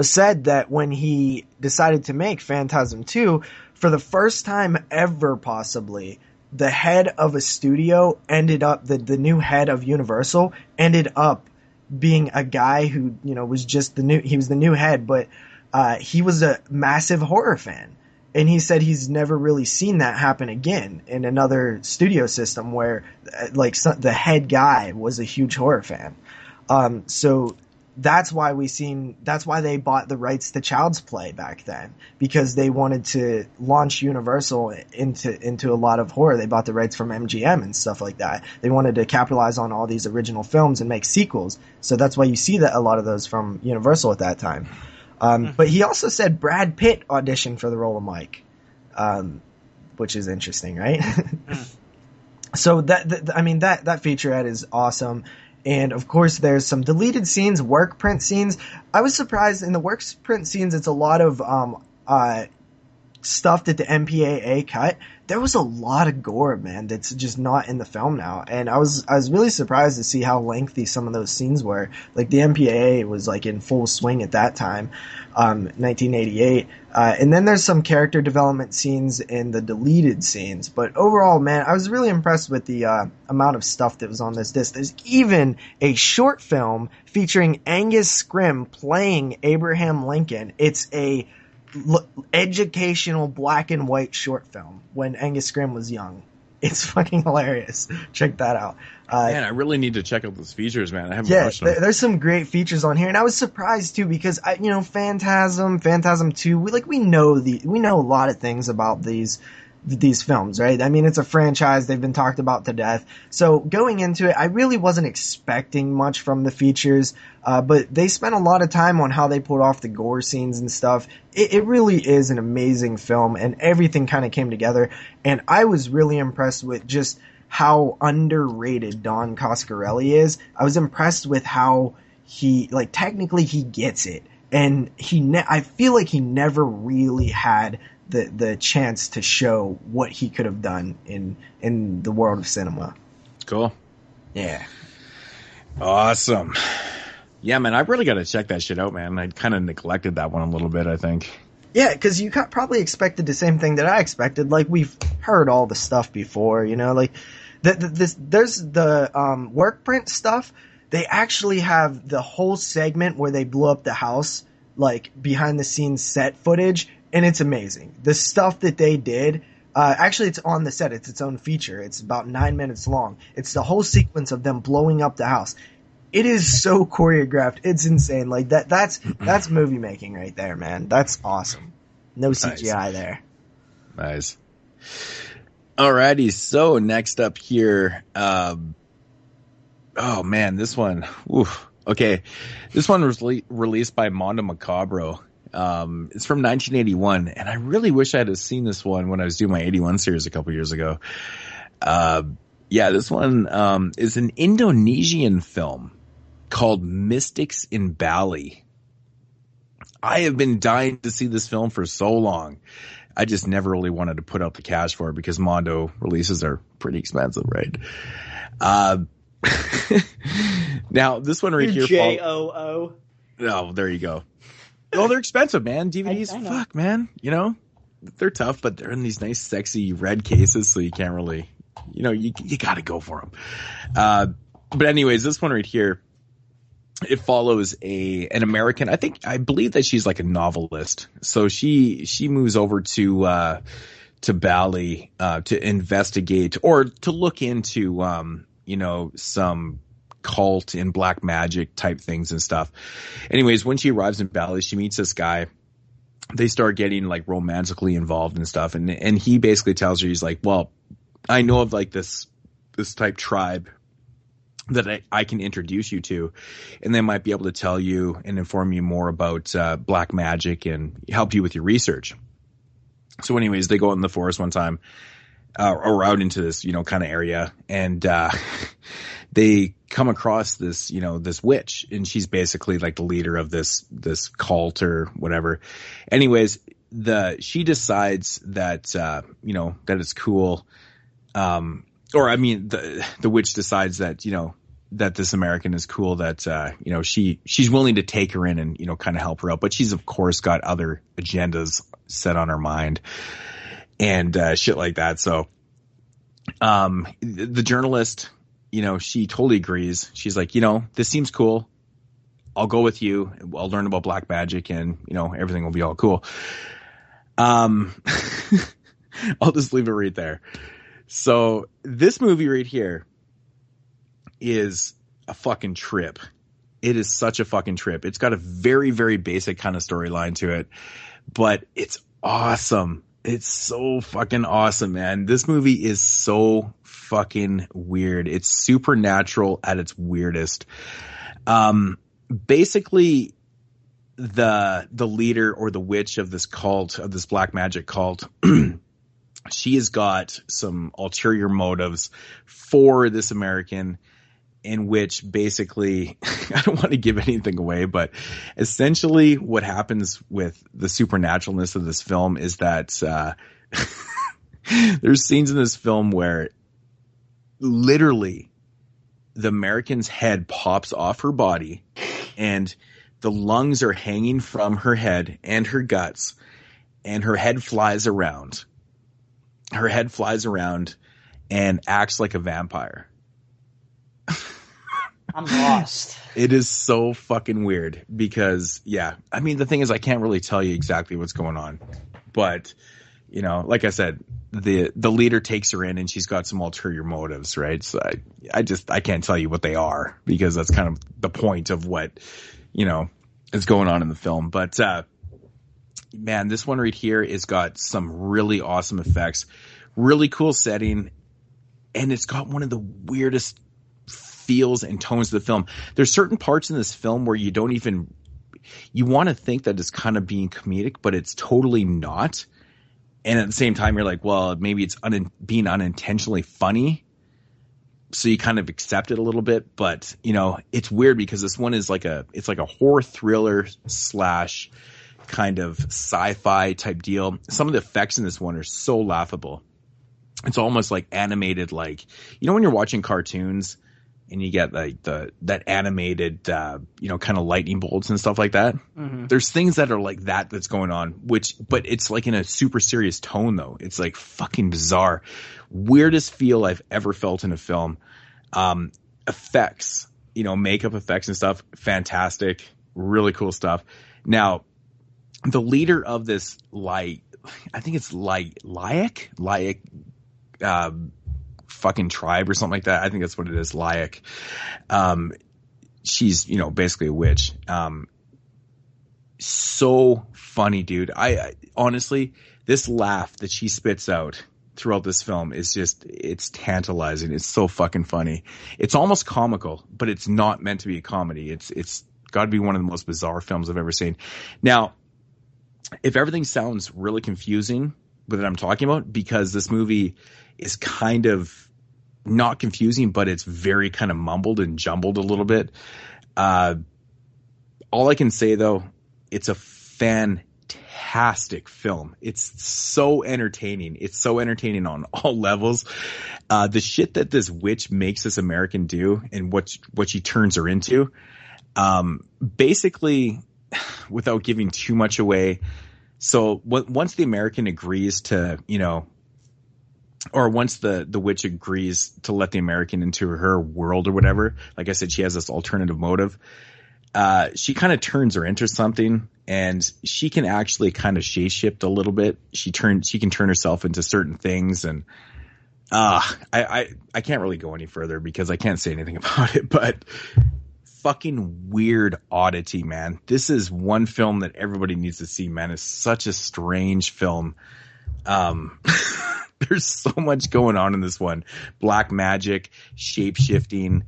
said that when he decided to make Phantasm 2, for the first time ever, possibly, the head of a studio ended up, the new head of Universal ended up being a guy who, was just he was the new head, but he was a massive horror fan. And he said he's never really seen that happen again in another studio system where, the head guy was a huge horror fan. So that's why they bought the rights to Child's Play back then, because they wanted to launch Universal into a lot of horror. They bought the rights from MGM and stuff like that. They wanted to capitalize on all these original films and make sequels. So that's why you see that a lot of those from Universal at that time. But he also said Brad Pitt auditioned for the role of Mike, which is interesting, right? So that featurette is awesome. And of course, there's some deleted scenes, work print scenes. I was surprised in the work print scenes. It's a lot of stuff that the MPAA cut. there was a lot of gore, man, that's just not in the film now. And I was really surprised to see how lengthy some of those scenes were. Like, the MPAA was, like, in full swing at that time, 1988. And then there's some character development scenes in the deleted scenes. But overall, man, I was really impressed with the amount of stuff that was on this disc. There's even a short film featuring Angus Scrimm playing Abraham Lincoln. It's a educational black and white short film when Angus Scrimm was young. It's fucking hilarious. Check that out. Man, I really need to check out those features, man. I haven't watched them. There's some great features on here, and I was surprised too because Phantasm II. We know a lot of things about these films, right? I mean, it's a franchise. They've been talked about to death. So going into it, I really wasn't expecting much from the features, but they spent a lot of time on how they pulled off the gore scenes and stuff. It really is an amazing film, and everything kind of came together. And I was really impressed with just how underrated Don Coscarelli is. I was impressed with how technically he gets it. And I feel like he never really had the chance to show what he could have done in the world of cinema. Cool. Yeah. Awesome. Yeah, man, I really got to check that shit out, man. I kind of neglected that one a little bit, I think. Yeah, because you probably expected the same thing that I expected. Like, we've heard all the stuff before, like there's the work print stuff. They actually have the whole segment where they blew up the house, like behind the scenes set footage. And it's amazing. The stuff that they did, actually it's on the set. It's its own feature. It's about 9 minutes long. It's the whole sequence of them blowing up the house. It is so choreographed. It's insane. Like that's movie making right there, man. That's awesome. No CGI there. Nice. Alrighty. So next up here, oh man, this one. Oof. Okay. This one was released by Mondo Macabro. It's from 1981, and I really wish I had seen this one when I was doing my 81 series a couple years ago. This one is an Indonesian film called Mystics in Bali. I have been dying to see this film for so long. I just never really wanted to put out the cash for it because Mondo releases are pretty expensive, right? Now, this one right here... JOO. Oh, there you go. Oh, they're expensive, man. DVDs, I know. fuck, man. They're tough, but they're in these nice, sexy red cases, so you can't really, you got to go for them. But anyways, this one right here, it follows an American. I believe that she's like a novelist. So she moves over to Bali to investigate or to look into some cult and black magic type things and stuff. Anyways, when she arrives in Bali, she meets this guy. They start getting like romantically involved and stuff, and he basically tells her, he's like, well, I know of like this type tribe that I can introduce you to, and they might be able to tell you and inform you more about black magic and help you with your research. So anyways, they go out in the forest one time or out into this kind of area, and they come across this this witch, and she's basically like the leader of this cult or whatever. Anyways, she decides that that it's cool, the witch decides that that this American is cool, that she's willing to take her in and kind of help her out, but she's of course got other agendas set on her mind and shit like that. So the journalist, she totally agrees. She's like, this seems cool. I'll go with you. I'll learn about black magic and, everything will be all cool. I'll just leave it right there. So this movie right here is a fucking trip. It is such a fucking trip. It's got a very, very basic kind of storyline to it, but it's awesome. It's so fucking awesome, man. This movie is so fucking weird. It's supernatural at its weirdest. Basically, the leader or the witch of this cult, of this black magic cult, she has got some ulterior motives for this American, in which basically, I don't want to give anything away, but essentially what happens with the supernaturalness of this film is that There's scenes in this film where literally the American's head pops off her body and the lungs are hanging from her head and her guts, and her head flies around. Her head flies around and acts like a vampire. I'm lost. It is so fucking weird because, yeah, I mean, the thing is I can't really tell you exactly what's going on, but, you know, like I said, the leader takes her in and she's got some ulterior motives, right? So I can't tell you what they are because that's kind of the point of what, you know, is going on in the film. But, man, this one right here has got some really awesome effects, really cool setting, and it's got one of the weirdest feels and tones of the film. There's certain parts in this film where you want to think that it's kind of being comedic, but it's totally not. And at the same time, you're like, well, maybe it's being unintentionally funny. So you kind of accept it a little bit, but you know, it's weird because this one is it's like a horror thriller / kind of sci-fi type deal. Some of the effects in this one are so laughable. It's almost like animated, like, you know, when you're watching cartoons and you get like that animated, you know, kind of lightning bolts and stuff like that. Mm-hmm. There's things that are like that's going on, but it's like in a super serious tone though. It's like fucking bizarre. Weirdest feel I've ever felt in a film. Effects, you know, makeup effects and stuff. Fantastic. Really cool stuff. Now, the leader of this I think it's Lyak, fucking tribe or something like that. I think that's what it is. Lyak. She's, you know, basically a witch. So funny, dude. I honestly, this laugh that she spits out throughout this film is it's tantalizing. It's so fucking funny. It's almost comical, but it's not meant to be a comedy. It's got to be one of the most bizarre films I've ever seen. Now, if everything sounds really confusing with what I'm talking about, because this movie is kind of not confusing, but it's very kind of mumbled and jumbled a little bit. All I can say though, it's a fantastic film. It's so entertaining. It's so entertaining on all levels. The shit that this witch makes this American do and what she turns her into, basically, without giving too much away. So once the American agrees to, you know, or once the witch agrees to let the American into her world or whatever, like I said, she has this alternative motive. She kind of turns her into something, and she can actually kind of shape-shift a little bit. She can turn herself into certain things, and I can't really go any further because I can't say anything about it, but fucking weird oddity, man. This is one film that everybody needs to see, man. It's such a strange film. There's so much going on in this one. Black magic, shape-shifting,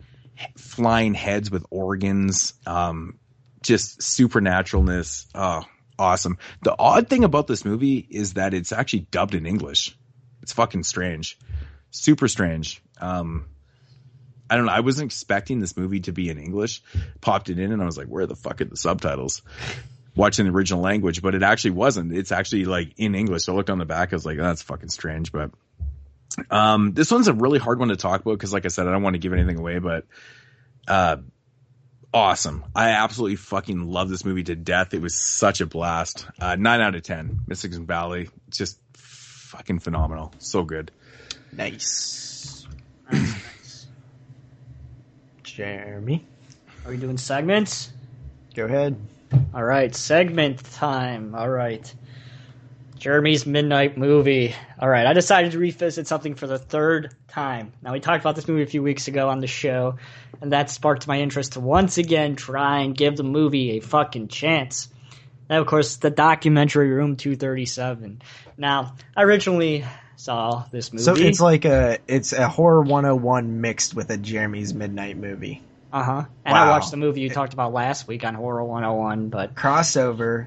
flying heads with organs, just supernaturalness. Oh, awesome. The odd thing about this movie is that it's actually dubbed in English. It's fucking strange. Super strange. I don't know. I wasn't expecting this movie to be in English. Popped it in and I was like, where the fuck are the subtitles? Watching the original language, but it actually wasn't. It's actually like in English. So I looked on the back. I was like, oh, that's fucking strange. But this one's a really hard one to talk about because, like I said, I don't want to give anything away. But awesome. I absolutely fucking love this movie to death. It was such a blast. 9 out of 10. Mystics and Bali. Just fucking phenomenal. So good. Nice. Jeremy, are we doing segments? Go ahead. All right, segment time. All right. Jeremy's Midnight Movie. All right, I decided to revisit something for the third time. Now, we talked about this movie a few weeks ago on the show, and that sparked my interest to once again try and give the movie a fucking chance. And, of course, the documentary Room 237. Now, I originally saw this movie. So it's like it's a Horror 101 mixed with a Jeremy's Midnight Movie. Uh-huh. And wow. I watched the movie you talked about last week on Horror 101, but... Crossover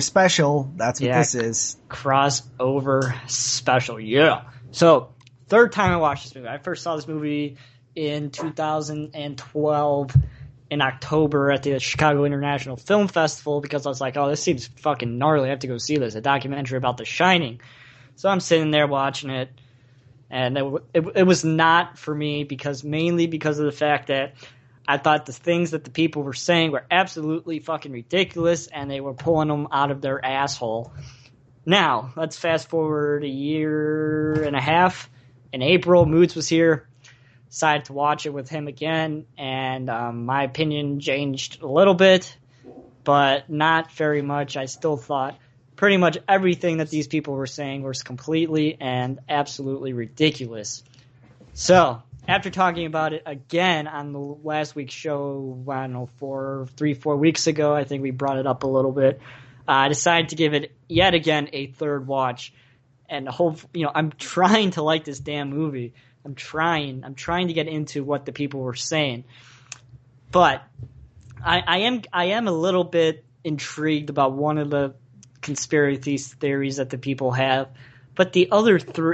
special. That's what this is. Crossover special. Yeah. So, third time I watched this movie. I first saw this movie in 2012 in October at the Chicago International Film Festival because I was like, oh, this seems fucking gnarly. I have to go see this. A documentary about The Shining. So I'm sitting there watching it, and it was not for me mainly because of the fact that I thought the things that the people were saying were absolutely fucking ridiculous, and they were pulling them out of their asshole. Now, let's fast forward a year and a half. In April, Moodz was here. Decided to watch it with him again, and my opinion changed a little bit, but not very much. I still thought pretty much everything that these people were saying was completely and absolutely ridiculous. So, after talking about it again on the last week's show, I don't know, 4 weeks ago, I think we brought it up a little bit, I decided to give it yet again a third watch. And I'm trying to like this damn movie. I'm trying to get into what the people were saying. But I am a little bit intrigued about one of the conspiracy theories that the people have. But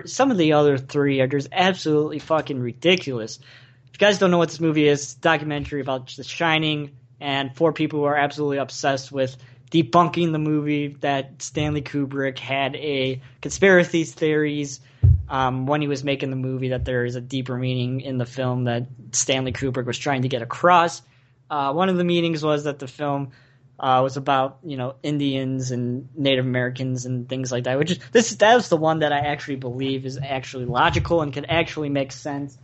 some of the other three are just absolutely fucking ridiculous. If you guys don't know what this movie is, it's a documentary about The Shining and 4 people who are absolutely obsessed with debunking the movie that Stanley Kubrick had a conspiracy theories when he was making the movie that there is a deeper meaning in the film that Stanley Kubrick was trying to get across. One of the meanings was that the film was about, Indians and Native Americans and things like that. That was the one that I actually believe is actually logical and can actually make sense.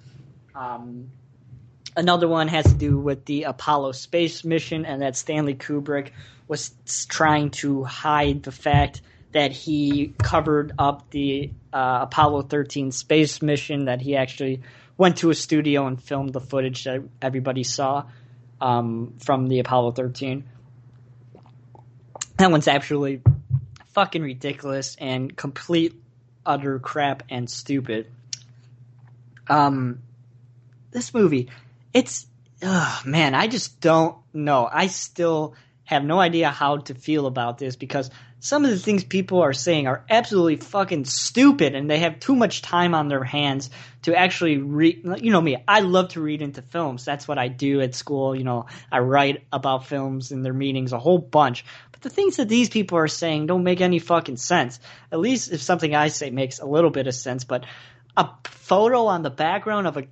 Another one has to do with the Apollo space mission, and that Stanley Kubrick was trying to hide the fact that he covered up the Apollo 13 space mission, that he actually went to a studio and filmed the footage that everybody saw from the Apollo 13. That one's actually fucking ridiculous and complete, utter crap and stupid. This movie, I just don't know. I still have no idea how to feel about this because some of the things people are saying are absolutely fucking stupid, and they have too much time on their hands to actually read. You know me, I love to read into films. That's what I do at school. I write about films and their meanings a whole bunch. But the things that these people are saying don't make any fucking sense. At least if something I say makes a little bit of sense. But a photo on the background of a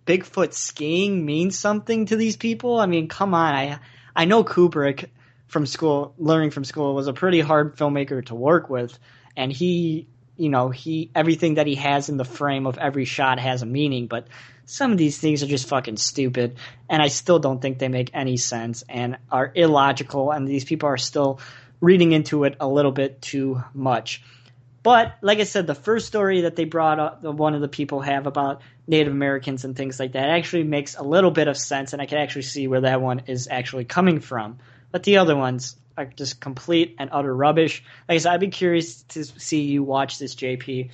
Bigfoot skiing means something to these people? I mean, come on. I know Kubrick from school, learning from school, was a pretty hard filmmaker to work with, and he everything that he has in the frame of every shot has a meaning, but some of these things are just fucking stupid, and I still don't think they make any sense and are illogical, and these people are still reading into it a little bit too much. But, like I said, the first story that they brought up, one of the people have about Native Americans and things like that, actually makes a little bit of sense, and I can actually see where that one is actually coming from. But the other ones are just complete and utter rubbish. Like I said, I'd be curious to see you watch this, JP,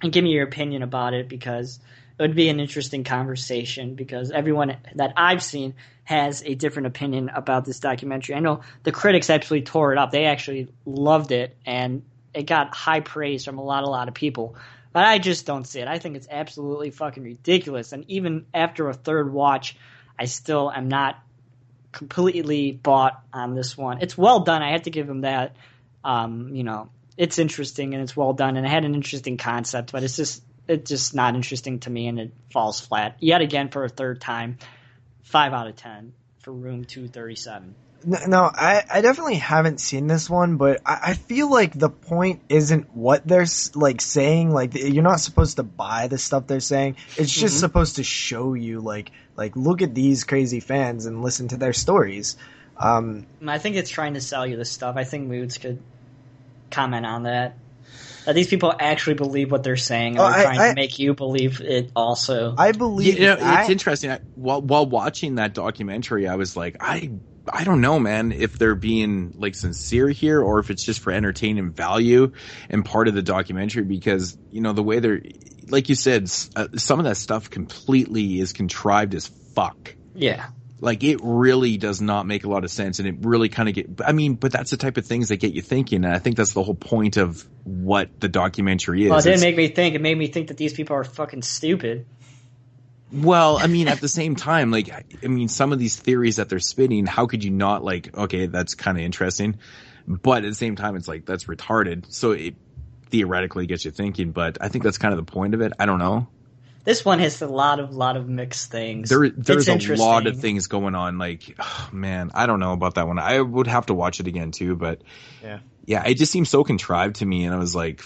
and give me your opinion about it, because it would be an interesting conversation, because everyone that I've seen has a different opinion about this documentary. I know the critics actually tore it up. They actually loved it, and it got high praise from a lot of people. But I just don't see it. I think it's absolutely fucking ridiculous. And even after a third watch, I still am not completely bought on this one. It's well done. I have to give him that. It's interesting and it's well done, and it had an interesting concept, but it's just not interesting to me, and it falls flat yet again for a third time. 5 out of 10 for Room 237. No, I definitely haven't seen this one, but I feel like the point isn't what they're saying. Like, you're not supposed to buy the stuff they're saying. It's just supposed to show you like look at these crazy fans and listen to their stories. I think it's trying to sell you this stuff. I think Moodz could comment on that. That these people actually believe what they're saying, and they're trying to make you believe it also. I believe it's interesting. While watching that documentary, I was like, I don't know, man, if they're being sincere here, or if it's just for entertainment value and part of the documentary, because the way they're, like you said, some of that stuff completely is contrived as fuck. Yeah. It really does not make a lot of sense, and it really kind of but that's the type of things that get you thinking, and I think that's the whole point of what the documentary is. Well, it didn't make me think. It made me think that these people are fucking stupid. Well, at the same time, some of these theories that they're spinning, how could you not okay, that's kind of interesting, but at the same time, it's that's retarded. So theoretically gets you thinking, but I think that's kind of the point of it. I don't know. This one has a lot of mixed things. There's a lot of things going on. Like, oh, man, I don't know about that one. I would have to watch it again too, but yeah, it just seems so contrived to me, and I was like,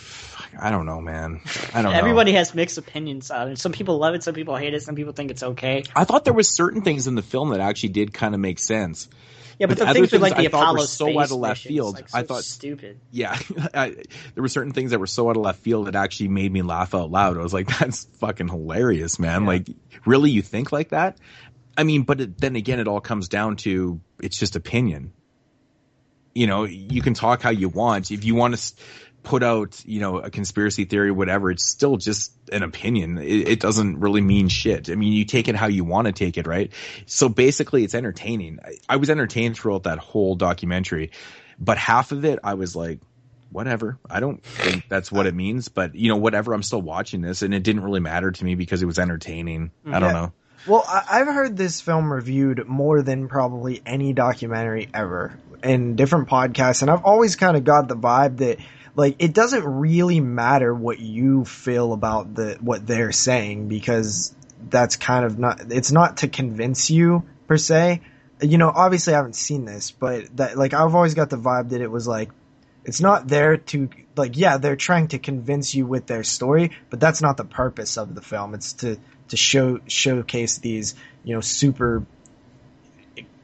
I don't know, man. I don't know. Everybody has mixed opinions on it. Some people love it, some people hate it, some people think it's okay. I thought there was certain things in the film that actually did kind of make sense. Yeah, but the things with like the Apollo so out of left field. Like, so I thought stupid. Yeah, there were certain things that were so out of left field that actually made me laugh out loud. I was like, "That's fucking hilarious, man!" Yeah. Like, really, you think like that? I mean, but then again, it all comes down to it's just opinion. You know, you can talk how you want. If you want to put out, you know, a conspiracy theory, whatever, it's still just an opinion. It doesn't really mean shit. I mean, you take it how you want to take it, right? So basically it's entertaining. I was entertained throughout that whole documentary, but half of it I was like, whatever. I don't think that's what it means, but you know, whatever, I'm still watching this, and it didn't really matter to me because it was entertaining. I don't know. Well, I've heard this film reviewed more than probably any documentary ever in different podcasts, and I've always kind of got the vibe that, like, it doesn't really matter what you feel about what they're saying, because that's kind of it's not to convince you per se. You know, obviously I haven't seen this, but that, like, I've always got the vibe that it was like, it's not there to, like, yeah, they're trying to convince you with their story, but that's not the purpose of the film. It's to showcase these, you know, super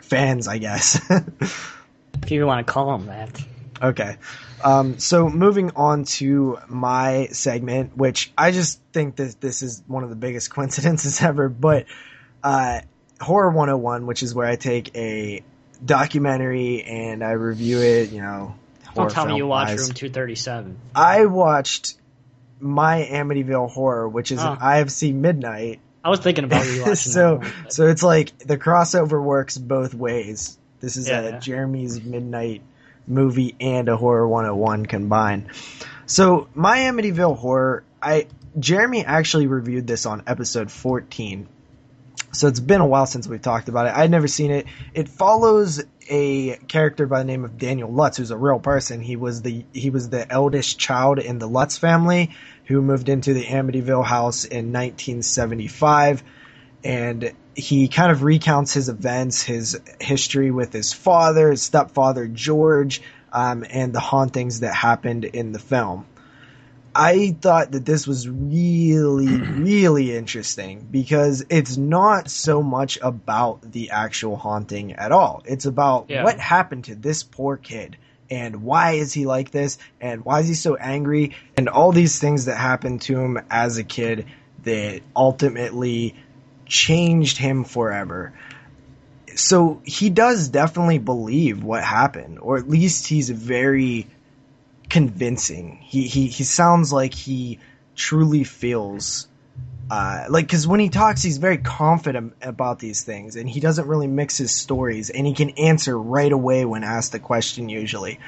fans, I guess. If you want to call them that. Okay. So moving on to my segment, which I just think that this is one of the biggest coincidences ever, but Horror 101, which is where I take a documentary and I review it, you know. Don't tell me you watched Room 237. I watched My Amityville Horror, which is an IFC Midnight. I was thinking about you watching so it's like the crossover works both ways. This is Jeremy's Midnight movie and a Horror 101 combined. So My Amityville Horror, Jeremy actually reviewed this on episode 14. So it's been a while since we've talked about it. I'd never seen it. It follows a character by the name of Daniel Lutz, who's a real person. He was the eldest child in the Lutz family who moved into the Amityville house in 1975. And he kind of recounts his events, his history with his father, his stepfather, George, and the hauntings that happened in the film. I thought that this was really, really interesting because it's not so much about the actual haunting at all. It's about what happened to this poor kid and why is he like this and why is he so angry and all these things that happened to him as a kid that ultimately changed him forever. So he does definitely believe what happened, or at least he's very convincing. He sounds like he truly feels like, because when he talks, he's very confident about these things, and he doesn't really mix his stories, and he can answer right away when asked the question usually.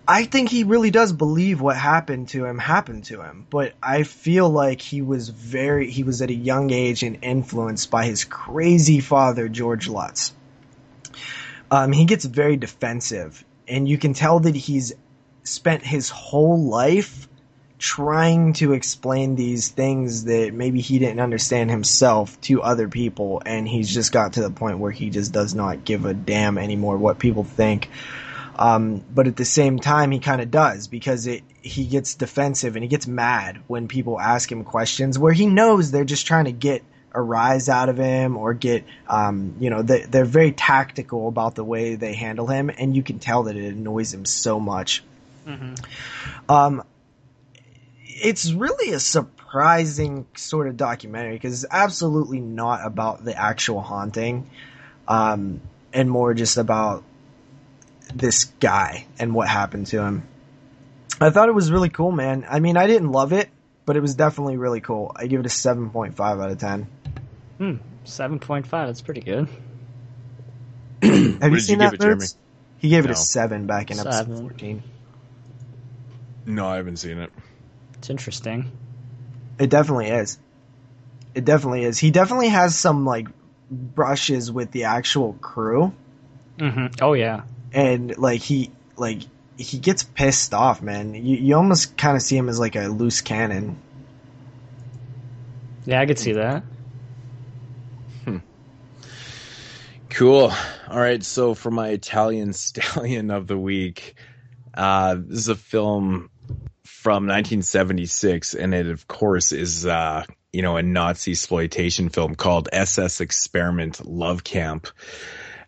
I think he really does believe what happened to him, but I feel like he was at a young age and influenced by his crazy father, George Lutz. He gets very defensive, and you can tell that he's spent his whole life trying to explain these things that maybe he didn't understand himself to other people, and he's just got to the point where he just does not give a damn anymore what people think. But at the same time, he kind of does, because he gets defensive and he gets mad when people ask him questions where he knows they're just trying to get a rise out of him or get, they're very tactical about the way they handle him, and you can tell that it annoys him so much. Mm-hmm. It's really a surprising sort of documentary because it's absolutely not about the actual haunting, and more just about this guy and what happened to him. I thought it was really cool, man. I mean, I didn't love it, but it was definitely really cool. I give it a 7.5 out of 10. 7.5, that's pretty good. Have you seen that, Moodz? He gave it a 7 back in episode 14. No, I haven't seen it. It's interesting. It definitely is. It definitely is. He definitely has some, like, brushes with the actual crew. Mm-hmm. Oh, yeah. And, like, he gets pissed off, man. You almost kind of see him as like a loose cannon. Yeah, I could see that. Cool. All right, so for my Italian Stallion of the week, this is a film from 1976, and it, of course, is a Nazi exploitation film called SS Experiment Love Camp.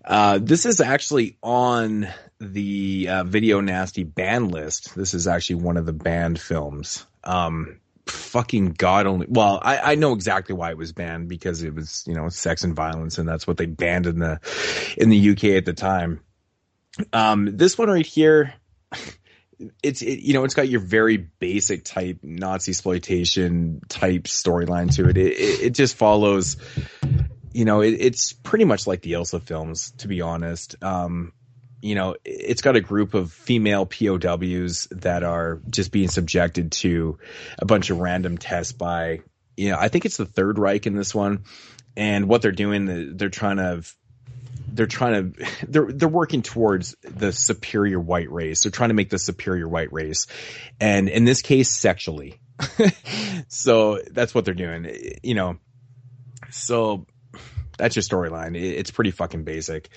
This is actually on the Video Nasty ban list. This is actually one of the banned films. Fucking God only. Well, I know exactly why it was banned, because it was, sex and violence, and that's what they banned in the UK at the time. This one right here, it's got your very basic type Nazi exploitation type storyline to it. It just follows, it's pretty much like the Ilsa films, to be honest. It's got a group of female POWs that are just being subjected to a bunch of random tests by, I think it's the Third Reich in this one. And what they're doing, they're working towards the superior white race. They're trying to make the superior white race. And in this case, sexually. So that's what they're doing, so that's your storyline. It's pretty fucking basic.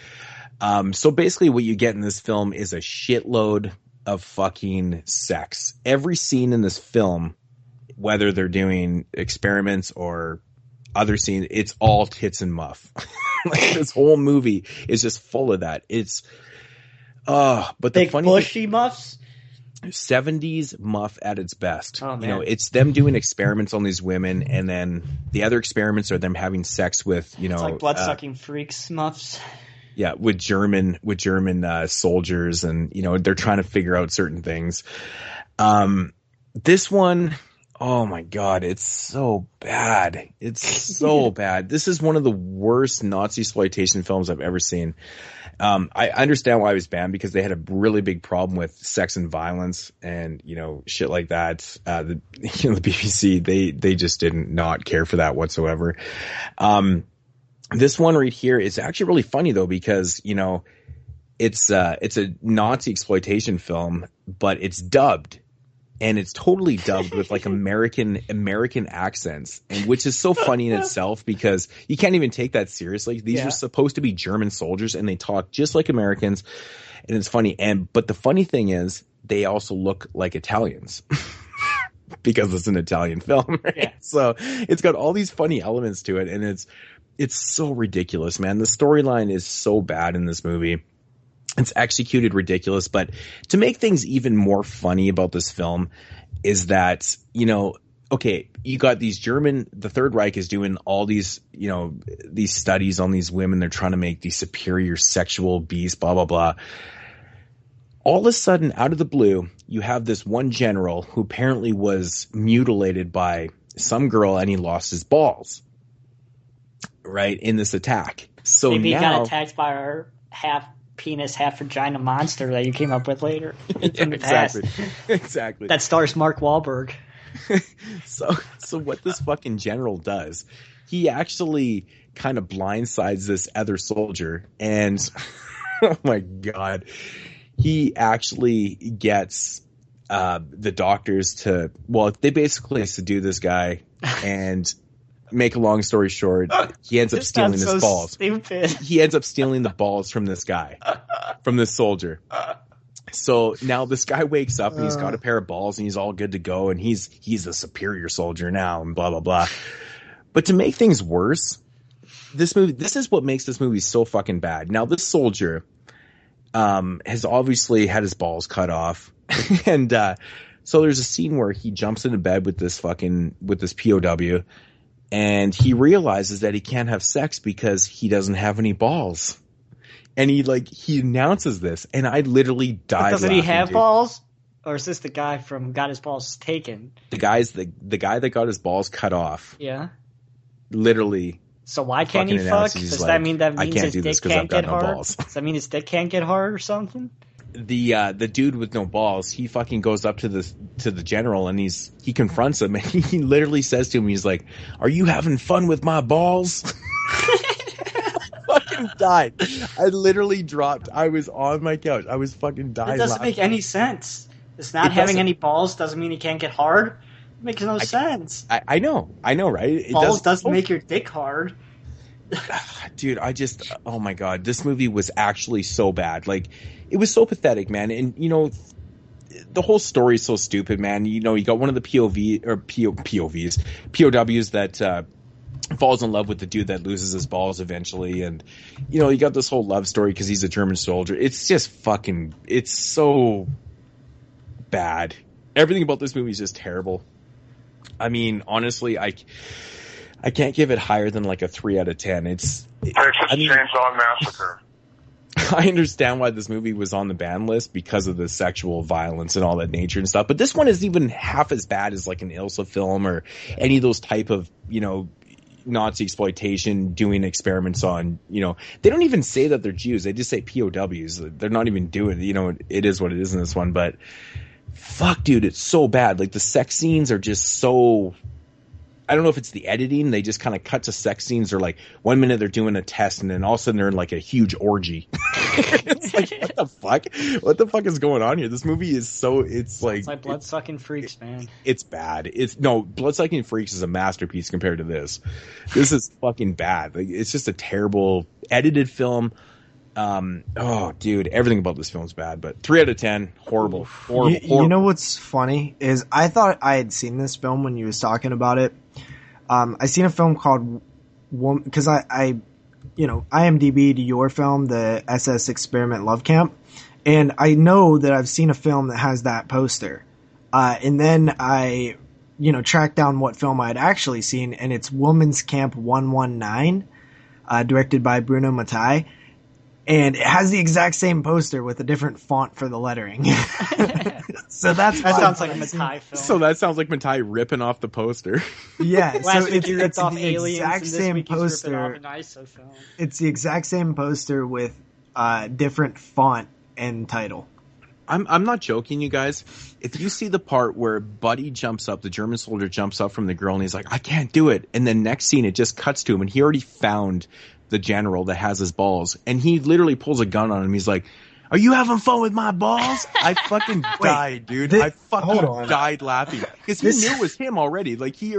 So basically what you get in this film is a shitload of fucking sex. Every scene in this film, whether they're doing experiments or other scenes, it's all tits and muff. Like, this whole movie is just full of that. It's, but the big funny bushy muffs. 70s muff at its best. Oh, man. It's them doing experiments on these women, and then the other experiments are them having sex with, It's like blood-sucking freaks muffs. Yeah, with German soldiers, and they're trying to figure out certain things. This one, oh my God, it's so bad. It's so bad. This is one of the worst Nazi exploitation films I've ever seen. I understand why it was banned, because they had a really big problem with sex and violence and, shit like that. The BBC, they just didn't not care for that whatsoever. This one right here is actually really funny though, because, it's a Nazi exploitation film, but it's dubbed. And it's totally dubbed with like American accents, and which is so funny in itself, because you can't even take that seriously. These are supposed to be German soldiers, and they talk just like Americans, and it's funny. But the funny thing is, they also look like Italians because it's an Italian film, right? Yeah. So it's got all these funny elements to it, and it's so ridiculous, man. The storyline is so bad in this movie. It's executed ridiculous, but to make things even more funny about this film is that, okay, you got the Third Reich is doing all these, these studies on these women. They're trying to make these superior sexual beasts, blah, blah, blah. All of a sudden, out of the blue, you have this one general who apparently was mutilated by some girl, and he lost his balls, right, in this attack. So maybe now, he got attacked by our half penis, half vagina monster that you came up with later. In the past. Exactly. That stars Mark Wahlberg. So what this fucking general does, he actually kind of blindsides this other soldier, and oh my God, he actually gets the doctors to, they basically subdue this guy, and make a long story short, he ends up stealing his balls. Stupid. He ends up stealing the balls from this guy, from this soldier. So now this guy wakes up and he's got a pair of balls and he's all good to go, and he's a superior soldier now, and blah, blah, blah. But to make things worse, this is what makes this movie so fucking bad. Now, this soldier has obviously had his balls cut off, and so there's a scene where he jumps into bed with this POW, and he realizes that he can't have sex because he doesn't have any balls. And he announces this, and I literally died. Doesn't he have balls? Or is this the guy from got his balls taken? The guy that got his balls cut off. Yeah. Literally. So why can't he fuck? Does that mean his dick can't get hard? Balls. Does that mean his dick can't get hard or something? The dude with no balls, he fucking goes up to the general, and he confronts him, and he literally says to him, he's like, "Are you having fun with my balls?" Fucking fucking died. I literally dropped. I was on my couch. I was fucking dying. It doesn't make any sense. It's not having any balls doesn't mean he can't get hard. It makes no sense. I know, right? It balls doesn't make your dick hard. Dude, oh my god, this movie was actually so bad. Like, it was so pathetic, man. And, you know, the whole story is so stupid, man. You know, you got one of the POWs that falls in love with the dude that loses his balls eventually. And, you know, you got this whole love story because he's a German soldier. It's just it's so bad. Everything about this movie is just terrible. I mean, honestly, I can't give it higher than like a 3 out of 10. Chainsaw Massacre. I understand why this movie was on the ban list because of the sexual violence and all that nature and stuff. But this one isn't even half as bad as like an Ilsa film or any of those type of, you know, Nazi exploitation doing experiments on, you know, they don't even say that they're Jews. They just say POWs. They're not even doing, you know, it is what it is in this one. But fuck, dude, it's so bad. Like, the sex scenes are just so, I don't know if it's the editing. They just kind of cut to sex scenes. They're like, 1 minute they're doing a test, and then all of a sudden they're in like a huge orgy. It's like, what the fuck? What the fuck is going on here? This movie is so, it's like Bloodsucking Freaks, man. It's bad. Bloodsucking Freaks is a masterpiece compared to this. This is fucking bad. Like, it's just a terrible edited film. Oh, dude, everything about this film is bad, but 3 out of 10, horrible. You know what's funny is I thought I had seen this film when you was talking about it. I seen a film called because I IMDb'd your film, the SS Experiment Love Camp, and I know that I've seen a film that has that poster. And then I, tracked down what film I had actually seen, and it's Woman's Camp 119, directed by Bruno Mattei. And it has the exact same poster with a different font for the lettering. So that sounds like a Mattei film. So that sounds like Mattei ripping off the poster. Yeah, Last so week he ripped off the Aliens, exact and this same week he's ripping poster. off an ISO film. It's the exact same poster with different font and title. I'm not joking, you guys. If you see the part where Buddy jumps up, the German soldier jumps up from the girl, and he's like, I can't do it. And then next scene, it just cuts to him, and he already found the general that has his balls. And he literally pulls a gun on him. He's like, are you having fun with my balls? I fucking died, dude. I fucking died laughing. Because he knew it was him already. Like, he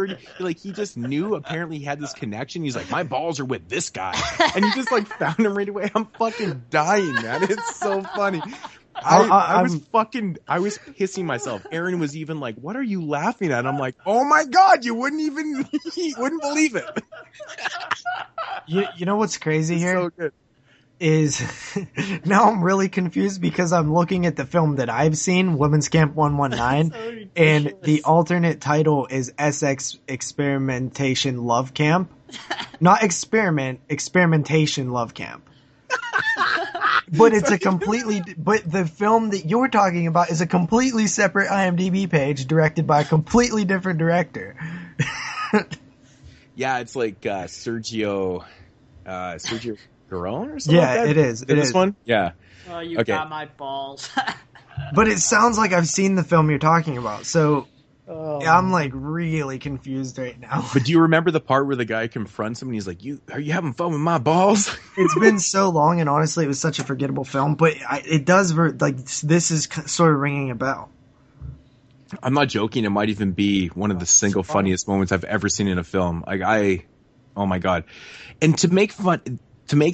just knew, apparently he had this connection. He's like, my balls are with this guy. And he just, found him right away. I'm fucking dying, man. It's so funny. I was pissing myself. Aaron was even like, what are you laughing at? I'm like, oh my God, you wouldn't believe it. You know what's crazy here? So good. Is now I'm really confused because I'm looking at the film that I've seen, Women's Camp 119, and the alternate title is SX Experimentation Love Camp. Not experimentation Love Camp. But it's but the film that you're talking about is a completely separate IMDb page directed by a completely different director. Yeah, it's like Sergio Garone or something. Yeah, like that? it is. This one? Yeah. Oh, you got my balls. But it sounds like I've seen the film you're talking about, so I'm really confused right now. But do you remember the part where the guy confronts him and he's like, are you having fun with my balls? It's been so long, and honestly, it was such a forgettable film, but it does, this is sort of ringing a bell. I'm not joking. It might even be one of the single funniest moments I've ever seen in a film. Oh my God. And to make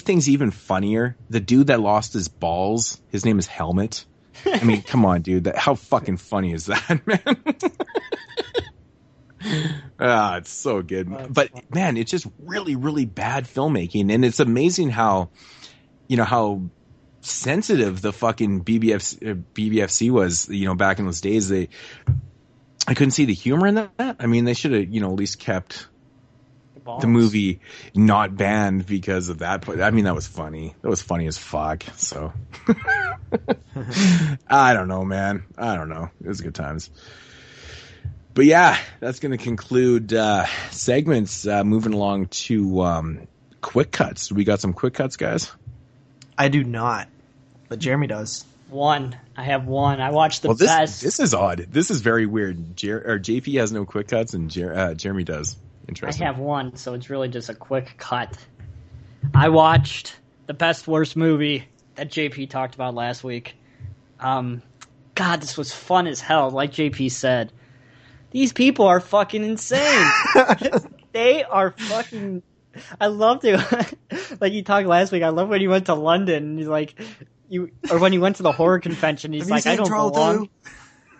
things even funnier, the dude that lost his balls, his name is Helmet. I mean, come on, dude. How fucking funny is that, man? It's so good. But man, it's just really, really bad filmmaking. And it's amazing how sensitive the fucking BBFC was, back in those days. I couldn't see the humor in that. I mean, they should have, at least kept the movie not banned because of that. But I mean, that was funny. That was funny as fuck. So I don't know, man. I don't know. It was good times. But yeah, that's going to conclude segments. Moving along to quick cuts. We got some quick cuts, guys. I do not, but Jeremy does. I have one. I watched the best. This is odd. This is very weird. JP has no quick cuts, and Jeremy does. Interesting. I have one, so it's really just a quick cut. I watched the best worst movie that JP talked about last week. God, this was fun as hell. Like JP said, these people are fucking insane. They are fucking. I loved it. Like you talked last week. I love when you went to London. And he's like, or when you went to the horror convention. He's like, I don't belong.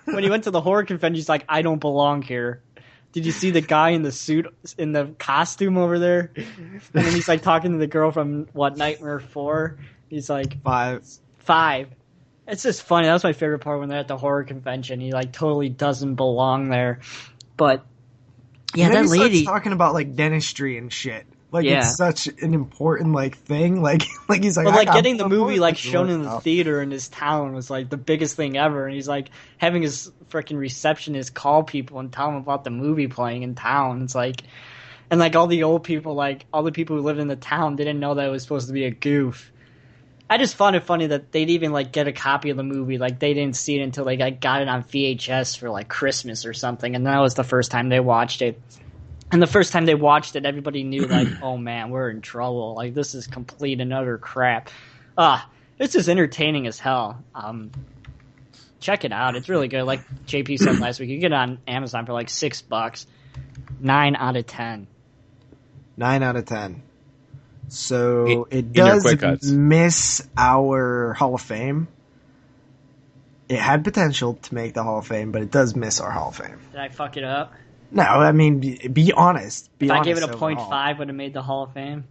When he went to the horror convention, he's like, I don't belong here. Did you see the guy in the suit, in the costume over there? And then he's like talking to the girl from Nightmare 4. He's like 5. It's just funny. That was my favorite part when they're at the horror convention. He like totally doesn't belong there. But yeah, that lady starts talking about like dentistry and shit. Like it's such an important like thing. Like he's like, but like getting the movie like shown in the theater in his town was like the biggest thing ever. And he's like having his freaking receptionist call people and tell them about the movie playing in town. It's like, and like all the old people, like all the people who lived in the town didn't know that it was supposed to be a goof. I just found it funny that they'd even like get a copy of the movie. Like they didn't see it until they got it on VHS for like Christmas or something. And that was the first time they watched it. And the first time they watched it, everybody knew, like, oh, man, we're in trouble. Like, this is complete and utter crap. It's just entertaining as hell. Check it out. It's really good. Like JP said last week, you get it on Amazon for, like, $6. 9 out of 10. 9 out of 10. So it does miss our Hall of Fame. It had potential to make the Hall of Fame, but it does miss our Hall of Fame. Did I fuck it up? No, I mean, be honest. If I gave it a 0.5, would have made the Hall of Fame?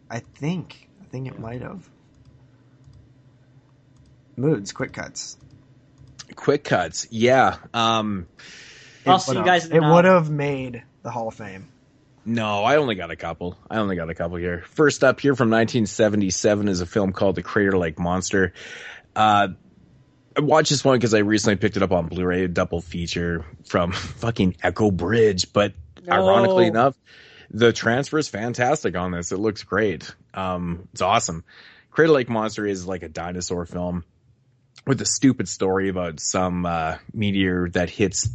I think it might have. Moodz, quick cuts. Quick cuts, yeah. I'll see you guys. It would have made the Hall of Fame. No, I only got a couple. Here. First up here from 1977 is a film called The Crater Lake Monster. I watched this one because I recently picked it up on Blu-ray, a double feature from fucking Echo Bridge. But ironically enough, the transfer is fantastic on this. It looks great. It's awesome. Crater Lake Monster is like a dinosaur film with a stupid story about some meteor that hits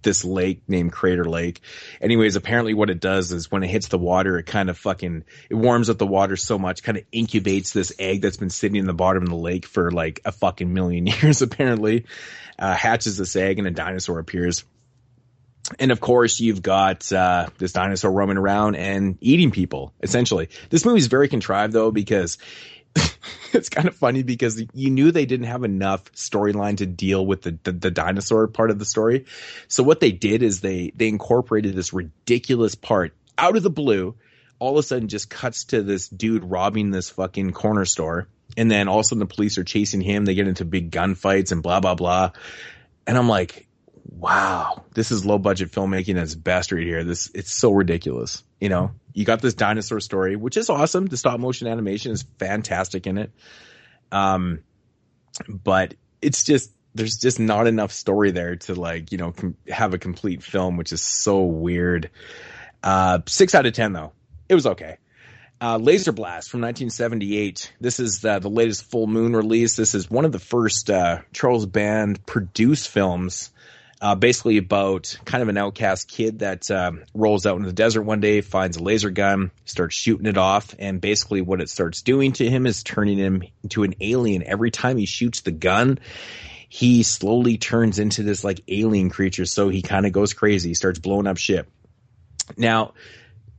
this lake named Crater Lake. Anyways, apparently what it does is when it hits the water, it kind of it warms up the water so much, kind of incubates this egg that's been sitting in the bottom of the lake for like a fucking million years, apparently. Hatches this egg and a dinosaur appears. And of course, you've got this dinosaur roaming around and eating people, essentially. This movie's very contrived, though, because it's kind of funny because you knew they didn't have enough storyline to deal with the dinosaur part of the story. So what they did is they incorporated this ridiculous part out of the blue. All of a sudden just cuts to this dude robbing this fucking corner store. And then all of a sudden the police are chasing him. They get into big gunfights and blah, blah, blah. And I'm like, wow, this is low budget filmmaking at its best right here. It's so ridiculous. You know, you got this dinosaur story, which is awesome. The stop motion animation is fantastic in it. But it's just, there's just not enough story there to like, you know, have a complete film, which is so weird. 6 out of 10 though. It was okay. Laser Blast from 1978. This is the latest Full Moon release. This is one of the first Charles Band produced films. Basically about kind of an outcast kid that rolls out into the desert one day, finds a laser gun, starts shooting it off, and basically what it starts doing to him is turning him into an alien. Every time he shoots the gun, he slowly turns into this like alien creature, so he kind of goes crazy. He starts blowing up shit. Now,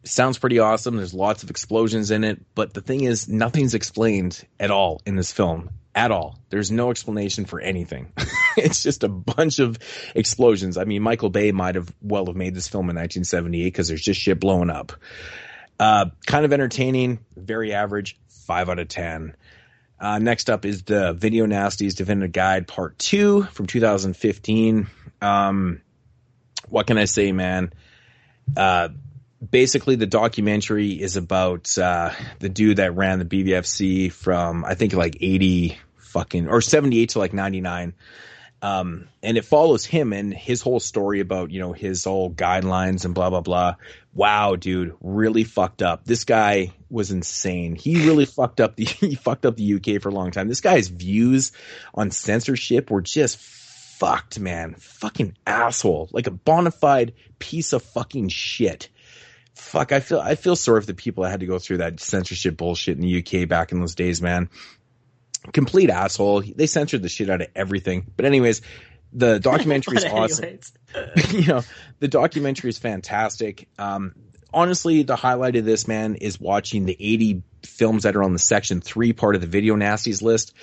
sounds pretty awesome. There's lots of explosions in it, but the thing is, nothing's explained at all in this film. At all. There's no explanation for anything. It's just a bunch of explosions. I mean, Michael Bay might have made this film in 1978 because there's just shit blowing up. Kind of entertaining, very average, 5 out of 10. Next up is the Video Nasties Definitive Guide Part 2 from 2015. What can I say, man? Basically, the documentary is about the dude that ran the BBFC from, I think, like 78 to like 99. And it follows him and his whole story about, you know, his whole guidelines and blah, blah, blah. Wow, dude, really fucked up. This guy was insane. He really fucked up the UK for a long time. This guy's views on censorship were just fucked, man. Fucking asshole. Like a bona fide piece of fucking shit. fuck, I feel sorry for the people that had to go through that censorship bullshit in the UK back in those days, man. Complete asshole. They censored the shit out of everything. But anyways, the documentary is awesome. The documentary is fantastic. Honestly, the highlight of this, man, is watching the 80 films that are on the Section 3 part of the Video Nasties list.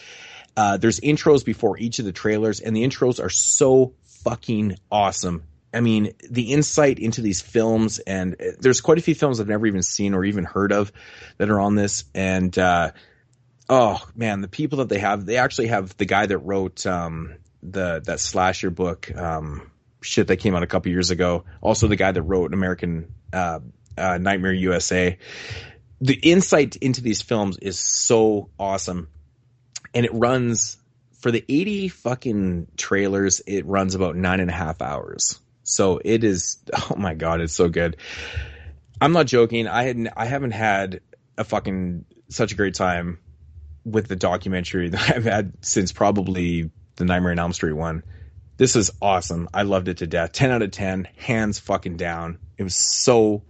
There's intros before each of the trailers, and the intros are so fucking awesome. I mean, the insight into these films, and there's quite a few films I've never even seen or even heard of that are on this. And, oh man, the people that they actually have the guy that wrote, that slasher book, shit that came out a couple years ago. Also the guy that wrote American, Nightmare USA. The insight into these films is so awesome. And it runs for the 80 fucking trailers. It runs about 9.5 hours. So it is, oh my God, it's so good. I'm not joking. I haven't had a fucking such a great time with the documentary that I've had since probably the Nightmare on Elm Street one. This is awesome. I loved it to death. 10 out of 10, hands fucking down. It was so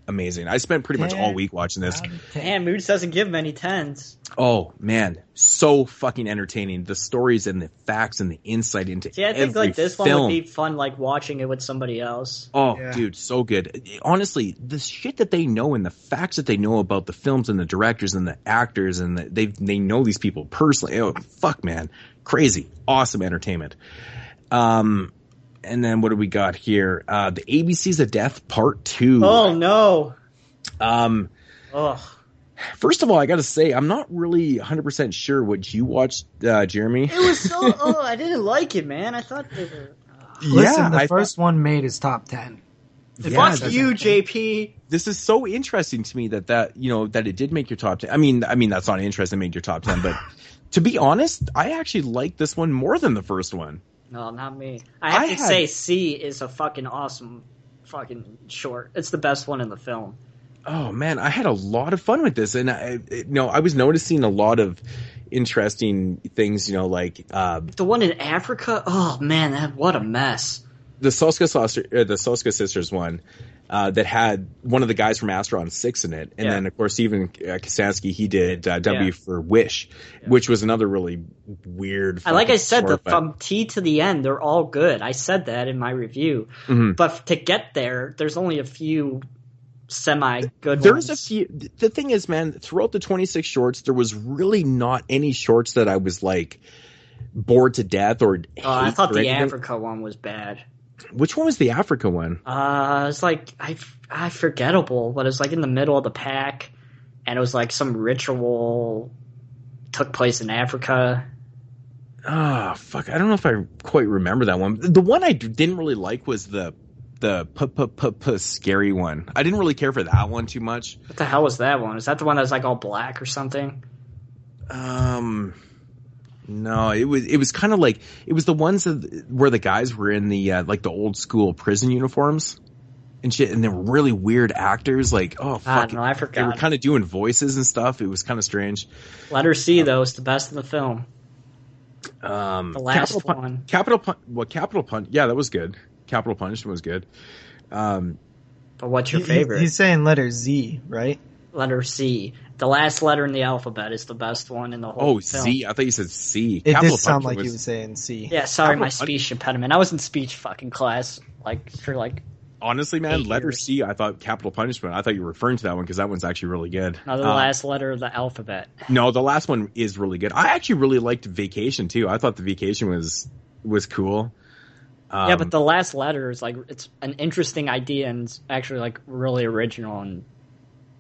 amazing. I spent pretty much all week watching this. Damn, Moodz doesn't give many 10s. Oh man, so fucking entertaining. The stories and the facts and the insight into I think every like this film. one would be fun, like watching it with somebody else. Oh, yeah. Dude, so good. Honestly, the shit that they know and the facts that they know about the films and the directors and the actors and they know these people personally. Oh, fuck, man, crazy, awesome entertainment. And then what do we got here? The ABCs of Death Part 2. Oh no. Ugh. First of all, I got to say, I'm not really 100% sure what you watched, Jeremy. It was so. I didn't like it, man. I thought they were. Listen, the first one made his top 10. Fuck you, JP. This is so interesting to me that it did make your top 10. I mean that's not interesting. It made your top 10, but to be honest, I actually like this one more than the first one. No, not me. I have to say, C is a fucking awesome fucking short. It's the best one in the film. Oh man, I had a lot of fun with this, and I was noticing a lot of interesting things. Like the one in Africa. Oh man, what a mess. The Soska Sisters one that had one of the guys from Astron 6 in it, and then of course Steven Kasansky, he did W for Wish, which was another really weird. Like I said, from T to the end, they're all good. I said that in my review, but to get there, there's only a few semi-good ones. There's a few. The thing is, man, throughout the 26 shorts, there was really not any shorts that I was like bored to death or. I thought the Africa one was bad. Which one was the Africa one? It's like I forgettable, but it's like in the middle of the pack, and it was like some ritual took place in Africa. Oh fuck! I don't know if I quite remember that one. The one I didn't really like was the scary one. I didn't really care for that one too much. What the hell was that one? Is that the one that was like all black or something? No, it was kind of like, it was the ones where the guys were in the like the old school prison uniforms and shit, and they were really weird actors. Like, oh fuck, I forgot. They were kind of doing voices and stuff. It was kind of strange. Letter C though is the best in the film. The last one, Capital Punch. Yeah, that was good. Capital Punishment was good. But what's your favorite? He's saying letter Z, right? Letter C. The last letter in the alphabet is the best one in the whole film. Z. I thought you said C. It did sound like you were saying C. Yeah, sorry, my speech impediment. I was in speech fucking class for honestly, man, letter C, I thought Capital Punishment. I thought you were referring to that one because that one's actually really good. No, the last letter of the alphabet. No, the last one is really good. I actually really liked Vacation too. I thought the Vacation was cool. Yeah, but the last letter is it's an interesting idea and it's actually really original and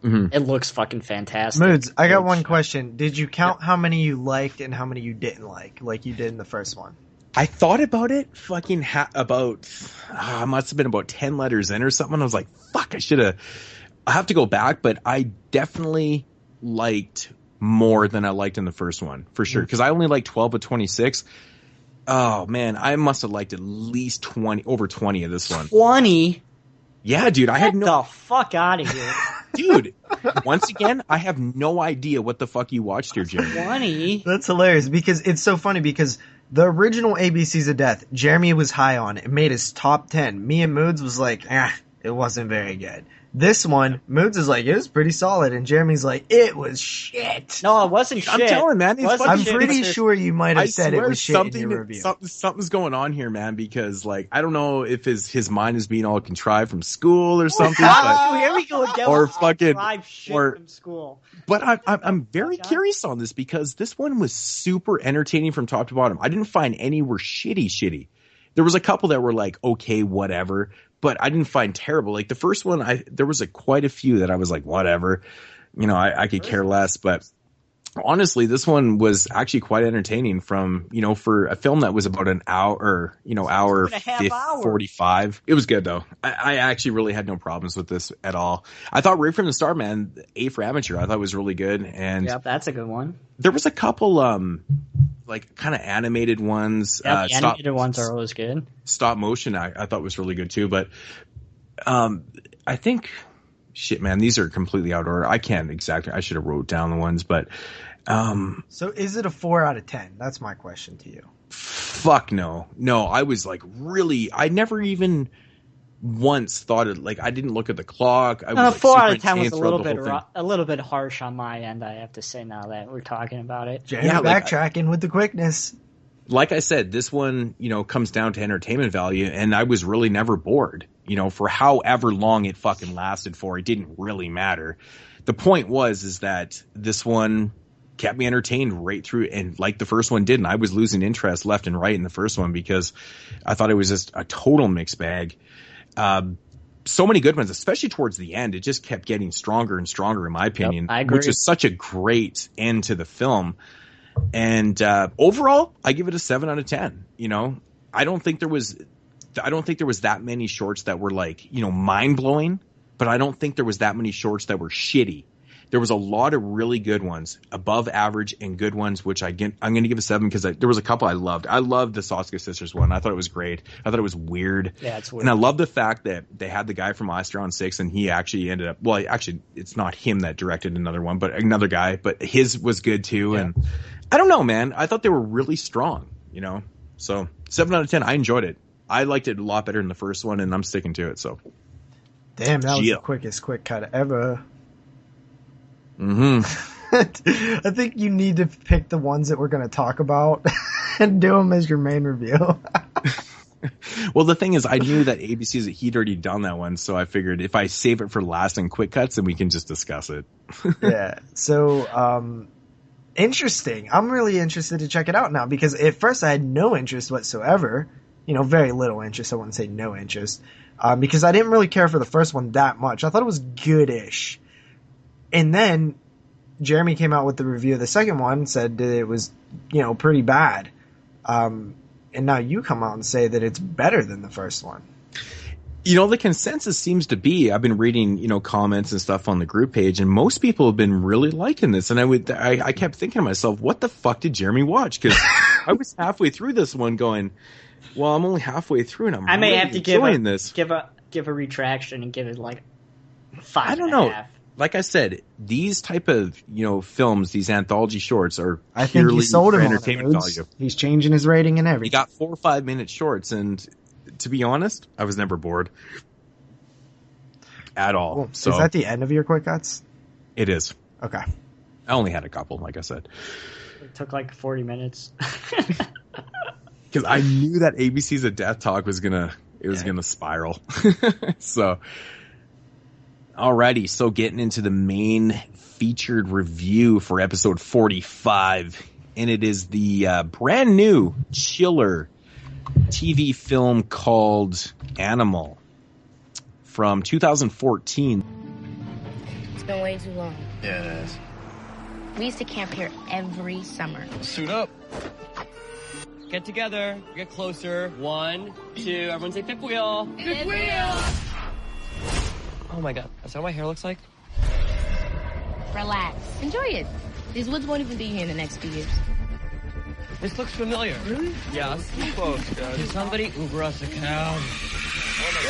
it looks fucking fantastic. Moodz, I got one question. Did you count how many you liked and how many you didn't like you did in the first one? I thought about it fucking must have been about 10 letters in or something. I was like, fuck, I have to go back, but I definitely liked more than I liked in the first one, for sure. Because I only liked 12 of 26. Oh man, I must have liked at least over 20 of this one. 20? Yeah, dude, I had Get the fuck out of here. Dude, once again, I have no idea what the fuck you watched here, Jeremy. 20? That's hilarious because it's so funny because the original ABCs of Death, Jeremy was high on it. It made his top 10. Me and Moodz was like, it wasn't very good. This one, Moodz is like, it was pretty solid, and Jeremy's like, it was shit. No, it wasn't shit. I'm telling, man, I'm pretty sure you might have said it was shit in your review. Something's going on here, man, because like I don't know if his mind is being all contrived from school or something. But, here we go again. Or fucking from school. But I'm very curious on this because this one was super entertaining from top to bottom. I didn't find any were shitty. There was a couple that were like, okay, whatever, but I didn't find terrible. Like the first one, there was quite a few that I was like, whatever, I could care less. But honestly, this one was actually quite entertaining from, for a film that was about an hour, hour 45. It was good though. I actually really had no problems with this at all. I thought right from the start, man, A for Amateur, I thought was really good. And yep, that's a good one. There was a couple, like kind of animated ones. Yeah, animated ones are always good. Stop motion I thought was really good too, but I think shit, man, these are completely out of order. I can't exactly. I should have wrote down the ones, but so is it a 4 out of 10? That's my question to you. Fuck no. I was like really. I never even once thought it. Like I didn't look at the clock. I was 4 out of 10 was a little bit harsh on my end. I have to say now that we're talking about it. Yeah, backtracking with the quickness. Like I said, this one, comes down to entertainment value, and I was really never bored. For however long it fucking lasted for, it didn't really matter. The point is that this one kept me entertained right through, and like the first one didn't. I was losing interest left and right in the first one because I thought it was just a total mixed bag. So many good ones, especially towards the end. It just kept getting stronger and stronger, in my opinion. Yep, I agree. Which is such a great end to the film. And overall, I give it a 7 out of 10. I don't think there was that many shorts that were like, mind blowing, but I don't think there was that many shorts that were shitty. There was a lot of really good ones, above average and good ones, which I'm going to give a 7 because there was a couple I loved. I loved the Soska Sisters one. I thought it was great. I thought it was weird. Yeah, it's weird. And I love the fact that they had the guy from Astron 6 and he actually ended up, well, actually, it's not him that directed another one, but another guy, but his was good too. Yeah. And I don't know, man. I thought they were really strong, So 7 out of 10. I enjoyed it. I liked it a lot better than the first one, and I'm sticking to it. So, damn, that was the quickest quick cut ever. Mm-hmm. I think you need to pick the ones that we're going to talk about and do them as your main review. Well, the thing is, I knew that he'd already done that one, so I figured if I save it for last and quick cuts, then we can just discuss it. Yeah. So, interesting. I'm really interested to check it out now because at first I had no interest whatsoever. Very little interest. I wouldn't say no interest. Because I didn't really care for the first one that much. I thought it was goodish. And then Jeremy came out with the review of the second one, said that it was, pretty bad. And now you come out and say that it's better than the first one. The consensus seems to be, I've been reading, comments and stuff on the group page, and most people have been really liking this. And I kept thinking to myself, what the fuck did Jeremy watch? Because I was halfway through this one going, well, I'm only halfway through, and I may really have to give a retraction and give it like 5. I don't know. Like I said, these type of films, these anthology shorts are I think he sold for him entertainment value. He's changing his rating and everything. He got 4 or 5 minute shorts, and to be honest, I was never bored at all. Cool. So is that the end of your quick cuts? It is. Okay. I only had a couple, like I said. It took like 40 minutes. Because I knew that ABC's A Death Talk was gonna spiral. So, alrighty. So getting into the main featured review for episode 45, and it is the brand new chiller TV film called Animal from 2014. It's been way too long. Yeah, it is. We used to camp here every summer. Suit up. Get together, get closer. 1, 2, everyone say fifth wheel. Fifth wheel! Oh my god, is that what my hair looks like? Relax. Enjoy it. These woods won't even be here in the next few years. This looks familiar. Really? Yeah, let's get close, guys. Can somebody Uber us a cab?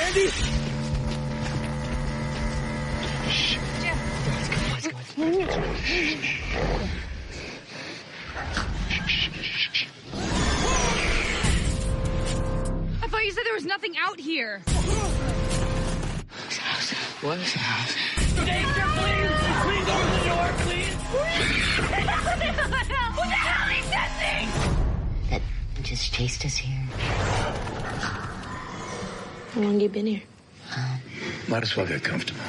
Andy! Jeff. Let's go. I thought you said there was nothing out here. What? Danger, please! Please open the door, please! What the hell is that thing? That just chased us here. How long you been here? Might as well get comfortable.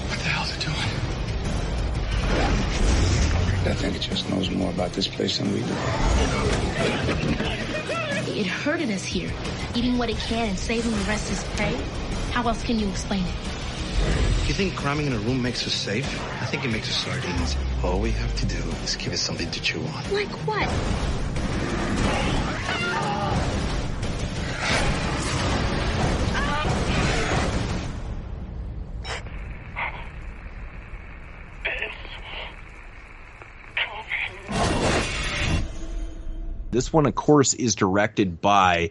What the hell's it doing? I think it just knows more about this place than we do. It herded us here, eating what it can and saving the rest as prey. How else can you explain it? You think cramming in a room makes us safe? I think it makes us sardines. All we have to do is give it something to chew on. Like what? This one, of course, is directed by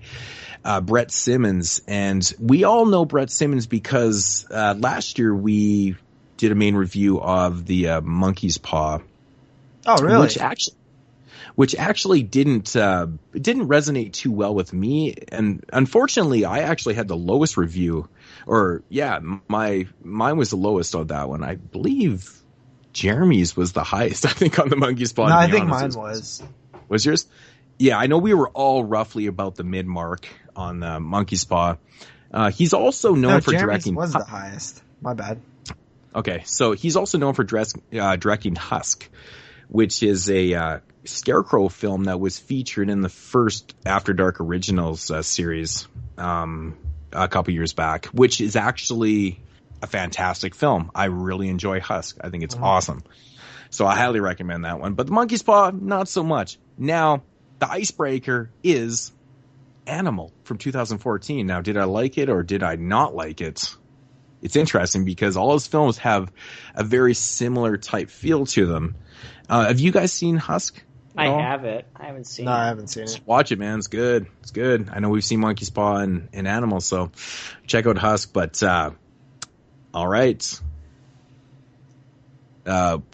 Brett Simmons, and we all know Brett Simmons because last year we did a main review of the Monkey's Paw. Oh, really? Which actually didn't resonate too well with me, and unfortunately, I actually had the lowest review. Or yeah, mine was the lowest on that one. I believe Jeremy's was the highest. I think on the Monkey's Paw. No, I think mine was. Was yours? Yeah, I know we were all roughly about the mid mark on the Monkey's Paw. He's also known for directing. Was the highest. My bad. Okay, so he's also known for directing Husk, which is a Scarecrow film that was featured in the first After Dark Originals series a couple years back, which is actually a fantastic film. I really enjoy Husk. I think it's awesome. So I highly recommend that one. But the Monkey's Paw, not so much. Now, the icebreaker is Animal from 2014. Now, did I like it or did I not like it? It's interesting because all his films have a very similar type feel to them. Have you guys seen Husk? I haven't. I haven't seen it. No, I haven't seen it. Just watch it, man. It's good. It's good. I know we've seen Monkey's Paw and Animal, so check out Husk. But, all right.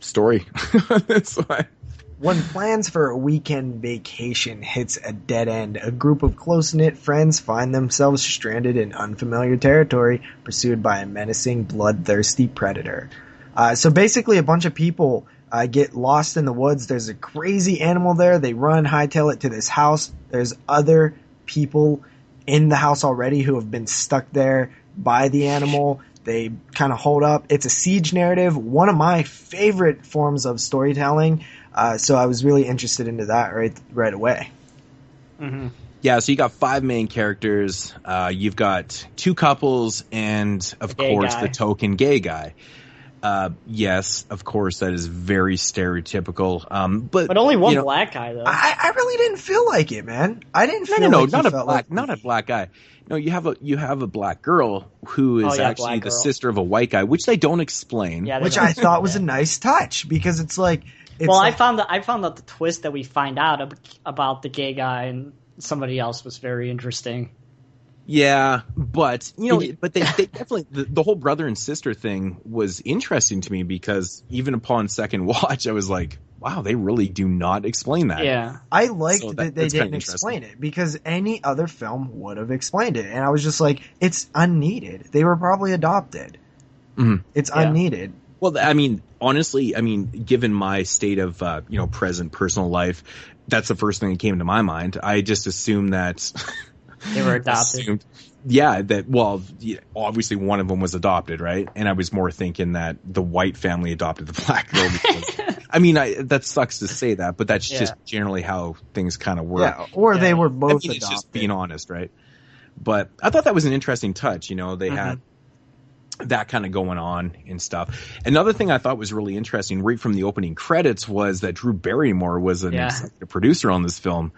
Story. That's why. When plans for a weekend vacation hits a dead end, a group of close-knit friends find themselves stranded in unfamiliar territory, pursued by a menacing, bloodthirsty predator. So basically a bunch of people get lost in the woods. There's a crazy animal there. They run, hightail it to this house. There's other people in the house already who have been stuck there by the animal. They kind of hold up. It's a siege narrative, one of my favorite forms of storytelling. So I was really interested into that right away. Mm-hmm. Yeah, so you got 5 main characters. You've got 2 couples and, of course, the token gay guy. Yes, of course, that is very stereotypical. But only one black guy, though. I really didn't feel like it, man. I didn't feel not a black guy. No, you have a black girl who is actually the sister of a white guy, which they don't explain. Yeah, which I thought was a nice touch because it's like. I found out the twist that we find out about the gay guy and somebody else was very interesting. Yeah, but they definitely the whole brother and sister thing was interesting to me because even upon second watch, I was like, wow, they really do not explain that. Yeah, I liked that they didn't explain it because any other film would have explained it, and I was just like, it's unneeded. They were probably adopted. Mm-hmm. It's unneeded. Well, I mean, honestly, given my state of, present personal life, that's the first thing that came to my mind. I just assumed that they were adopted. Obviously one of them was adopted, right? And I was more thinking that the white family adopted the black girl. Because, that sucks to say that, but that's just generally how things kind of work. Yeah, or they were both adopted. It's just being honest, right? But I thought that was an interesting touch. They had that kind of going on and stuff. Another thing I thought was really interesting right from the opening credits was that Drew Barrymore was an executive producer on this film.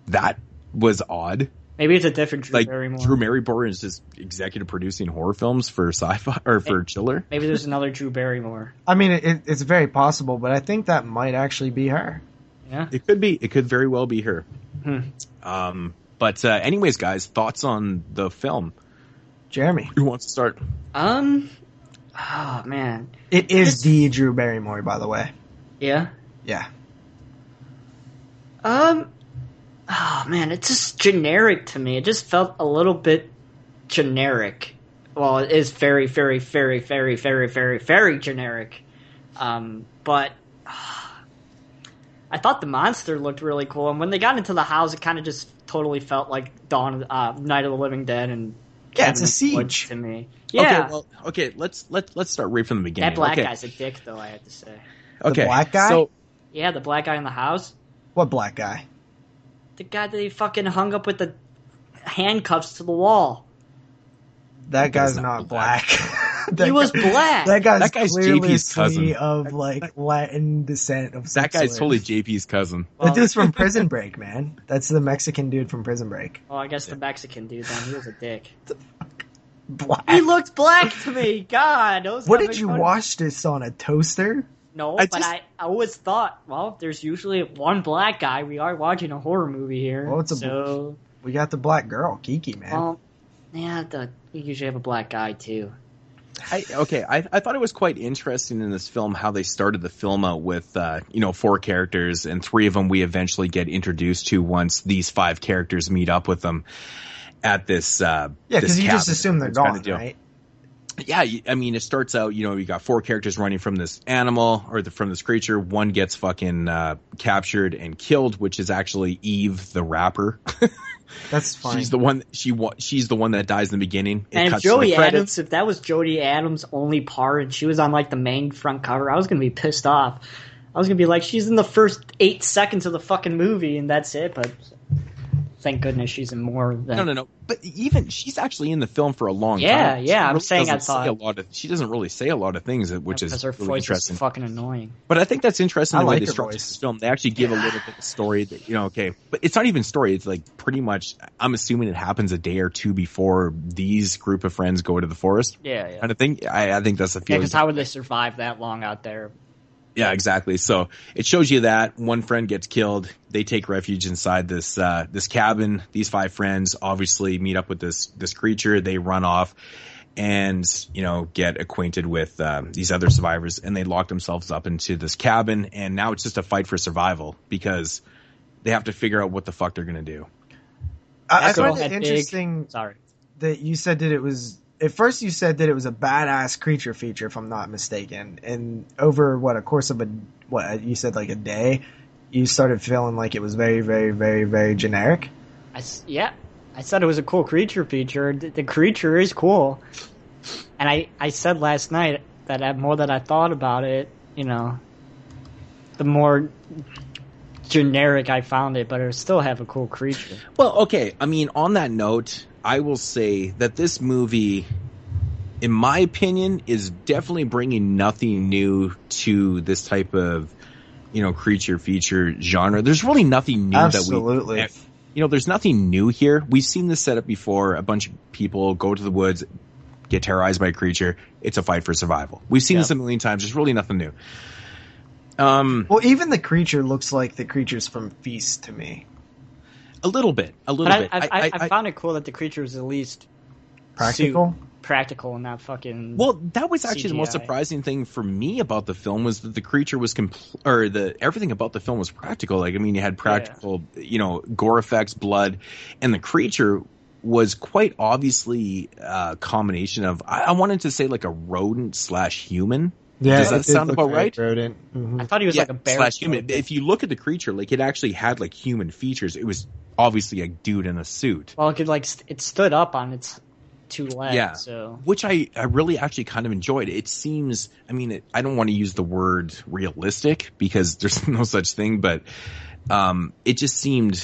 That was odd. Maybe it's a different Drew Barrymore. Drew Barrymore is just executive producing horror films for sci-fi or for Chiller. Maybe there's another Drew Barrymore. It's very possible, but I think that might actually be her. Yeah, it could be. It could very well be her. But anyways, guys, thoughts on the film? Jeremy, who wants to start? Oh man, it is the Drew Barrymore, by the way. Yeah. Yeah. Oh man, it's just generic to me. It just felt a little bit generic. Well, it is very, very, very, very, very, very, very generic. But I thought the monster looked really cool, and when they got into the house, it kind of just totally felt like Night of the Living Dead, and it's a siege to me. Yeah. Okay, let's start right from the beginning. That black guy's a dick, though. I have to say. Okay, the black guy. So, yeah, the black guy in the house. What black guy? The guy that he fucking hung up with the handcuffs to the wall. That guy's not black. He was black. That guy's clearly JP's cousin. of Latin descent. That guy's totally JP's cousin. That dude's from Prison Break, man. That's the Mexican dude from Prison Break. Oh, I guess the Mexican dude then. He was a dick. Black. He looked black to me. God. What did you watch this on a toaster? No, I always thought, well, there's usually one black guy. We are watching a horror movie here. Well, we got the black girl, Kiki, man. Well, yeah, we usually have a black guy too. I thought it was quite interesting in this film how they started the film out with 4 characters, and 3 of them we eventually get introduced to once these 5 characters meet up with them at this. Because you just assume they're gone, right? Yeah, I mean, it starts out, you got 4 characters running from this animal or from this creature. One gets fucking captured and killed, which is actually Eve, the rapper. That's funny. She's the one. She's the one that dies in the beginning. And if if that was Jodie Adams' only part, and she was on like the main front cover, I was gonna be pissed off. I was gonna be like, she's in the first 8 seconds of the fucking movie, and that's it. But thank goodness she's in more than... No. But even she's actually in the film for a long time. Yeah. I'm saying she doesn't really say a lot of things, which is her really voice interesting. Is fucking annoying. But I think that's interesting the way they her structure voice. this film. They actually give a little bit of story that, but it's not even story. It's like pretty much, I'm assuming it happens a day or 2 before these group of friends go to the forest. Yeah. Kind of thing. I think that's the feeling. Because how would they survive that long out there? Yeah, exactly. So it shows you that one friend gets killed. They take refuge inside this cabin. These 5 friends obviously meet up with this creature. They run off and, get acquainted with these other survivors, and they lock themselves up into this cabin. And now it's just a fight for survival because they have to figure out what the fuck they're going to do. I find it interesting that you said that it was... At first, you said that it was a badass creature feature, if I'm not mistaken. And over a course of you said like a day, you started feeling like it was very, very, very, very generic. I said it was a cool creature feature. The creature is cool, and I said last night that the more that I thought about it, the more generic I found it, but it still have a cool creature. Well, okay. I mean, on that note, I will say that this movie, in my opinion, is definitely bringing nothing new to this type of, creature feature genre. There's really nothing new Absolutely. There's nothing new here. We've seen this setup before. A bunch of people go to the woods, get terrorized by a creature. It's a fight for survival. We've seen this a million times. There's really nothing new. Well, even the creature looks like the creatures from Feast to me. A little bit. I found it cool that the creature was at least practical and not fucking. Well, that was actually CGI. The most surprising thing for me about the film was that the creature was everything about the film was practical. Like, I mean, you had practical, gore effects, blood, and the creature was quite obviously a combination of, I wanted to say like a rodent / human. Yeah, does that sound about right? Rodent. Mm-hmm. I thought he was like a bear / human. If you look at the creature, like it actually had like human features. It was obviously a dude in a suit. Well, it could it stood up on its 2 legs. Yeah, so. Which I really actually kind of enjoyed. It seems, I mean, I don't want to use the word realistic because there's no such thing, but it just seemed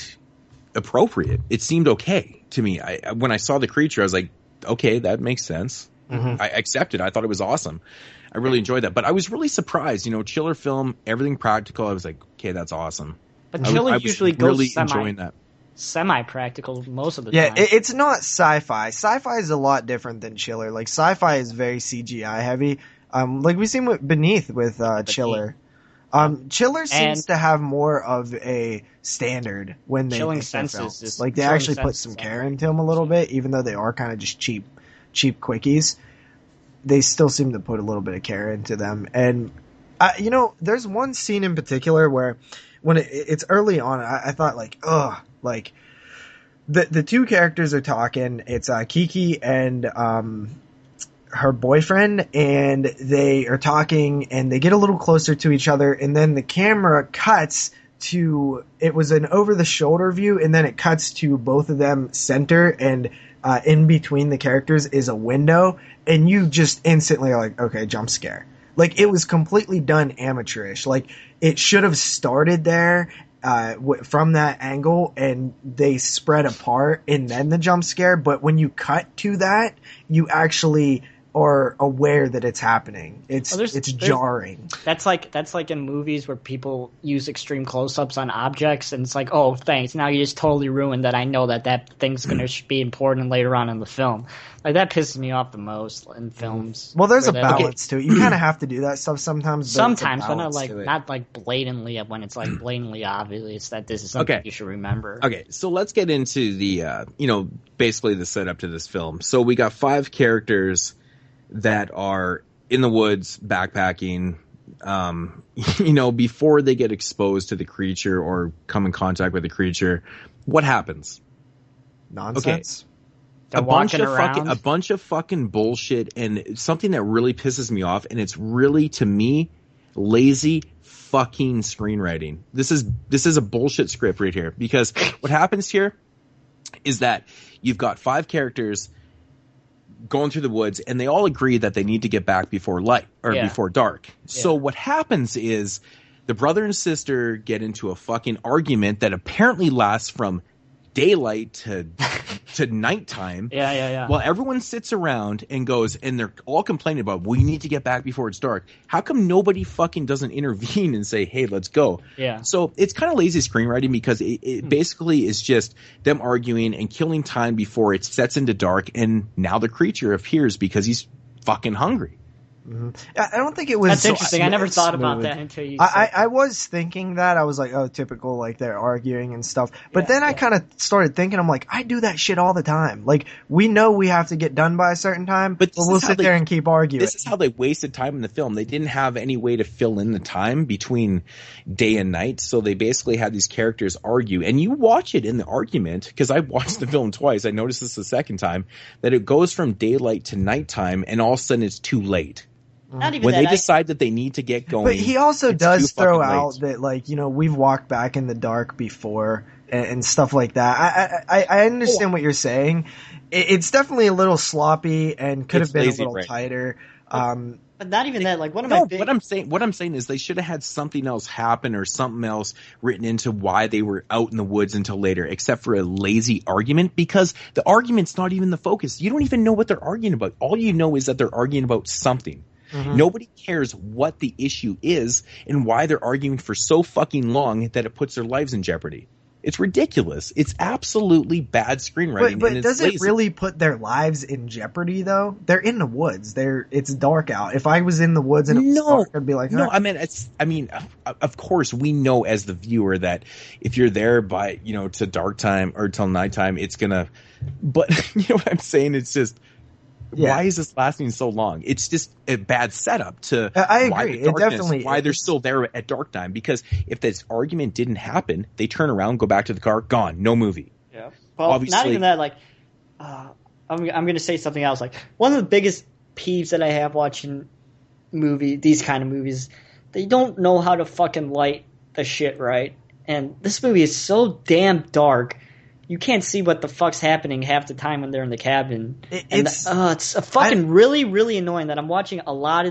appropriate. It seemed okay to me. When I saw the creature, I was like, okay, that makes sense. Mm-hmm. I accepted. I thought it was awesome. I really enjoyed that. But I was really surprised. Chiller film, everything practical. I was like, okay, that's awesome. But Chiller usually goes really enjoying that. Semi-practical most of the time. Yeah, it's not sci-fi. Sci-fi is a lot different than Chiller. Like, sci-fi is very CGI heavy. Like we've seen Beneath with Chiller. Chiller seems to have more of a standard when they Chilling make their Senses. films. Like, they actually put some care into them a little bit, even though they are kind of just cheap quickies. They still seem to put a little bit of care into them. And, there's one scene in particular where when it's early on, I thought like, ugh, Like, the two characters are talking. It's Kiki and her boyfriend, and they are talking, and they get a little closer to each other, and then the camera cuts to, it was an over-the-shoulder view, and then it cuts to both of them center, and in between the characters is a window, and you just instantly are like, okay, jump scare. Like, it was completely done amateurish. Like, it should have started there from that angle, and they spread apart, and then the jump scare, but when you cut to that, you actually are aware that it's happening. It's jarring. That's like in movies where people use extreme close-ups on objects, and it's like, oh, thanks. Now you just totally ruined that. I know that thing's going to be important later on in the film. Like, that pisses me off the most in films. Well, there's a balance to it. You kind of have to do that stuff sometimes. Sometimes, but not like blatantly when it's like blatantly obvious that this is something you should remember. Okay, so let's get into the basically the setup to this film. So we got 5 characters that are in the woods backpacking, before they get exposed to the creature or come in contact with the creature. What happens? Nonsense. Okay. A bunch of fucking bullshit, and something that really pisses me off, and it's really, to me, lazy fucking screenwriting. This is a bullshit script right here, because what happens here is that you've got 5 characters going through the woods, and they all agree that they need to get back before light or before dark. Yeah. So what happens is the brother and sister get into a fucking argument that apparently lasts from daylight to nighttime. Yeah. While everyone sits around and goes, and they're all complaining about, we need to get back before it's dark. How come nobody fucking doesn't intervene and say, hey, let's go? Yeah. So it's kind of lazy screenwriting, because it basically is just them arguing and killing time before it sets into dark, and now the creature appears because he's fucking hungry. Mm-hmm. I don't think it was. That's interesting. I never thought about that until you. I was thinking that. I was like, oh, typical. Like, they're arguing and stuff. But then I kind of started thinking. I'm like, I do that shit all the time. Like, we know we have to get done by a certain time, but we'll sit there and keep arguing. This is how they wasted time in the film. They didn't have any way to fill in the time between day and night, so they basically had these characters argue. And you watch it in the argument, because I watched the film twice. I noticed this the second time, that it goes from daylight to nighttime, and all of a sudden it's too late. Not even when they decide that they need to get going. But he also does throw out that, like, we've walked back in the dark before and stuff like that. I understand what you're saying. It's definitely a little sloppy and could have been a little tighter. But not even that. Like, what I'm saying is they should have had something else happen, or something else written into why they were out in the woods until later, except for a lazy argument, because the argument's not even the focus. You don't even know what they're arguing about. All you know is that they're arguing about something. Mm-hmm. Nobody cares what the issue is and why they're arguing for so fucking long that it puts their lives in jeopardy. It's ridiculous. It's absolutely bad screenwriting. But does it really put their lives in jeopardy, though? They're in the woods. It's dark out. If I was in the woods and it was dark, I'd be like, no. I mean, of course, we know as the viewer that if you're there by to dark time or till nighttime, it's gonna. But you know what I'm saying? It's just. Yeah. Why is this lasting so long? It's just a bad setup to I agree. Why they're still there at dark time. Because if this argument didn't happen, they turn around, go back to the car, gone, no movie. Yeah. Well, obviously, not even that. Like, I'm going to say something else. Like, one of the biggest peeves that I have watching these kind of movies, they don't know how to fucking light the shit right. And this movie is so damn dark. You can't see what the fuck's happening half the time when they're in the cabin. It's a fucking really, really annoying that I'm watching a lot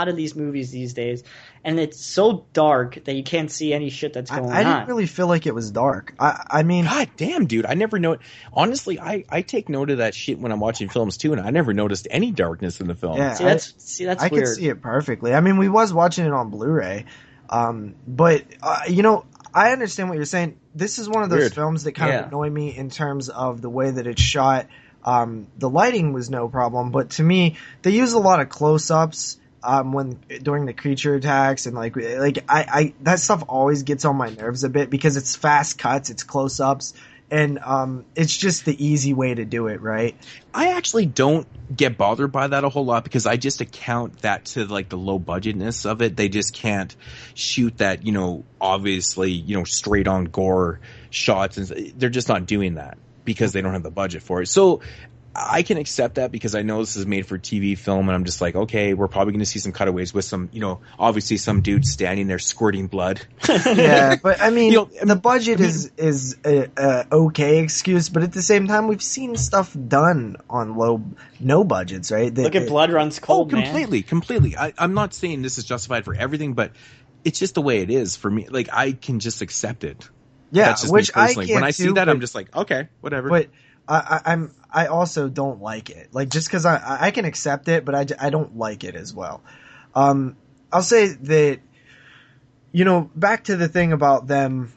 of these movies these days, and it's so dark that you can't see any shit that's going on. I didn't really feel like it was dark. I mean, God damn, dude, I never know. Honestly, I take note of that shit when I'm watching films too, and I never noticed any darkness in the film. Yeah, that's weird. I could see it perfectly. I mean, we was watching it on Blu-ray, but I understand what you're saying. This is one of those films that kind of annoy me in terms of the way that it's shot. The lighting was no problem, but to me, they use a lot of close-ups during the creature attacks, and like I that stuff always gets on my nerves a bit because it's fast cuts, it's close-ups, And it's just the easy way to do it, right? I actually don't get bothered by that a whole lot because I just account that to like the low budgetness of it. They just can't shoot that, obviously, straight on gore shots, and they're just not doing that because they don't have the budget for it. So I can accept that because I know this is made for TV film, and I'm just like, okay, we're probably going to see some cutaways with some, obviously some dude standing there squirting blood. Yeah, but I mean, the budget is a okay excuse, but at the same time, we've seen stuff done on no budgets, right? Look at Blood Runs Cold, completely. I'm not saying this is justified for everything, but it's just the way it is for me. Like, I can just accept it. Yeah, that's just which me personally. I can't when I see that, I'm just like, okay, whatever. But I also don't like it. Like, just because I can accept it, but I don't like it as well. I'll say that, back to the thing about them,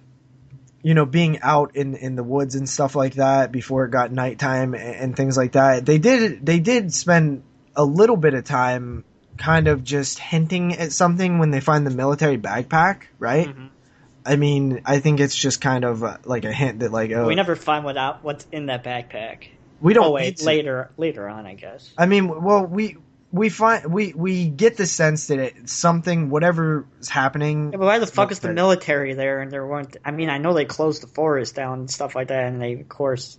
being out in the woods and stuff like that before it got nighttime and things like that. They did spend a little bit of time kind of just hinting at something when they find the military backpack, right? Mm-hmm. I mean, I think it's just kind of like a hint that, like, we never find what's in that backpack. We don't. Later on, I guess. I mean, well, we get the sense that it's something, whatever's happening. Yeah, but why the fuck is the military there? And there weren't. I mean, I know they closed the forest down and stuff like that, and they, of course.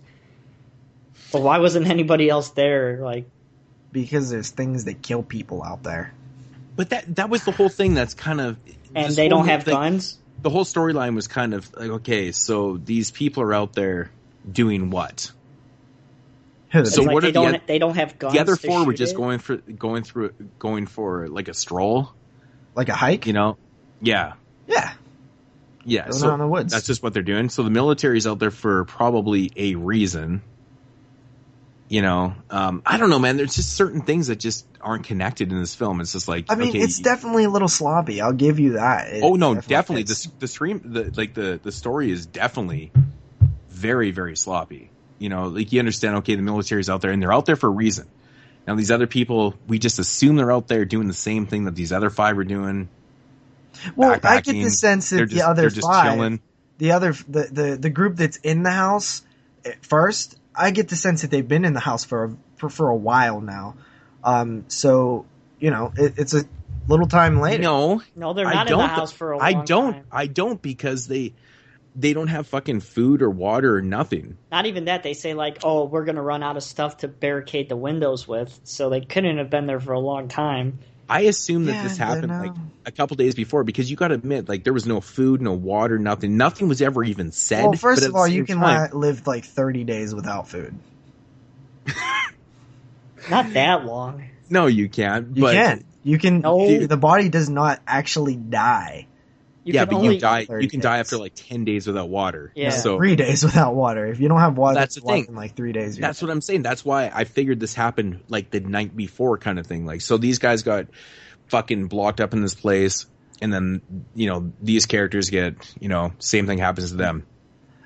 But why wasn't anybody else there? Like, because there's things that kill people out there. But that was the whole thing. That's kind of. And they don't have guns. The whole storyline was kind of like, okay, so these people are out there doing what? So like what they don't have guns. The other four were just going for like a stroll, like a hike. Yeah. Yeah. So out in the woods. That's just what they're doing. So the military's out there for probably a reason. I don't know, man. There's just certain things that just aren't connected in this film. It's just like, I mean, it's definitely a little sloppy. I'll give you that. Definitely. The story is definitely very, very sloppy. Like, you understand, okay, the military's out there and they're out there for a reason. Now these other people, we just assume they're out there doing the same thing that these other five are doing. Well, I get the sense that the other five, chilling. The group that's in the house at first, I get the sense that they've been in the house for a while now. So, it's a little time later. No, they're not in the house for a long time. I don't, because they don't have fucking food or water or nothing. Not even that. They say, like, oh, we're going to run out of stuff to barricade the windows with. So they couldn't have been there for a long time. I assume that this happened like a couple days before, because you got to admit, like, there was no food, no water, nothing. Nothing was ever even said. Well, first of all, you can live like 30 days without food. Not that long. No, you can't. You can. You can. No. The body does not actually die. You can die after like 10 days without water. Yeah. So 3 days without water. If you don't have water, that's the thing. In like 3 days. That's what I'm saying. That's why I figured this happened like the night before, kind of thing. Like, so these guys got fucking blocked up in this place, and then these characters get same thing happens to them.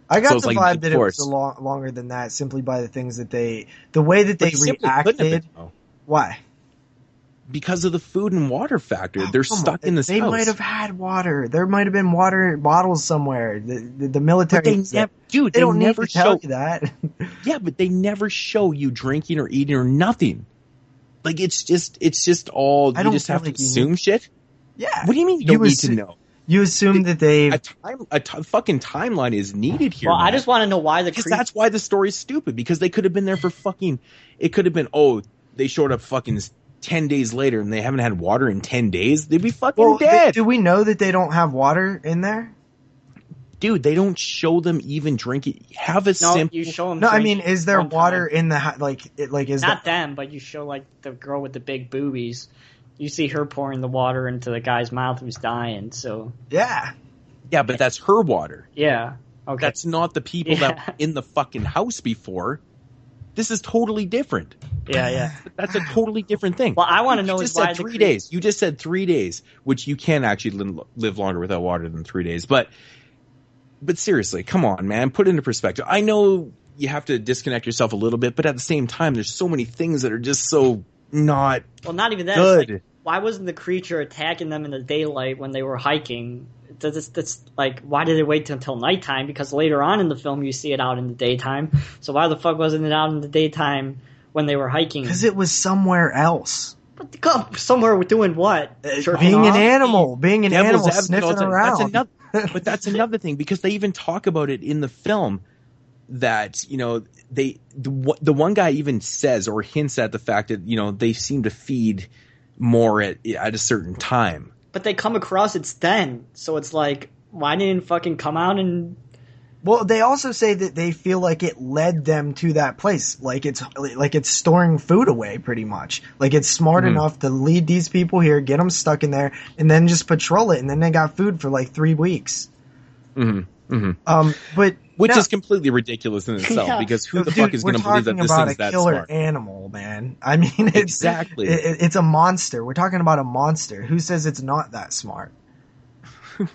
I got the vibe that it was longer than that, simply by the way that they reacted. Why? Because of the food and water factor. They're stuck in this house. They might have had water. There might have been water bottles somewhere. The military... They don't never need to tell you that. Yeah, but they never show you drinking or eating or nothing. Like, it's just all... You just have to assume shit? Yeah. What do you mean you don't need to know? You assume that they... A fucking timeline is needed here. Well, man. I just want to know why because that's why the story's stupid. Because they could have been there for fucking... It could have been, they showed up fucking 10 days later and they haven't had water in 10 days. They'd be fucking dead. Do we know that they don't have water in there? Dude, they don't show them even drinking. Have a simple... you show them. No, I mean, is there water in the is not them, but you show like the girl with the big boobies. You see her pouring the water into the guy's mouth who's dying. So yeah, but that's her water. Yeah, okay. That's not the people that were in the fucking house before. This is totally different. Yeah. That's a totally different thing. Well, I want to know is why 3 days. You just said 3 days, which you can actually live longer without water than 3 days. But seriously, come on, man. Put it into perspective. I know you have to disconnect yourself a little bit, but at the same time, there's so many things that are just so not even that. Good. Like, why wasn't the creature attacking them in the daylight when they were hiking? That's like, why did it wait until nighttime? Because later on in the film, you see it out in the daytime. So why the fuck wasn't it out in the daytime when they were hiking? Because it was somewhere else. But somewhere doing what? Being an animal, sniffing around. That's another thing, because they even talk about it in the film that, you know, the one guy even says or hints at the fact that, you know, they seem to feed more at a certain time. But they come across it's then, so it's like, why didn't it fucking come out and... Well, they also say that they feel like it led them to that place, like it's storing food away, pretty much. Like it's smart enough to lead these people here, get them stuck in there, and then just patrol it, and then they got food for like 3 weeks. But which is completely ridiculous in itself, because who the fuck is going to believe that this thing's that smart? We're talking about a killer animal, man. I mean, exactly. It's a monster. We're talking about a monster. Who says it's not that smart?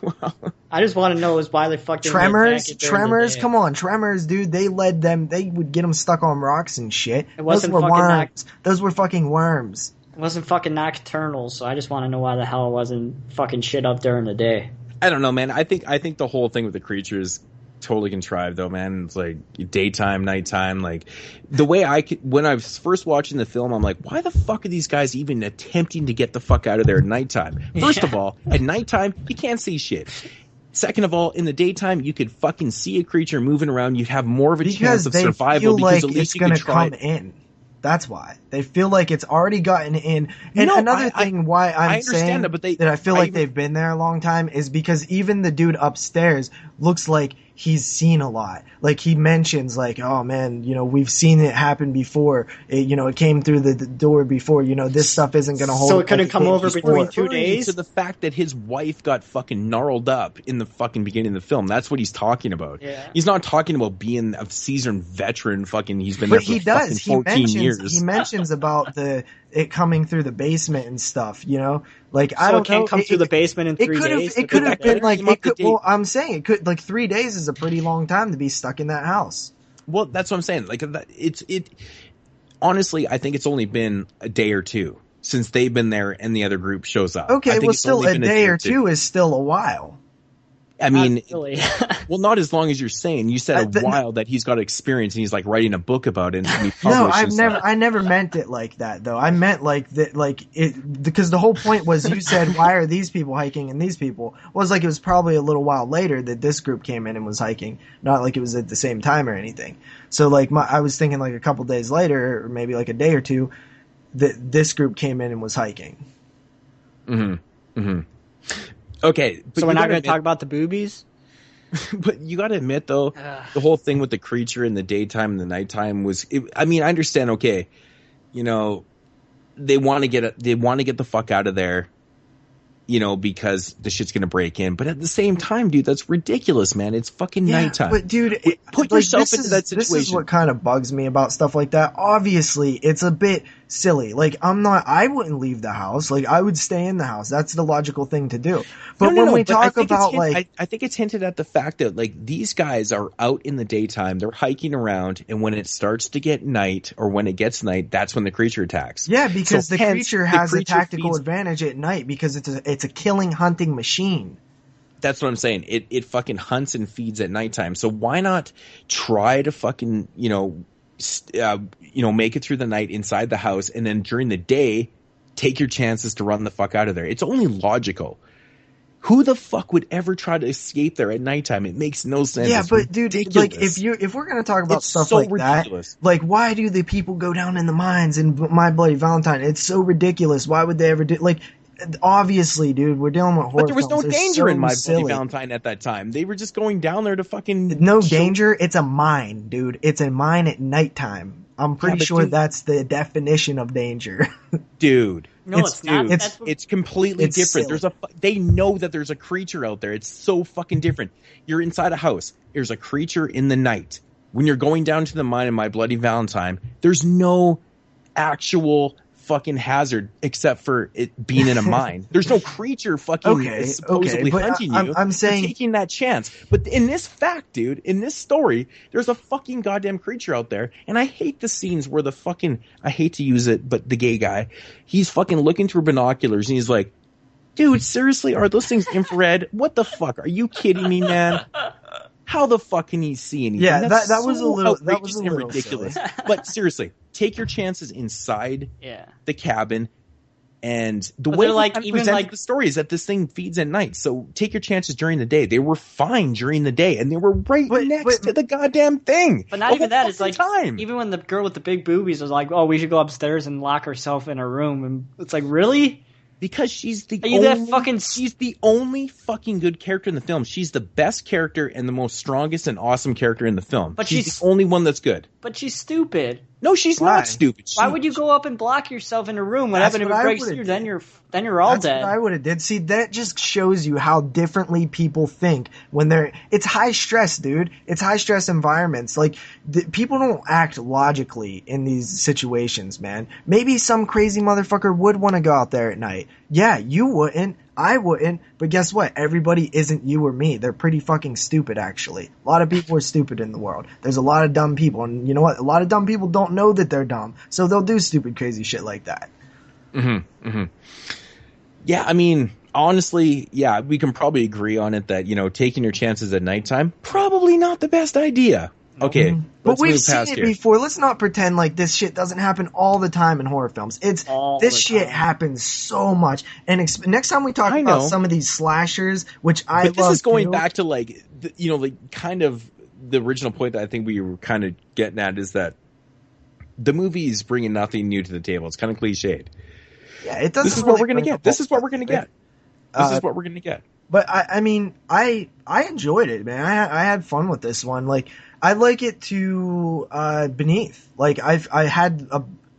Well, I just want to know is why they fucking Tremors, come on, Tremors, dude. They led them. They would get them stuck on rocks and shit. It wasn't Those were fucking worms. Those were fucking worms. It wasn't fucking nocturnal, so I just want to know why the hell it wasn't fucking shit up during the day. I don't know, man. I think the whole thing with the creatures totally contrived, though, man. It's like daytime, nighttime. Like the way when I was first watching the film, I'm like, why the fuck are these guys even attempting to get the fuck out of there at nighttime? First of all, at nighttime, you can't see shit. Second of all, in the daytime, you could fucking see a creature moving around. You'd have more of a chance of survival because at least you could try it. In. That's why they feel like it's already gotten in. And another thing why I'm saying that I feel like they've been there a long time is because even the dude upstairs looks like he's seen a lot. Like he mentions like, oh man, you know, we've seen it happen before. It came through the door before. You know, this stuff isn't going to hold. So it couldn't come over between 2 days? To the fact that his wife got fucking gnarled up in the fucking beginning of the film. That's what he's talking about. Yeah. He's not talking about being a seasoned veteran. Fucking, he's been there for fucking 14 years. He mentions about it coming through the basement and stuff, you know? Like, I don't know. So it can't come through the basement in 3 days? It could have been like, well, I'm saying it could, like 3 days is a pretty long time to be stuck in that house. Well, that's what I'm saying. Like, honestly, I think it's only been a day or two since they've been there and the other group shows up. Okay, well, still a day or two is still a while. I mean, well, not as long as you're saying. You said a while that he's got experience and he's like writing a book about it. And no, I never meant it like that though. I meant like that, like it, because the whole point was you said why are these people hiking and these people was like it was probably a little while later that this group came in and was hiking, not like it was at the same time or anything. So like I was thinking like a couple days later or maybe like a day or two that this group came in and was hiking. Okay, so we're not going to talk about the boobies? But you got to admit, though, the whole thing with the creature in the daytime and the nighttime was. I mean, I understand. Okay, you know, they want to get the fuck out of there, you know, because the shit's going to break in. But at the same time, dude, that's ridiculous, man. It's fucking nighttime. But dude, put yourself into that situation. This is what kind of bugs me about stuff like that. Obviously, it's a bit silly. Like I wouldn't leave the house. Like I would stay in the house. That's the logical thing to do. But when we talk about I think it's hinted at the fact that like these guys are out in the daytime, they're hiking around, and when it starts to get night or when it gets night, that's when the creature attacks. Yeah, because the creature has a tactical advantage at night because it's a killing hunting machine. That's what I'm saying. It fucking hunts and feeds at nighttime. So why not try to fucking, make it through the night inside the house, and then during the day, take your chances to run the fuck out of there. It's only logical. Who the fuck would ever try to escape there at nighttime? It makes no sense. Yeah, but dude, like if we're gonna talk about stuff like ridiculous. That, like why do the people go down in the mines in My Bloody Valentine? It's so ridiculous. Why would they ever do like? Obviously, dude, we're dealing with horror. But there was no danger in My Bloody Valentine at that time. They were just going down there to fucking danger. It's a mine, dude. It's a mine at nighttime. I'm pretty sure that's the definition of danger. Dude. No, it's not. It's completely different. Silly. They know that there's a creature out there. It's so fucking different. You're inside a house. There's a creature in the night. When you're going down to the mine in My Bloody Valentine, there's no actual fucking hazard except for it being in a mine. There's no creature fucking supposedly hunting you. I'm saying you're taking that chance. But in this fact, dude, in this story, there's a fucking goddamn creature out there. And I hate the scenes where I hate to use it, but the gay guy, he's fucking looking through binoculars and he's like, Dude, seriously, are those things infrared? What the fuck? Are you kidding me, man? How the fuck can he see anything? Yeah, That's that was a little outrageous and ridiculous. But seriously, take your chances inside the cabin. And the way like, they even presented like the story is that this thing feeds at night. So take your chances during the day. They were fine during the day, and they were next to the goddamn thing. But not even that. It's like time. Even when the girl with the big boobies was like, "Oh, we should go upstairs and lock herself in her room," and it's like, really? Because she's the she's the only fucking good character in the film. She's the best character and the most strongest and awesome character in the film. But she's the only one that's good. But she's stupid. No, she's not stupid. Why would you go up and block yourself in a room? What happened if it breaks through? Then you're all dead. That's what I would have did. See, that just shows you how differently people think when it's high stress, dude. It's high stress environments. Like, people don't act logically in these situations, man. Maybe some crazy motherfucker would want to go out there at night. Yeah, you wouldn't. I wouldn't, but guess what? Everybody isn't you or me. They're pretty fucking stupid, actually. A lot of people are stupid in the world. There's a lot of dumb people, and you know what? A lot of dumb people don't know that they're dumb, so they'll do stupid, crazy shit like that. Yeah, I mean, honestly, yeah, we can probably agree on it that, taking your chances at nighttime, probably not the best idea. Okay, but we've seen it before. Let's not pretend like this shit doesn't happen all the time in horror films. This shit happens so much. And next time we talk about some of these slashers, which I love, but this is going back to like kind of the original point that I think we were kind of getting at is that the movie is bringing nothing new to the table. It's kind of cliched. Yeah, it doesn't. This is what we're gonna get. This is what we're gonna get. This is what we're gonna get. But I mean, I enjoyed it, man. I had fun with this one. Like, I like it to Beneath. Like, I had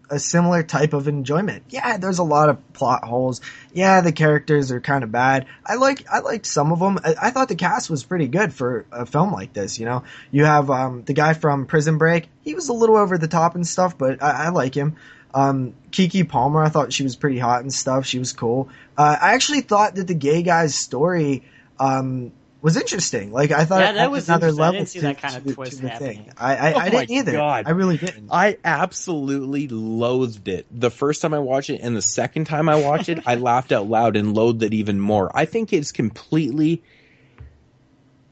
a similar type of enjoyment. Yeah, there's a lot of plot holes. Yeah, the characters are kind of bad. I liked some of them. I thought the cast was pretty good for a film like this. You have the guy from Prison Break. He was a little over the top and stuff, but I like him. Keke Palmer, I thought she was pretty hot and stuff. She was cool. I actually thought that the gay guy's story was interesting. Like, I thought that was another level. level. I didn't see that kind of twist happening. I didn't either. God. I really didn't. I absolutely loathed it. The first time I watched it and the second time I watched it, I laughed out loud and loathed it even more. I think it's completely...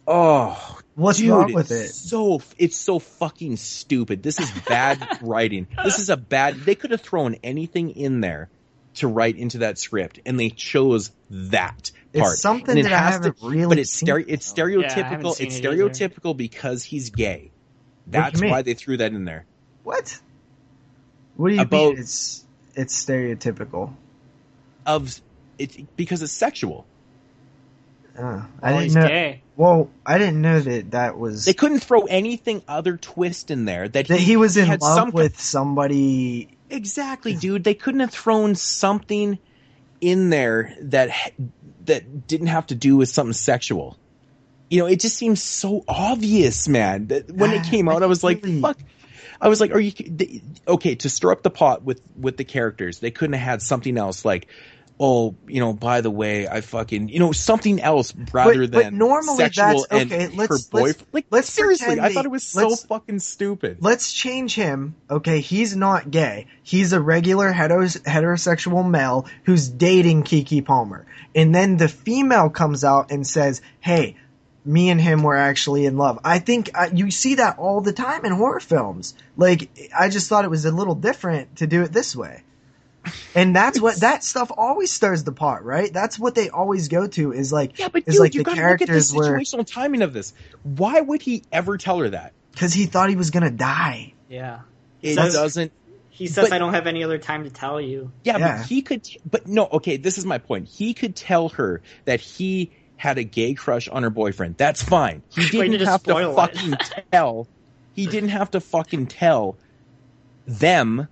What's wrong with it? It's so fucking stupid. This is bad writing. They could have thrown anything in there to write into that script, and they chose that part. It's something that I haven't really But it's seen. it's stereotypical. It's stereotypical because he's gay. That's why they threw that in there. What? What do you mean? It's stereotypical. Because it's sexual. I didn't know. Gay. Well, I didn't know that was. They couldn't throw anything other twist in there that he was in love with somebody. Exactly, dude. They couldn't have thrown something in there that didn't have to do with something sexual. It just seems so obvious, man. That when it came out, I was like, "Fuck." I was like, "Are you okay?" To stir up the pot with the characters, they couldn't have had something else like. Oh, by the way, I fucking, something else rather than normally sexual that's, okay, and her boyfriend. Let's seriously, I thought it was so fucking stupid. Let's change him. Okay, he's not gay. He's a regular heterosexual male who's dating Keke Palmer. And then the female comes out and says, hey, me and him were actually in love. I think you see that all the time in horror films. Like, I just thought it was a little different to do it this way. And that's what that stuff always stirs the pot, right? That's what they always go to is like, but is dude, like you the gotta characters look at the situational timing of this. Why would he ever tell her that? Because he thought he was gonna die. Yeah, it doesn't. He says, "I don't have any other time to tell you." Yeah, but he could. But no, okay. This is my point. He could tell her that he had a gay crush on her boyfriend. That's fine. He didn't have to fucking tell. He didn't have to fucking tell them.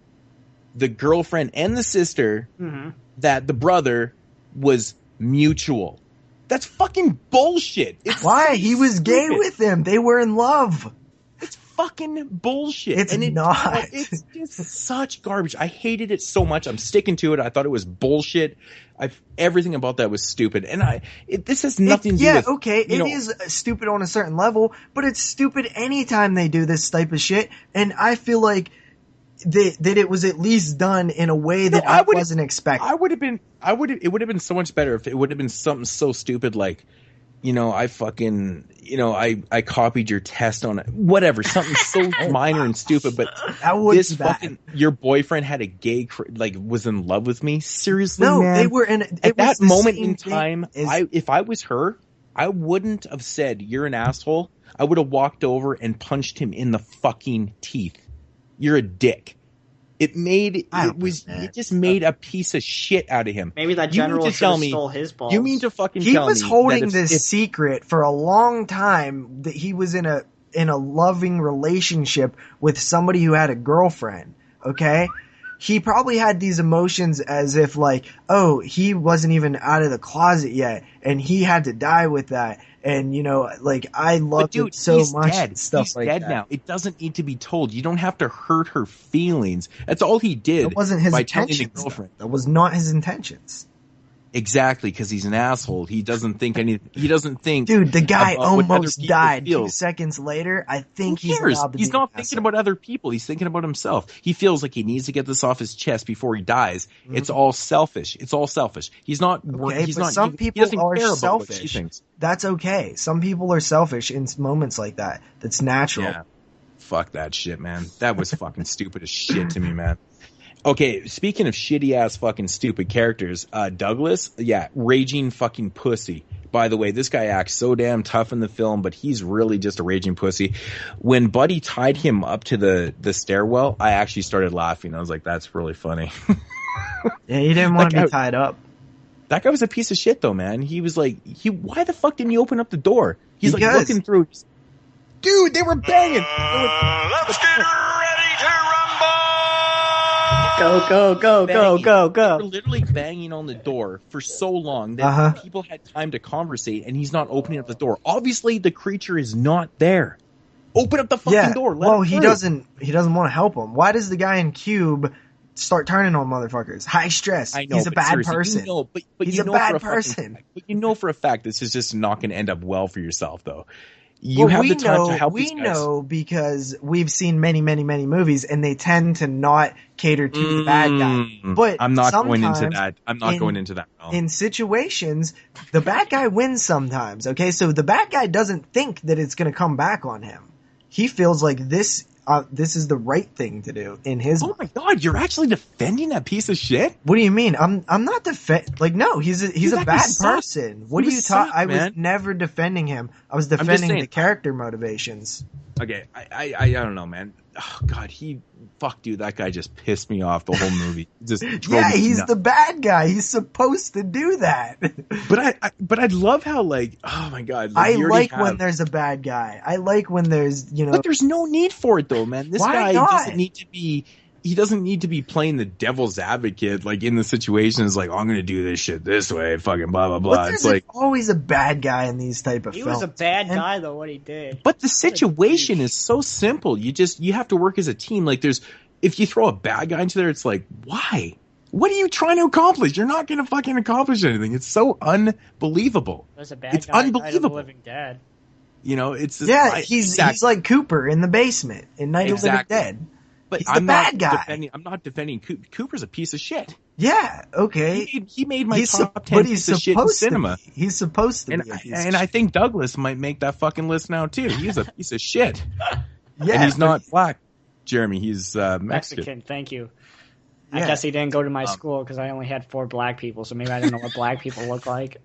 The girlfriend and the sister that the brother was mutual. That's fucking bullshit. Why? He was gay with them. They were in love. It's fucking bullshit. It's not. It's just such garbage. I hated it so much. I'm sticking to it. I thought it was bullshit. Everything about that was stupid. And this has nothing to do with... Yeah, okay, it is stupid on a certain level, but it's stupid anytime they do this type of shit. And I feel like that it was at least done in a way that I wasn't expecting. It would have been so much better if it would have been something so stupid like, I copied your test on it. Whatever, something so minor and stupid, but this fucking, your boyfriend had a gay, was in love with me? Seriously, no, man? They were at that moment in time, if I was her, I wouldn't have said, you're an asshole. I would have walked over and punched him in the fucking teeth. You're a dick. It just made a piece of shit out of him. Maybe that general stole his balls. You mean to fucking he tell me was holding this secret for a long time that he was in a loving relationship with somebody who had a girlfriend. Okay? He probably had these emotions as if he wasn't even out of the closet yet and he had to die with that. And, I loved it so much. Dead. Stuff he's like dead that. now. It doesn't need to be told. You don't have to hurt her feelings. That's all he did. That wasn't his by intentions. telling the girlfriend. That was not his intentions. Exactly, because he's an asshole. He doesn't think anything. He doesn't think. Dude, the guy almost died feel. 2 seconds later. I think he's not thinking about other people. He's thinking about himself. He feels like he needs to get this off his chest before he dies. Mm-hmm. It's all selfish. He's not. Okay, he's but not. Some people are selfish. She thinks. That's okay. Some people are selfish in moments like that. That's natural. Yeah. Fuck that shit, man. That was fucking stupid as shit to me, man. Okay, speaking of shitty ass fucking stupid characters, Douglas, raging fucking pussy. By the way, this guy acts so damn tough in the film, but he's really just a raging pussy. When Buddy tied him up to the stairwell, I actually started laughing. I was like, that's really funny. Yeah, he didn't want to be tied up. That guy was a piece of shit though, man. He was like, why the fuck didn't you open up the door? He's like looking through. Dude, they were banging. Let's get ready to rumble. Go. They were literally banging on the door for so long that people had time to conversate, and he's not opening up the door. Obviously, the creature is not there. Open up the fucking door. He doesn't want to help him. Why does the guy in Cube start turning on motherfuckers? High stress. I know, he's a bad person. But he's a bad person. But you know for a fact this is just not going to end up well for yourself, though. You have the time to help these guys. We know because we've seen many, many, many movies, and they tend to not cater to the bad guy. But I'm not going into that. I'm not going into that. In situations, the bad guy wins sometimes. Okay, so the bad guy doesn't think that it's going to come back on him. He feels like this is the right thing to do in his mind. My god, you're actually defending that piece of shit? What do you mean? I'm not no, he's a bad person. What do you talk? I was never defending him. I was defending the character motivations. Okay, I don't know, man. Oh god, dude, that guy just pissed me off the whole movie. He's the bad guy. He's supposed to do that. But I love how oh my god. I like when there's a bad guy. I like when there's But there's no need for it though, man. This guy doesn't need to be. He doesn't need to be playing the devil's advocate, in the situations I'm going to do this shit this way, fucking blah, blah, blah. It's always a bad guy in these type of films. He was a bad guy, though, what he did. But the situation is so simple. You have to work as a team. If you throw a bad guy into there, it's why? What are you trying to accomplish? You're not going to fucking accomplish anything. It's so unbelievable. There's a bad guy. Unbelievable. Night of the Living Dead. He's like Cooper in the basement in Night of the Living Dead. But he's the bad guy. I'm not defending Cooper's a piece of shit. Yeah, okay. He made my top 10 piece of shit in cinema. He's supposed to be. And I think Douglas might make that fucking list now too. He's a piece of shit. Yeah, and he's not black, Jeremy. He's Mexican. Thank you. I guess he didn't go to my school because I only had 4 black people, so maybe I didn't know what black people look like.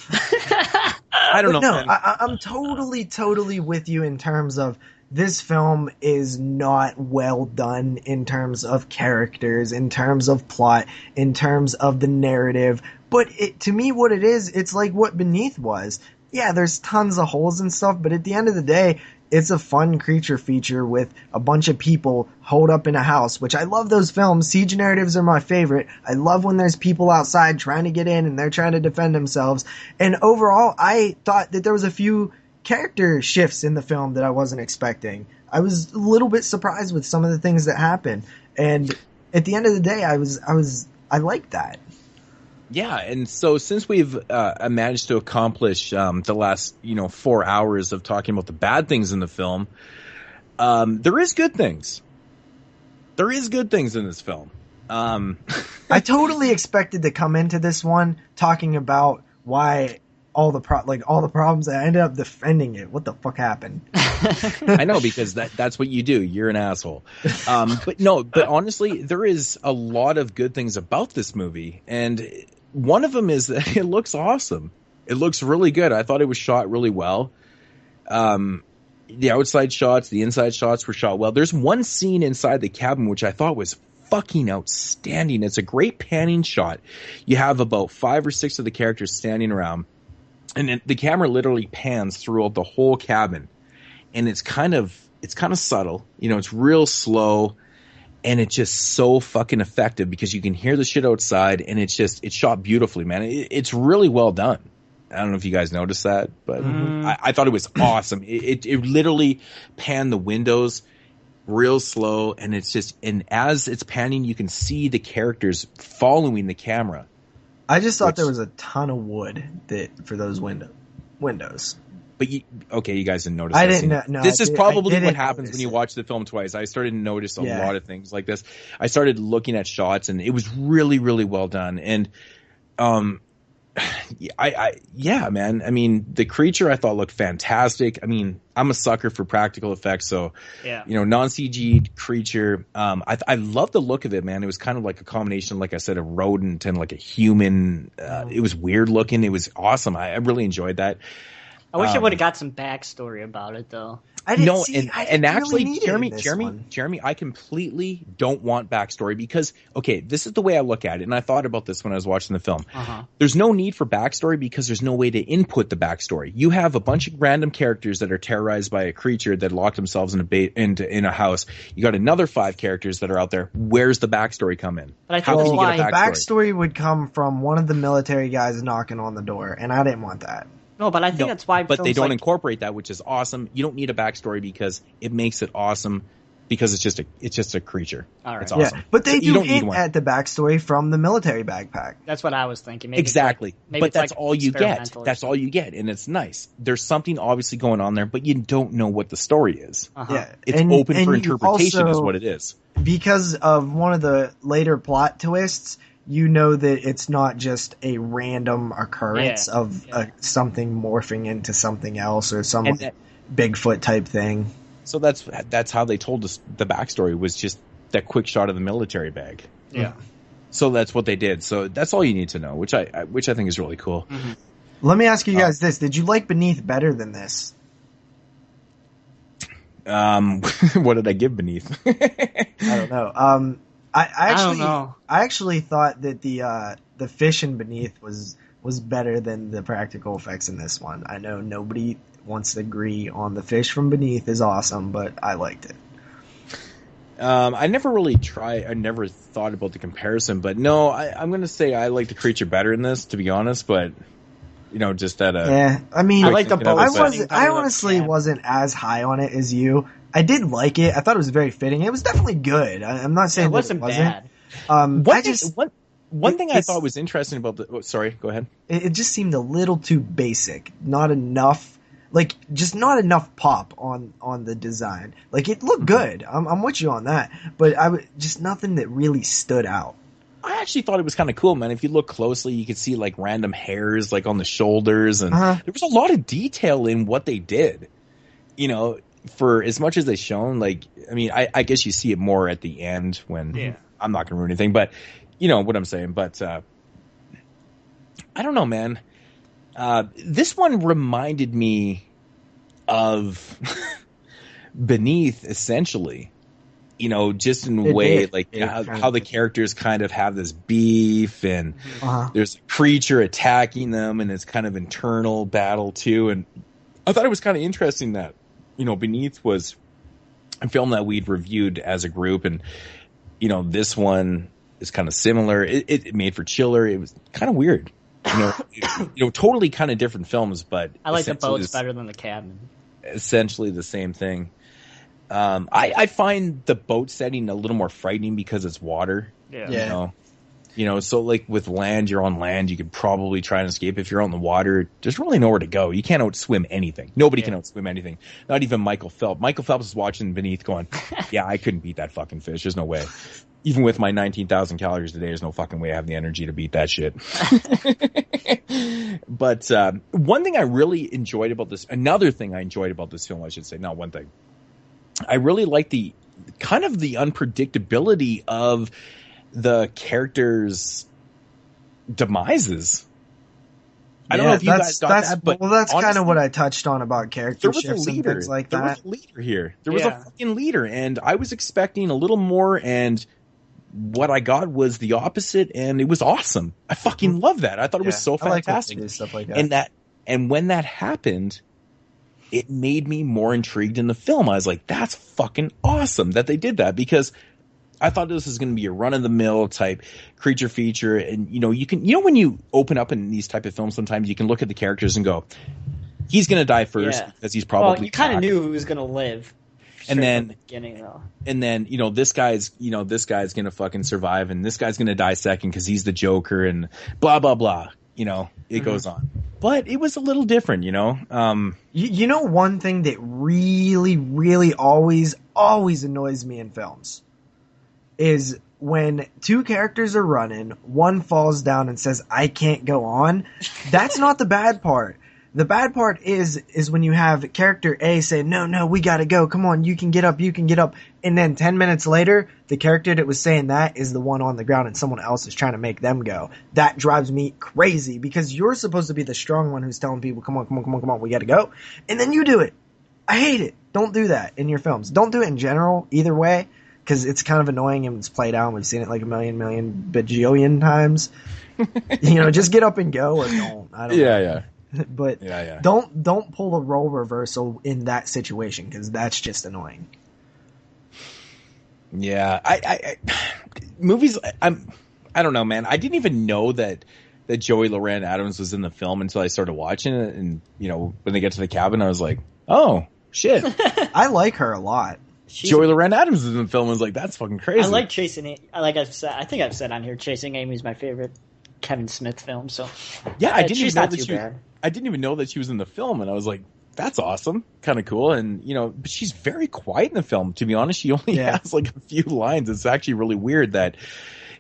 I don't know. No, I'm totally with you in terms of this film is not well done in terms of characters, in terms of plot, in terms of the narrative. But to me, what it is, it's like what Beneath was. Yeah, there's tons of holes and stuff, but at the end of the day, it's a fun creature feature with a bunch of people holed up in a house, which I love those films. Siege narratives are my favorite. I love when there's people outside trying to get in and they're trying to defend themselves. And overall, I thought that there was a few character shifts in the film that I wasn't expecting. I was a little bit surprised with some of the things that happened, and at the end of the day, I liked that. Yeah, and so since we've managed to accomplish the last 4 hours of talking about the bad things in the film, there is good things. There is good things in this film. I totally expected to come into this one talking about why all the problems. I ended up defending it. What the fuck happened? I know, because that's what you do. You're an asshole. But honestly, there is a lot of good things about this movie, and one of them is that it looks awesome. It looks really good. I thought it was shot really well. The outside shots, the inside shots were shot well. There's one scene inside the cabin which I thought was fucking outstanding. It's a great panning shot. You have about 5 or 6 of the characters standing around, and the camera literally pans throughout the whole cabin, and it's kind of subtle. It's real slow, and it's just so fucking effective because you can hear the shit outside, and it's shot beautifully, man. It's really well done. I don't know if you guys noticed that, but I thought it was awesome. It literally panned the windows real slow, and and as it's panning, you can see the characters following the camera. I just thought there was a ton of wood for those windows. But you guys didn't notice. I didn't. No, this is probably what happens when you watch the film twice. I started to notice a lot of things like this. I started looking at shots, and it was really, really well done. And man. I mean, the creature I thought looked fantastic. I mean, I'm a sucker for practical effects, so non-CG creature. I love the look of it, man. It was kind of like a combination, like I said, a rodent and like a human. It was weird looking. It was awesome. I really enjoyed that. I wish I would have got some backstory about it, though. Jeremy, I completely don't want backstory because, okay, this is the way I look at it, and I thought about this when I was watching the film. There's no need for backstory because there's no way to input the backstory. You have a bunch of random characters that are terrorized by a creature that locked themselves in a house. You got another 5 characters that are out there. Where's the backstory come in? But I think that's why the backstory would come from one of the military guys knocking on the door, and I didn't want that. No, but I think that's why. But they don't incorporate that, which is awesome. You don't need a backstory because it makes it awesome. Because it's just a creature. All right. It's awesome. Yeah, but they do hint at the backstory from the military backpack. That's what I was thinking. Maybe exactly. But that's all you get. That's all you get, and it's nice. There's something obviously going on there, but you don't know what the story is. Yeah, it's open for interpretation, is what it is. Because of one of the later plot twists, you know that it's not just a random occurrence of something morphing into something else or some Bigfoot type thing. So that's how they told us the backstory, was just that quick shot of the military bag. Yeah. So that's what they did. So that's all you need to know, which I think is really cool. Mm-hmm. Let me ask you guys this: did you like Beneath better than this? What did I give Beneath? I don't know. I actually thought that the fish in Beneath was better than the practical effects in this one. I know nobody wants to agree on the fish from Beneath is awesome, but I liked it. I never thought about the comparison, but no, I'm going to say I like the creature better in this, to be honest, but just at a... Yeah, I mean, I like the boat. I honestly wasn't as high on it as you. I did like it. I thought it was very fitting. It was definitely good. I'm not saying it wasn't bad. One thing I thought was interesting about the... Oh, sorry, go ahead. It just seemed a little too basic. Not enough... just not enough pop on the design. It looked good. I'm with you on that. But just nothing that really stood out. I actually thought it was kind of cool, man. If you look closely, you could see random hairs on the shoulders, and there was a lot of detail in what they did. For as much as they shown, I guess you see it more at the end when I'm not going to ruin anything, but you know what I'm saying. But I don't know, man. This one reminded me of Beneath, essentially. Just in a way, how the characters kind of have this beef, and there's a creature attacking them, and it's kind of internal battle too. And I thought it was kind of interesting that, Beneath was a film that we'd reviewed as a group, and this one is kind of similar. It made for chiller. It was kind of weird. Totally kind of different films, but I like the boats better than the cabin. Essentially the same thing. I find the boat setting a little more frightening because it's water. Yeah. You know, so like with land, you're on land, you could probably try and escape. If you're on the water, there's really nowhere to go. You can't outswim anything. Nobody can outswim anything. Not even Michael Phelps. Michael Phelps is watching beneath going, yeah, I couldn't beat that fucking fish. There's no way. Even with my 19,000 calories a day, there's no fucking way I have the energy to beat that shit. But one thing I really enjoyed about this, another thing I enjoyed about this film, I should say, not one thing. I really like the kind of the unpredictability of the characters' demises. I don't know if you guys got that, but that's kind of what I touched on about character shifts and things like that. There was a leader here. There was a fucking leader, and I was expecting a little more, and what I got was the opposite, and it was awesome. I fucking love that. I thought it was so fantastic. Like stuff like that. And when that happened, it made me more intrigued in the film. I was like, that's fucking awesome that they did that, because I thought this was going to be a run-of-the-mill type creature feature. And, you know, when you open up in these type of films, sometimes you can look at the characters and go, he's going to die first because he's probably... Well, you kind of knew who was going to live. And then, from the beginning, though. And then, you know, this guy's going to fucking survive, and this guy's going to die second because he's the Joker, and blah, blah, blah. You know, it goes on. But it was a little different, you know? You know, one thing that really, really always annoys me in films is when two characters are running, one falls down and says, I can't go on. That's not the bad part. The bad part is when you have character A say, no, we gotta go. Come on, you can get up. And then 10 minutes later, the character that was saying that is the one on the ground and someone else is trying to make them go. That drives me crazy because you're supposed to be the strong one who's telling people, come on, we gotta go. And then you do it. I hate it. Don't do that in your films. Don't do it in general, either way, because it's kind of annoying and it's played out and we've seen it like a million bajillion times. You know, just get up and go or don't. I don't know. Yeah. But don't pull a role reversal in that situation because that's just annoying. Yeah, I movies. I don't know, man. I didn't even know that Joey Loran Adams was in the film until I started watching it, and you know, when they get to the cabin, I was like, oh shit. I like her a lot. Joey Loran Adams is in the film. I was like, that's fucking crazy. I like Chasing. Like I think I've said on here, Chasing Amy's my favorite Kevin Smith film. So yeah, I didn't she's even know not too bad. I didn't even know that she was in the film, and I was like, that's awesome, kind of cool. And you know, but she's very quiet in the film. To be honest, she only has like a few lines. It's actually really weird that,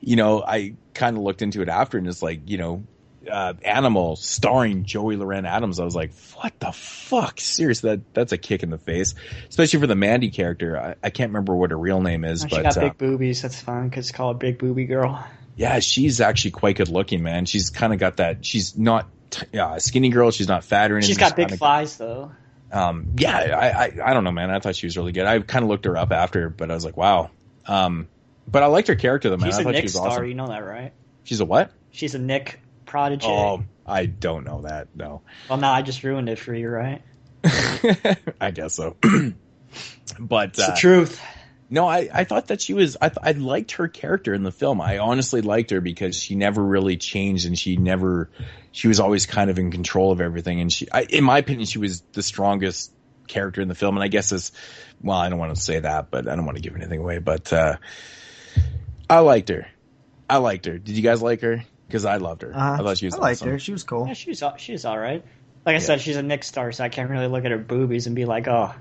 you know, I kind of looked into it after, and it's like, you know, Animal starring Joey Loran Adams. I was like, what the fuck? Seriously, that's a kick in the face, especially for the Mandy character. I can't remember what her real name is, she but got big boobies. That's fine because it's called Big Boobie Girl. Yeah, she's actually quite good looking, man. She's kind of got that. She's not a skinny girl. She's not fat or anything. She's got big thighs, though. Yeah, I don't know, man. I thought she was really good. I kind of looked her up after, but I was like, wow. But I liked her character, though, man. She's I a thought Nick she was star. awesome. You know that, right? She's a what? She's a Nick prodigy. Oh, I don't know that. No. Well, now I just ruined it for you, right? I guess so. But it's the truth. No, I thought that she was. I liked her character in the film. I honestly liked her because she never really changed, and she was always kind of in control of everything. And in my opinion, she was the strongest character in the film. And I guess I don't want to say that, but I don't want to give anything away. But I liked her. Did you guys like her? Because I loved her. I thought she was. I liked awesome. her. She was cool. Yeah, she's all right. Like I said, she's a Nick star, so I can't really look at her boobies and be like, oh.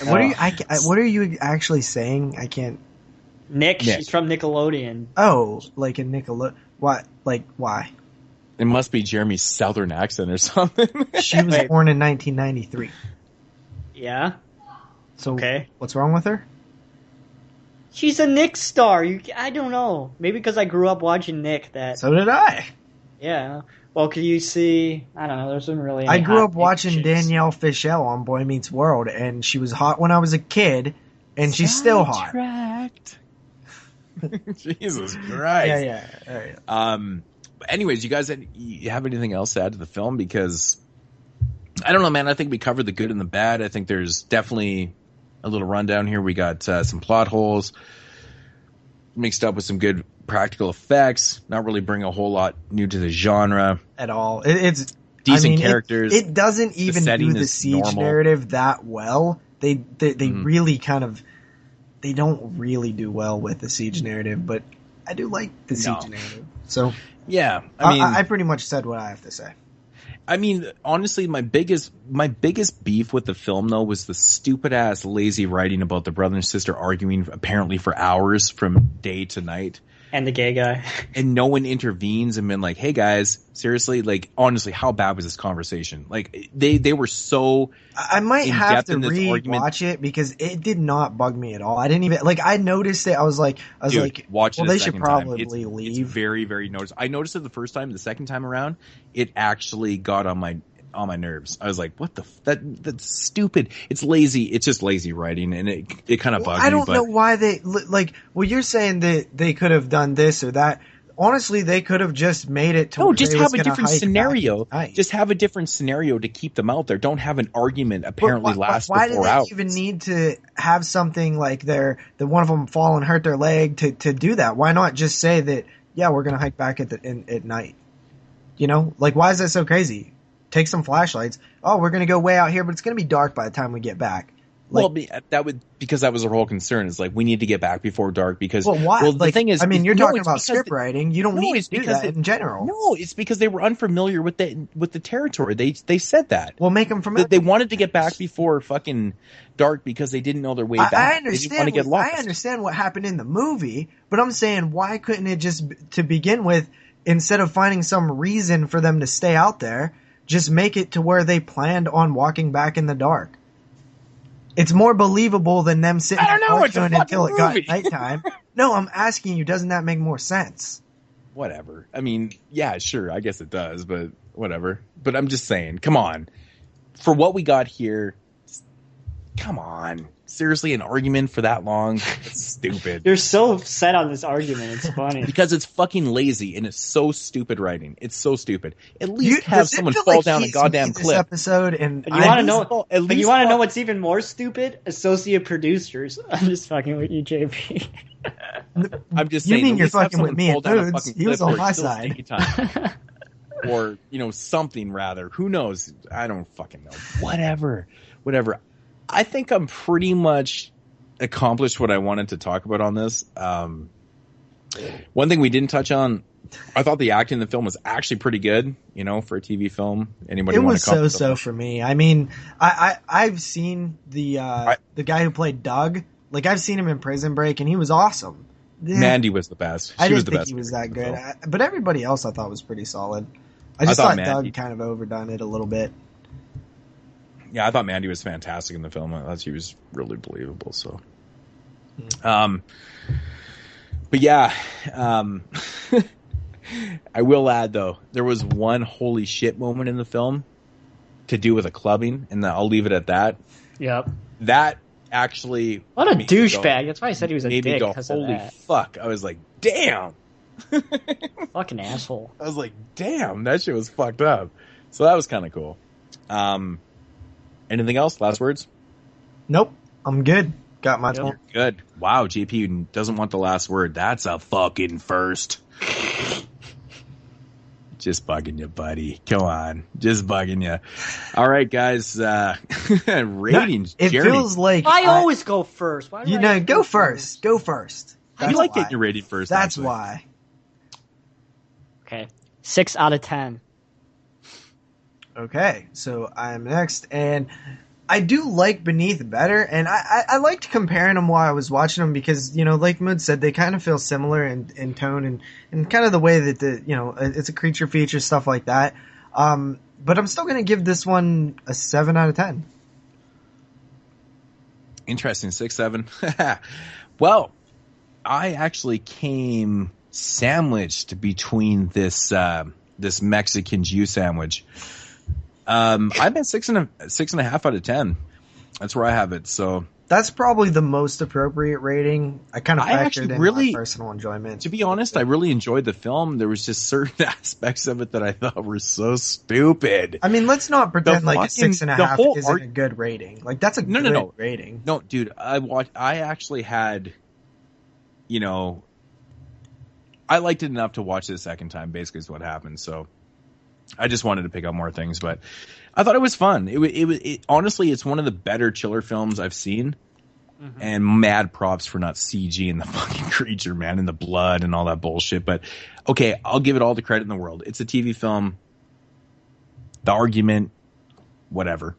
What are you actually saying? I can't. Nick. She's from Nickelodeon. Oh, like in Nickelodeon. What? Like why? It must be Jeremy's southern accent or something. She was born in 1993. Yeah. So okay. What's wrong with her? She's a Nick star. I don't know. Maybe because I grew up watching Nick. So did I. Yeah. Well, can you see? I don't know. There's been really. I grew up watching Danielle Fishel on Boy Meets World, and she was hot when I was a kid, and she's still hot. Jesus Christ. Yeah. All right. Anyways, you have anything else to add to the film? Because I don't know, man. I think we covered the good and the bad. I think there's definitely a little rundown here. We got some plot holes mixed up with some good practical effects. Not really bring a whole lot new to the genre at all. It's decent characters. It doesn't even do the siege narrative that well. They really kind of they don't really do well with the siege narrative, but I do like the CG narrative. So yeah, I mean, I pretty much said what I have to say. I mean, honestly, my biggest beef with the film though was the stupid ass lazy writing about the brother and sister arguing apparently for hours from day to night. And the gay guy. And no one intervenes and been like, hey guys, seriously, like honestly, how bad was this conversation? Like they were so I might have to re-watch it because it did not bug me at all. I didn't even I noticed it. I was like, watch well, it they should probably It's leave. very, very noticeable. I noticed it the first time. The second time around, it actually got on my nerves. I was like, what that's stupid. It's lazy. It's just lazy writing, and it kind of bugs me. I don't know why they you're saying that they could have done this or that. Honestly, they could have just made it to just have a different scenario. Just have a different scenario to keep them out there. Don't have an argument apparently last for 4 hours. Why do they even need to have something like that one of them fall and hurt their leg to do that? Why not just say that, yeah, we're going to hike back at night? You know, why is that so crazy? Take some flashlights. Oh, we're going to go way out here, but it's going to be dark by the time we get back. Because that was our whole concern. It's we need to get back before dark because. Well, why? The thing is, you're talking about script writing. You don't need to do that in general. No, it's because they were unfamiliar with the territory. They said that. Well, make them familiar. They wanted to get back before fucking dark because they didn't know their way back. I understand. They didn't want to get lost. I understand what happened in the movie, but I'm saying why couldn't it just to begin with, instead of finding some reason for them to stay out there, just make it to where they planned on walking back in the dark. It's more believable than them sitting arguing until it got nighttime. No, I'm asking you, doesn't that make more sense? Whatever. I mean, yeah, sure, I guess it does, but whatever. But I'm just saying, come on. For what we got here, come on. Seriously, an argument for that long? It's stupid. You're so set on this argument. It's funny. Because it's fucking lazy and it's so stupid writing. It's so stupid. At least have someone fall down a goddamn cliff. Episode and you want to know? You want to know what's even more stupid? Associate producers. I'm just fucking with you, JP. I'm just saying. You mean you're fucking with me and Moodz? He was on my side. Or something rather. Who knows? I don't fucking know. Whatever. I think I'm pretty much accomplished what I wanted to talk about on this. One thing we didn't touch on, I thought the acting in the film was actually pretty good, for a TV film. Anybody want to comment? It was so for me. I mean, I've seen the guy who played Doug. I've seen him in Prison Break, and he was awesome. Mandy was the best. I didn't think he was that good. But everybody else I thought was pretty solid. I just thought Doug kind of overdone it a little bit. Yeah, I thought Mandy was fantastic in the film. I thought she was really believable. So, but yeah, I will add though, there was one holy shit moment in the film to do with a clubbing, and I'll leave it at that. Yep. That actually, what a douchebag. That's why I said he was a dick. Made me go, holy fuck! I was like, damn, fucking asshole. I was like, damn, that shit was fucked up. So that was kind of cool. Anything else? Last words? Nope. I'm good. Got my time. Good. Wow, JP doesn't want the last word. That's a fucking first. Just bugging you, buddy. Come on. Just bugging you. All right, guys. Ratings. It feels like I always go first. Why go first. Go first. You like getting your rating first. That's why. Okay. 6 out of 10. Okay, so I'm next, and I do like Beneath better, and I liked comparing them while I was watching them because, like Moodz said, they kind of feel similar in tone and kind of the way that it's a creature feature, stuff like that. But I'm still going to give this one a 7 out of 10. Interesting, 6, 7. Well, I actually came sandwiched between this Mexican Jew sandwich. I've been 6.5 out of 10. That's where I have it. So that's probably the most appropriate rating. I kind of factored in my personal enjoyment. To be honest, I really enjoyed the film. There was just certain aspects of it that I thought were so stupid. I mean, let's not pretend like a 6.5 isn't a good rating. That's a good rating. No, dude, I actually had, I liked it enough to watch it a second time. Basically, is what happened. So. I just wanted to pick up more things, but I thought it was fun. It honestly, it's one of the better chiller films I've seen. And mad props for not CG and the fucking creature, man, and the blood and all that bullshit. But okay, I'll give it all the credit in the world. It's a TV film. The argument, whatever.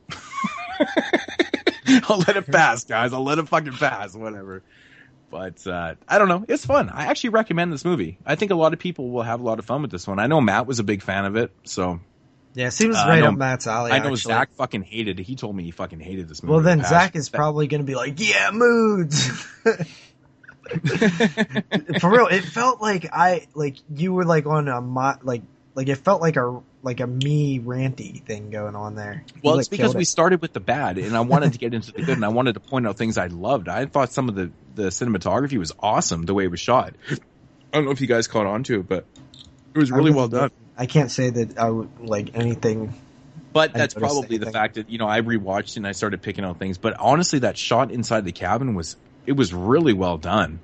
I'll let it pass, guys. I'll let it fucking pass, whatever. But I don't know. It's fun. I actually recommend this movie. I think a lot of people will have a lot of fun with this one. I know Matt was a big fan of it, so... Yeah, seems right up Matt's alley. I know actually. Zach fucking hated it. He told me he fucking hated this movie. Well, then Zach is probably going to be like, yeah, Moodz. For real, it felt like you were like on a it felt like a me ranty thing going on there. Well, it's because we started with the bad, and I wanted to get into the good, and I wanted to point out things I loved. I thought some of the cinematography was awesome, the way it was shot. I don't know if you guys caught on to it, but it was really well done. I can't say that I would like anything. But that's probably the fact that, I rewatched it and I started picking out things. But honestly, that shot inside the cabin was really well done.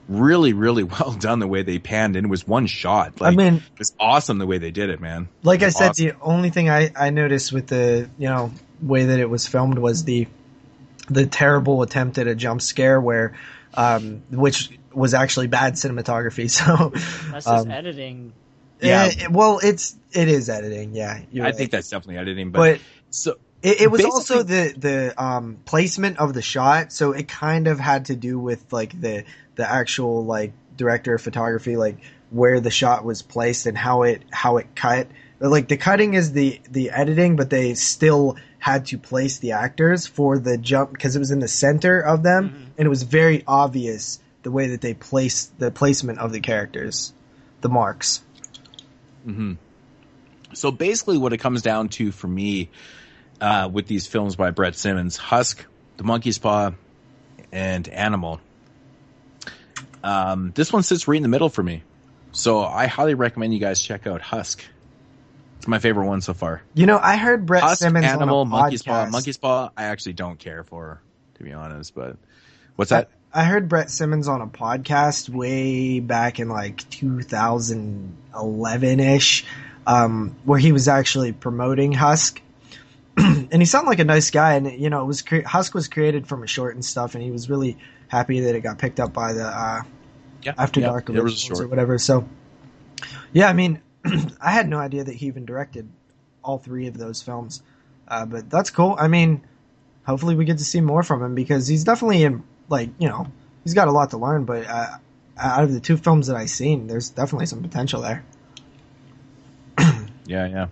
Really, really well done the way they panned, and it was one shot. Like, it was awesome the way they did it, man. Like I said, the only thing I noticed with the way that it was filmed was the terrible attempt at a jump scare where, which was actually bad cinematography. So that's just editing. Yeah. It is editing. Yeah, I think that's definitely editing. But so it was also the placement of the shot. So it kind of had to do with like the actual like director of photography, like where the shot was placed and how it cut. Like the cutting is the editing, but they still had to place the actors for the jump because it was in the center of them, and it was very obvious the way that they placed the placement of the characters, the marks. So basically what it comes down to for me with these films by Brett Simmons, Husk, The Monkey's Paw, and Animal, this one sits right in the middle for me. So I highly recommend you guys check out Husk. It's my favorite one so far. I heard Brett Husk, Simmons Animal, on a Monkey's podcast. Paw. Monkey's Paw, I actually don't care for, to be honest. But what's that? I heard Brett Simmons on a podcast way back in like 2011-ish, where he was actually promoting Husk. And he sounded like a nice guy. And, it was Husk was created from a short and stuff. And he was really happy that it got picked up by the After Dark Originals or whatever. So, yeah, I mean, I had no idea that he even directed all three of those films. But that's cool. I mean, hopefully we get to see more from him because he's definitely in, he's got a lot to learn, but out of the two films that I've seen, there's definitely some potential there. Yeah.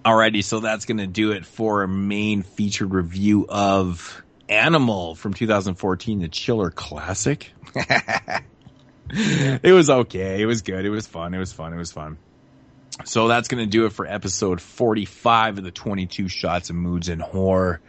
Alrighty, so that's going to do it for a main featured review of Animal from 2014, the Chiller Classic. It was okay. It was good. It was fun. So that's going to do it for episode 45 of the 22 Shots of Moodz and Horror.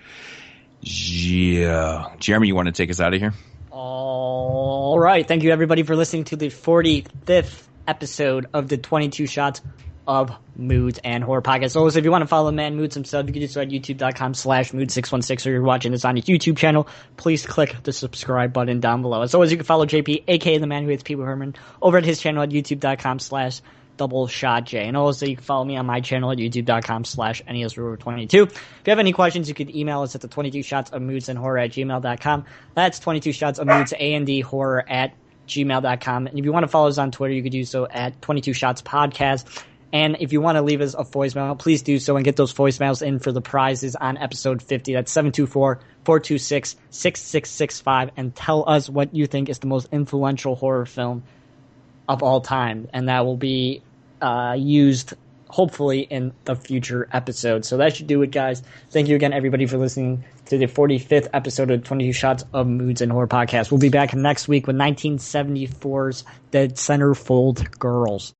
Yeah. Jeremy, you want to take us out of here? All right. Thank you, everybody, for listening to the 45th episode of the 22 Shots of Moodz and Horror Podcast. So if you want to follow Man Moodz himself, you can do so at youtube.com/Moodz616, or you're watching this on his YouTube channel, please click the subscribe button down below. As always, you can follow JP, aka the man who hates people, Herman, over at his channel at youtube.com/DoubleShotJ. And also, you can follow me on my channel at youtube.com/NESRuler22. If you have any questions, you could email us at the 22 Shots of Moodz and Horror at gmail.com. That's 22 Shots of Moodz and Horror at gmail.com. And if you want to follow us on Twitter, you could do so at 22 Shots Podcast. And if you want to leave us a voicemail, please do so and get those voicemails in for the prizes on episode 50. That's 724-426-6665. And tell us what you think is the most influential horror film of all time. And that will be used, hopefully, in the future episode. So that should do it, guys. Thank you again, everybody, for listening to the 45th episode of 22 Shots of Moodz and Horror Podcast. We'll be back next week with 1974's The Centerfold Girls.